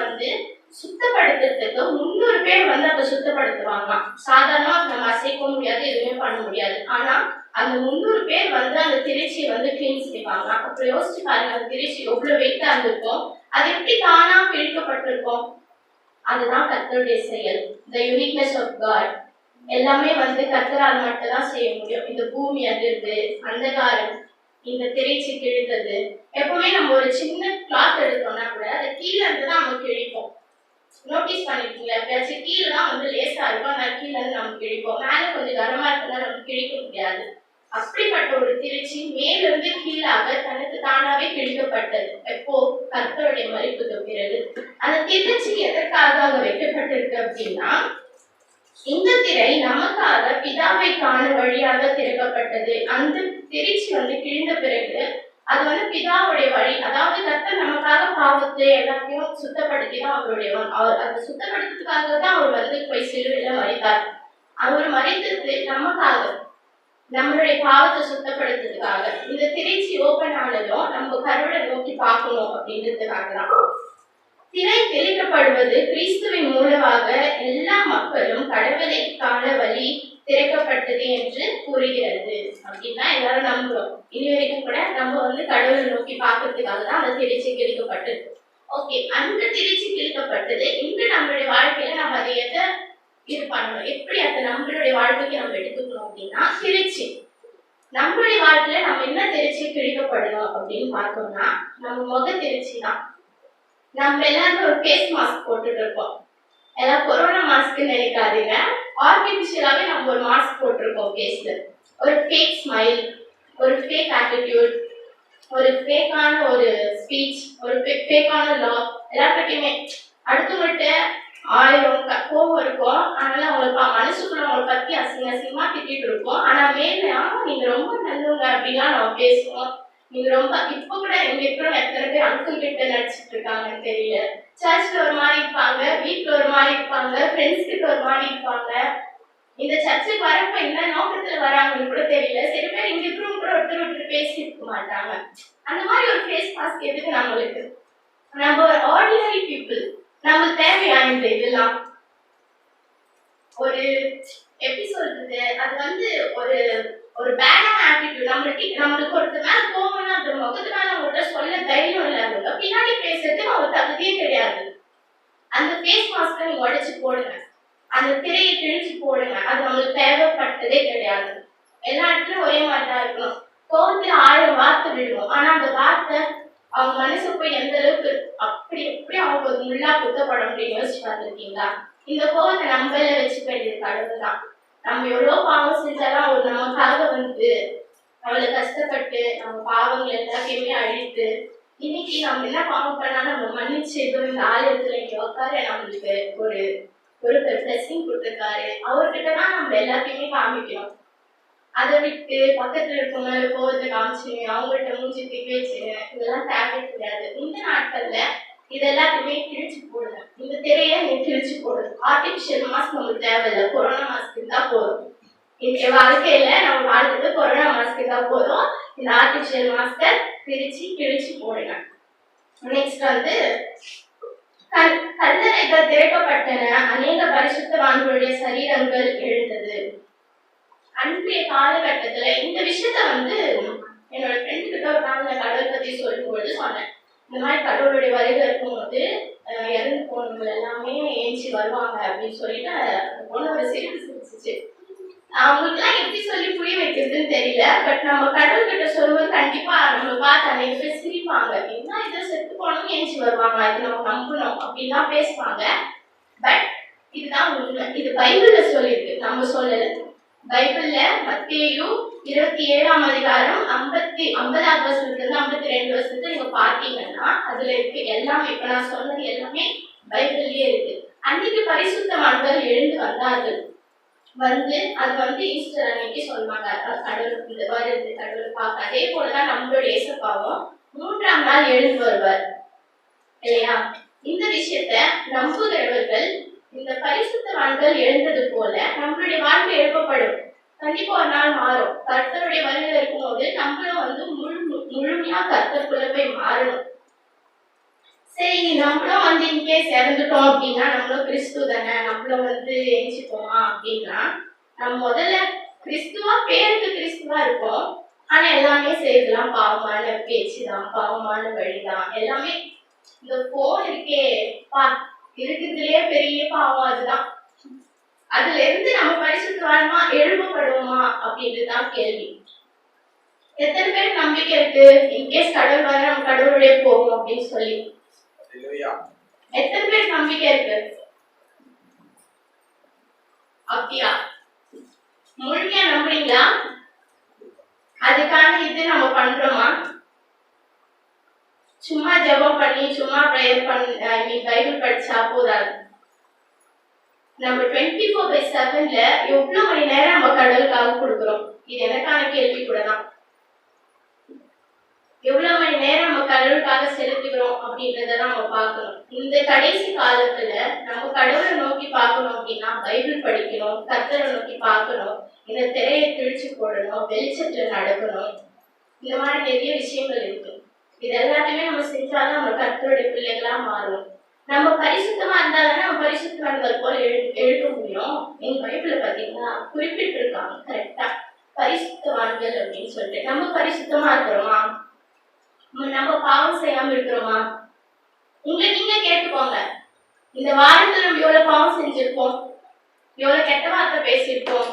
சுத்தப்படுத்துறதுக்கு 300 பேர் அதை சுத்தப்படுத்துவாங்க. சாதாரணமா நம்ம அசைக்க முடியாது, எதுவுமே பண்ண முடியாது. ஆனா அந்த 300 பேர் அந்த திருச்சியை கிளீன் செய்வாங்க. அப்புறம் யோசிச்சு பாருங்க அந்த திருச்சி எவ்வளவு வெயிட்டா இருந்திருக்கும், அது எப்படி தானா பிரிக்கப்பட்டிருக்கும். அதுதான் கர்த்தருடைய செயல். the uniqueness of God எல்லாமே கர்த்தரால் மட்டும் தான் செய்ய முடியும். இந்த பூமி அதிர்வு, அந்தகாரம், இந்த திருச்சி கிழித்தது. எப்பவுமே நம்ம ஒரு சின்ன கிளாத் எடுத்தோம்னா கூட அதை கீழே இருந்து தான் நம்ம கிழிப்போம். நோட்டீஸ் பண்ணிருக்கீங்களா? எப்பயாச்சும் கீழே தான் வந்து லேசா இருக்கும், ஆனால் கீழே இருந்து நம்ம கிழிப்போம். மேலே கொஞ்சம் கனமா இருக்குன்னா நமக்கு கிழிக்க முடியாது. அப்படிப்பட்ட ஒரு திருச்சி மேலிருந்து கீழாக தனக்கு தானாவே கிழிக்கப்பட்டது. எப்போ? கர்த்தருடைய மரிப்புக்கு பிறகு. அந்த திருச்சி எதற்காக அங்க வைக்கப்பட்டிருக்கு அப்படின்னா, இந்த திரை நமக்காக பிதாவை காண வழியாக திறக்கப்பட்டது. அந்த திருச்சி வந்து கிழிந்த பிறகு அது வந்து பிதாவுடைய வழி, அதாவது கர்த்தர் நமக்காக பாவத்தை எல்லாத்தையும் சுத்தப்படுத்தி தான் அவர் அதை சுத்தப்படுத்துறதுக்காக தான் அவர் வந்து போய் சிலுவையில மரித்தார். அவர் மரித்தது நமக்காக, நம்மளுடைய பாவத்தை சுத்தப்படுத்துறதுக்காக. இந்த திருச்சி ஓபன் ஆனதும் நம்ம கடவுளை நோக்கி பார்க்கணும் அப்படின்றதுக்காக தான். திரை தெளிக்கப்படுவது கிறிஸ்துவின் மூலமாக எல்லா மக்களும் கடவுளை காண வழி திறக்கப்பட்டது என்று கூறுகிறது அப்படின்னா எல்லாரும் நம்புறோம். இனி வரைக்கும் கூட நம்ம வந்து கடவுளை நோக்கி பார்க்கறதுக்காக தான் அந்த திருச்சி கிழிக்கப்பட்டது. ஓகே, அந்த திருச்சி கிழிக்கப்பட்டது. இன்று நம்மளுடைய வாழ்க்கையில நம்ம அதை இது பண்ணணும், எப்படி அதை நம்மளுடைய வாழ்க்கைக்கு நம்ம எடுத்துக்கணும் அப்படின்னா, திருச்சி நம்மளுடைய வாழ்க்கையில நம்ம என்ன திருச்சி கிழிக்கப்படணும் அப்படின்னு பார்த்தோம்னா, நம்ம முக திருச்சி தான். நம்ம எல்லாரும் ஒரு ஃபேஸ் மாஸ்க் போட்டுட்டு இருக்கோம். எல்லாம் கொரோனா மாஸ்க் நினைக்காதீங்க, ஆர்டிபிஷியலாவே நம்ம ஒரு மாஸ்க் போட்டிருக்கோம் ஃபேஸ்ல. ஒரு ஃபேக் ஸ்மைல், ஒரு ஃபேக் ஆட்டிடியூட், ஒரு ஃபேக்கான ஒரு ஸ்பீச், ஒரு ஃபேக்கான லா, எல்லாத்துக்குமே அடுத்தவங்கள்ட்ட 1000 கோவம் இருக்கும். அதனால அவங்களுக்கு மனசுக்குள்ள அவங்களை பத்தி அசிங்கமா திட்டிட்டு இருக்கோம். ஆனா மேல நீங்க ரொம்ப நல்லவங்க அப்படின்லாம் நம்ம பேசுவோம். நீங்க ரொம்ப இப்ப கூட எங்க இருக்கிற எத்தனை பேர் அங்கிள் கிட்ட நடிச்சிட்டு இருக்காங்கன்னு தெரியல. சர்ச்ல ஒரு மாதிரி இருப்பாங்க, வீட்டுல ஒரு மாதிரி இருப்பாங்க, ஃப்ரெண்ட்ஸ் கிட்ட ஒரு மாதிரி இருப்பாங்க. இந்த சர்ச்சுக்கு வரப்ப என்ன நோக்கத்துல வராங்கன்னு கூட தெரியல. சில பேர் இங்க இருக்கிறவங்க கூட ஒருத்தர் பேசி இருக்க மாட்டாங்க. அந்த மாதிரி ஒரு ஃபேஸ் மாஸ்க் எதுக்கு நம்மளுக்கு? நம்ம ஒரு ஆர்டினரி பீப்புள், நமக்கு தேவையானது இதெல்லாம். ஒரு எப்படி சொல்றது, அது வந்து ஒரு ஒரு பேடான ஆட்டிடியூட். நம்மளுக்கு ஒருத்தர் மேல கோவம்னா அந்த முகத்து மேல அவங்கள்ட்ட சொல்ல தைரியம் இல்லாதவங்க, பின்னாடி பேசுறதுக்கு அவங்க தகுதியே கிடையாது. அந்த ஃபேஸ் மாஸ்கை நீங்க உடைச்சு போடுங்க, அந்த திரையை கிழிச்சு போடுங்க. அது நம்மளுக்கு தேவைப்பட்டதே கிடையாது. எல்லா இடத்துலயும் ஒரே மாதிரி தான் இருக்கணும். கோவத்துல 1000 வார்த்தை விடுவோம், ஆனா அந்த வார்த்தை அவங்க மனசு போய் எந்த அளவுக்கு அப்படி எப்படி அவங்க ஒரு முள்ளா குத்தப்பட முடியும் யோசிச்சு பார்த்துருக்கீங்களா? இந்த கோவத்தை நம்மள வச்சுக்க வேண்டியது கடவுள் தான். நம்ம எவ்வளவு பாவம் செஞ்சாலும் அவர் நமக்காக வந்து அவளை கஷ்டப்பட்டு நம்ம பாவங்கள் எல்லாத்தையுமே அழித்து இன்னைக்கு நம்ம என்ன பாவம் பண்ணாலும் நம்ம மன்னிச்சு ஏதோ இந்த ஆலயத்துல இங்க உட்கார நம்மளுக்கு ஒரு ஒரு பிளஸிங் கொடுத்துருக்காரு. அவர்கிட்ட தான் நம்ம எல்லாத்தையுமே காமிக்கணும். அதை விட்டு பக்கத்துல இருக்கவங்க கோவத்தை காமிச்சுங்க, அவங்கள்ட்ட மூஞ்சி திக்க வச்சுங்க, இதெல்லாம் தேவை கிடையாது. இந்த நாட்கள்ல இது எல்லாத்தையுமே கிழிச்சு போடுங்க. இந்த திரையை நீ கிழிச்சு போடுங்க. ஆர்டிபிஷியல் மாஸ்க் நம்மளுக்கு தேவையில்லை, கொரோனா மாஸ்க் தான் போதும். இந்த வாழ்க்கையில நம்ம வாழ்றது கொரோனா மாஸ்க் தான் போதும். இந்த ஆர்டிபிஷியல் மாஸ்கை கிழிச்சு போடுங்க. நெக்ஸ்ட் வந்து கல்லறைகள் திறக்கப்பட்டன, அநேக பரிசுத்தவான்களுடைய சரீரங்கள் எழுந்தது. அன்றைய காலகட்டத்துல இந்த விஷயத்த வந்து என்னோட ஃப்ரெண்டு கிட்ட ஒரு நாள் நான் கடவுள் பத்தி சொல்லும்போது சொன்னேன். இந்த மாதிரி கடவுளுடைய வருகை இருக்கும்போது இறந்து போனவங்க எல்லாமே ஏஞ்சி வருவாங்க அப்படின்னு சொல்லிட்டு அந்த பொண்ணு ஒரு சிரிச்சிச்சு. அவங்களுக்கு எல்லாம் எப்படி சொல்லி புரிய வைக்கிறதுன்னு தெரியல. பட் நம்ம கடவுள் கிட்ட சொல்லும்போது கண்டிப்பா நம்ம பார்த்து அன்னைக்கு போய் சிரிப்பாங்க. என்ன இதை செத்து போனவங்க ஏஞ்சி வருவாங்க, இது நம்ம நம்பணும் அப்படின்னு தான் பேசுவாங்க. பட் இதுதான் உண்மை. இது பைபிள்ல சொல்லியிருக்கு, நம்ம சொல்லல. பைபிள்ல மத்தேயு 27ஆம் அதிகாரம் 50வது வசனத்துல இருந்து 52 வசனத்துல நீங்க பாத்தீங்கன்னா அதுல இருக்கு எல்லாமே. இப்ப நான் சொன்னது எல்லாமே பைபிள்லயே இருக்கு. அன்னைக்கு பரிசுத்தவான்கள் எழுந்து வந்தார்கள். வந்து அது வந்து ஈஸ்டர் அன்னைக்கு சொல்லுவாங்க, கடவுள் வருது, கடவுள் பார்க்க. அதே போலதான் நம்மளோட ஏசப்பாவும் 3ஆம் நாள் எழுந்து வருவார் இல்லையா? இந்த விஷயத்த நம்புகிறவர்கள் இந்த பரிசுத்தவான்கள் எழுந்தது போல நம்மளுடைய வாழ்க்கை எழுப்பப்படும். கண்டிப்பா ஒரு நாள் மாறும். கர்த்தருடைய வருகை இருக்கும்போது நம்மளும் வந்து முழுமையா கர்த்தருக்குள்ள போய் மாறணும். சரி, நம்மளும் வந்து இன்கேஸ் இறந்துட்டோம் அப்படின்னா நம்மளும் கிறிஸ்துவ தானே, நம்மளும் வந்து எரிச்சுப்போமா அப்படின்னா, நம்ம முதல்ல கிறிஸ்துவா பேருக்கு கிறிஸ்துவா இருப்போம். ஆனா எல்லாமே செய்யலாம் பாவமான பேச்சுதான், பாவமான வழிதான் எல்லாமே. இந்த போன் இருக்கே இருக்கிறதுலயே பெரிய பாவம் அதுதான். அதுல இருந்து நம்ம பரிசுத்தவான்மா எழுப்பப்படுவோமா அப்படின்றதுதான் கேள்வி. எத்தனை பேர் நம்பிக்கை இருக்கு இன்கேஸ் கடவுள் வர நம்ம கடவுளுடைய போவோம் அப்படின்னு சொல்லி? எத்தனை பேர் நம்பிக்கை இருக்கு? அப்படியா? முழுமையா நம்புறீங்களா? அதுக்கான இது நம்ம பண்றோமா? சும்மா ஜெபம் பண்ணி சும்மா ப்ரேயர் பண்ணி பைபிள் படிச்சா போதாது. நம்ம 24/7ல எவ்வளவு மணி நேரம் நம்ம கடவுளுக்காக கொடுக்குறோம்? இது எனக்கான கேள்வி கூட தான். எவ்வளவு மணி நேரம் நம்ம கடவுளுக்காக செலுத்துகிறோம் அப்படின்றத நம்ம பார்க்கணும். இந்த கடைசி காலத்துல நம்ம கடவுளை நோக்கி பார்க்கணும் அப்படின்னா பைபிள் படிக்கணும், கர்த்தரை நோக்கி பார்க்கணும், இந்த திரையை கிழிச்சு போடணும், வெளிச்சத்துல நடக்கணும். இந்த மாதிரி நிறைய விஷயங்கள் இருக்கு. இது எல்லாத்தையுமே நம்ம செஞ்சாலும் நம்ம கர்த்தருடைய பிள்ளைகளா மாறும். நம்ம பரிசுத்தமா இருந்தாலும் நம்ம பரிசுத்தவான்கள் போல எழுத முடியும். எங்க பைபிள்ல பாத்தீங்கன்னா குறிப்பிட்டு இருக்காங்க கரெக்டா பரிசுத்தவான்கள் அப்படின்னு சொல்லிட்டு. நம்ம பரிசுத்தமா இருக்கிறோமா? நம்ம பாவம் செய்யாம இருக்கிறோமா? உங்களை நீங்க கேட்டுக்கோங்க. இந்த வாரத்துல நம்ம எவ்வளவு பாவம் செஞ்சிருப்போம், எவ்வளவு கெட்ட வார்த்தை பேசியிருப்போம்.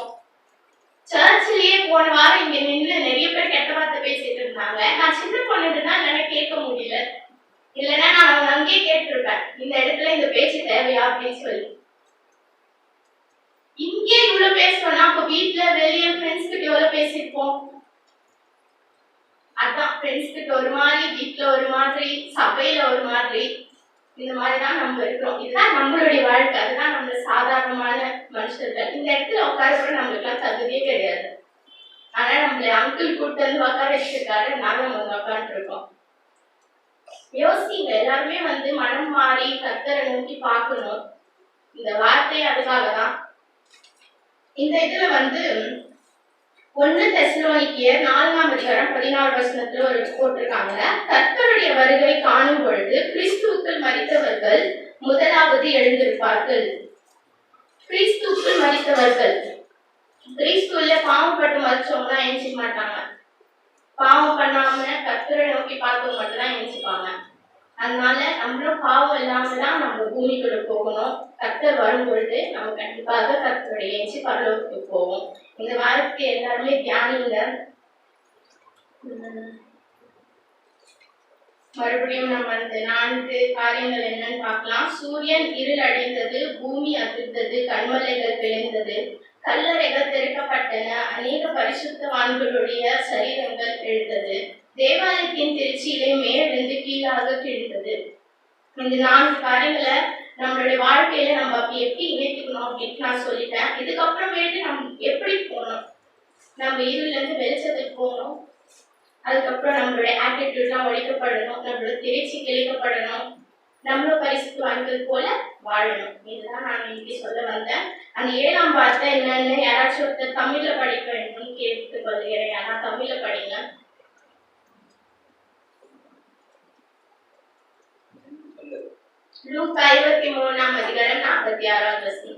சர்ச்சிலேயே போன வாரம் இங்க நின்று நிறைய பேர் கெட்ட வார்த்தை பேசிட்டு இருந்தாங்க. நான் சின்ன பொண்ணுன்னா என்னால கேட்க முடியல, இல்லைன்னா நான் அவங்க அங்கேயே கேட்டிருப்பேன் இந்த இடத்துல இந்த பேச்சு தேவையா அப்படின்னு சொல்லி. இங்கே இவ்வளவு பேசுவோம்னா அப்ப வீட்டுல வெளியே ஃப்ரெண்ட்ஸ் கிட்ட எவ்வளவு பேசியிருப்போம். அதான் ஃப்ரெண்ட்ஸ் கிட்ட ஒரு மாதிரி, வீட்டுல ஒரு மாதிரி, சபையில ஒரு மாதிரி, இந்த மாதிரிதான் நம்ம இருக்கிறோம். இதுதான் நம்மளுடைய வாழ்க்கை. அதுதான் நம்ம சாதாரணமான மனுஷர்கள். இந்த இடத்துல உட்கார கூட நம்மளுக்கு எல்லாம் தகுதியே கிடையாது. ஆனா நம்மள அங்கிள் கூட்டு வந்து உட்கார வச்சிருக்காரு, நானும் வந்து உட்காந்துட்டு இருக்கோம். யோசிங்க, எல்லாருமே மனம் மாறி கர்த்தரை நோக்கி பார்க்கணும். இந்த வார்த்தை அதுக்காக தான். இந்த இதுல 1 தெசலோனிக்கேயர் 4:14 ஒரு போட்டிருக்காங்க. கர்த்தருடைய வருகை காணும் பொழுது கிறிஸ்துவுக்குள் மரித்தவர்கள் முதலாவது எழுந்திருப்பார்கள். கிறிஸ்துவுக்குள் மரித்தவர்கள், கிறிஸ்துவுல பாவப்பட்டு மறிச்சவங்க தான் எழுச்சிக்க மாட்டாங்க. பாவம் பண்ணாம கர்த்தரை நோக்கி பார்த்தவங்க மட்டும் தான் எழுச்சிப்பாங்க. அதனால நம்மளும் பாவம் இல்லாம தான் நம்ம பூமிக்குள்ள போகணும். கர்த்தர் வரும்பொழுது நம்ம கண்டிப்பாக கர்த்தருடைய எழுச்சி பரலோகத்துக்கு போவோம். இந்த வாரத்துக்கு எல்லாருமே தியானிங்க. மறுபடியும் நம்ம அந்த 4 காரியங்கள் என்னன்னு பார்க்கலாம். சூரியன் இருள் அடைந்தது, பூமி அதிர்ந்தது, கண்மலைகள் பிளந்தது, கல்லறைகள் திறக்கப்பட்டன, அநேக பரிசுத்தவான்களுடைய சரீரங்கள் எழுந்தது, தேவாலயத்தின் திருச்சியிலே மேலிருந்து கீழாக கிழிந்தது. இந்த 4 காரியங்களை நம்மளுடைய வாழ்க்கையில நம்ம அப்படி எப்படி இணைத்துக்கணும் அப்படின்னு நான் சொல்லிட்டேன். இதுக்கப்புறமேட்டு நம்ம எப்படி போகணும்? நம்ம இருள்ல இருந்து வெளிச்சத்துக்கு போகணும். அதுக்கப்புறம் நம்மளுடைய ஆட்டிடியூட்லாம் ஒழிக்கப்படணும், நம்மளோட திரைச்சி கிழிக்கப்படணும், நம்மளும் பரிசுத்தவான்கள் போல வாழணும். இதுதான் நான் இன்னைக்கு சொல்ல வந்தேன். அந்த 7ஆம் வார்த்தை என்னன்னு யாராச்சும் ஒருத்தர் தமிழ்ல படிக்க வேண்டும்னு கேட்டுக் கொள்கிறேன். ஆனா தமிழ்ல படிங்க. லூக்கா 23:46.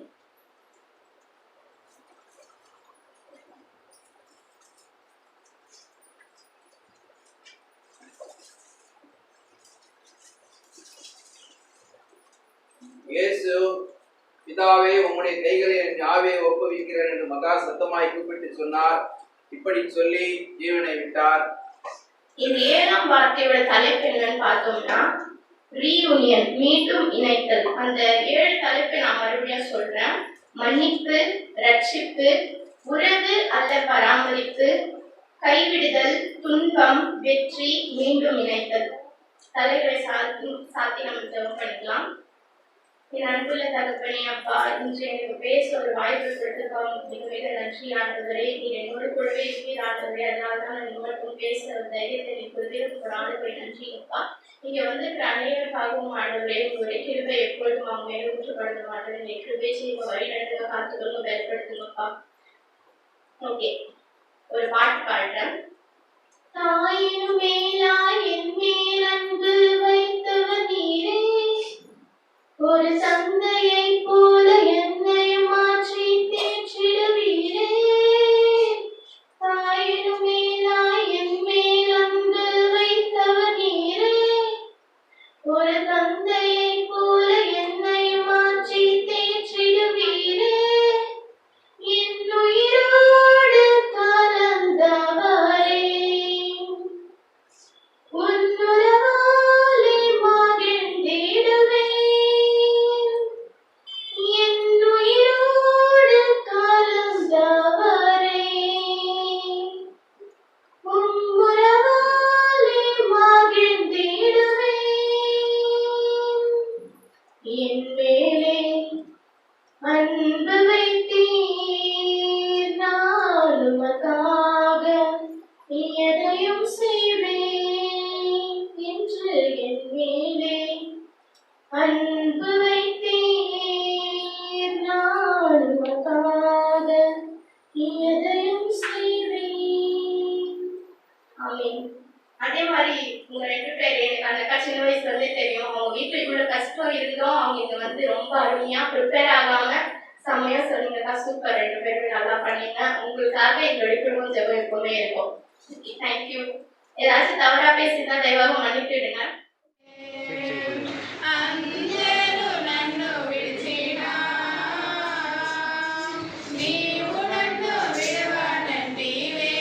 இயேசு, பிதாவே, உம்முடைய கைகளை என் யாவே ஒப்புவிக்கிறேன் என்று மகா சத்தமாய் கூப்பிட்டு சொன்னார். இப்படி சொல்லி ஜீவனை விட்டார். இந்த 7ஆம் வார்த்தையோட தலைப்பு என்னன்னு பார்த்தோம்னா ரீயூனியன், மீண்டும் இணைத்தல். அந்த 7 தலைப்பை நான் மறுபடியும் சொல்றேன். மன்னிப்பு, ரட்சிப்பு, உறவு அல்ல பராமரிப்பு, கைவிடுதல், துன்பம், வெற்றி, மீண்டும் இணைத்தல். தலைகளை சாத்தி நம்ம ஜெபம் பண்ணிக்கலாம். என் அன்புள்ள தகப்பனே அப்பா, இன்று எனக்கு பேச ஒரு வாய்ப்பு கொடுத்துருக்கோம். மிக மிக நன்றி ஆண்டவரே. நீர் என்னோட கூடவே இருக்கிற ஆண்டவரே. அதனால்தான் நான் உங்களுக்கும் பேசுகிற ஒரு தைரியத்தை நீ கொடுத்து ஒரு ஆண்டு போய் நன்றி அப்பா. இங்க இருக்கிற அனைவருக்காகவும் ஆண்டவரே உங்களுடைய கிருபை எப்பொழுதும் அவங்க மேல ஊற்றப்படுத்த மாட்டேன். நீ கிருபை செய்ய வழி நடத்துக, காத்துக்கொள்ளுங்க, பயன்படுத்துங்கப்பா. ஓகே, ஒரு பாட்டு பாடுறேன். தாயினும் மேலாய் என் மேல் அன்பு வைத்தவர் நீரே, ஒரு தந்தையை போல என்னை மாற்றி தேற்றிடுவீரே. தாயினும் மேலாய் என் மேல் அன்பு வைத்தவர் நீரே, ஒரு தந்தையை போல என்னை மாற்றி தேற்றிடுவீரே. என் உயிரோடு கலந்தவரே, உன்னுறவாய் அதே மாதிரி உங்க 2 பேரு அந்த அக்கா சின்ன வயசுல இருந்தே தெரியும். அவங்க வீட்டுல இவ்வளவு கஷ்டம் இருந்தோம் அவங்க இங்க வந்து ரொம்ப அருமையா ப்ரிப்பேர் ஆகாம செம்மையா சொன்னீங்கக்கா. சூப்பர், 2 பேருமே நல்லா பண்ணீங்க. உங்களுக்காக எங்களுடைய குடும்பம் ஜெபம் எப்பவுமே இருக்கும். தேங்க்யூ. ஏதாச்சும் தவறா பேசினா தயவாக மன்னித்துடுங்க. నీవే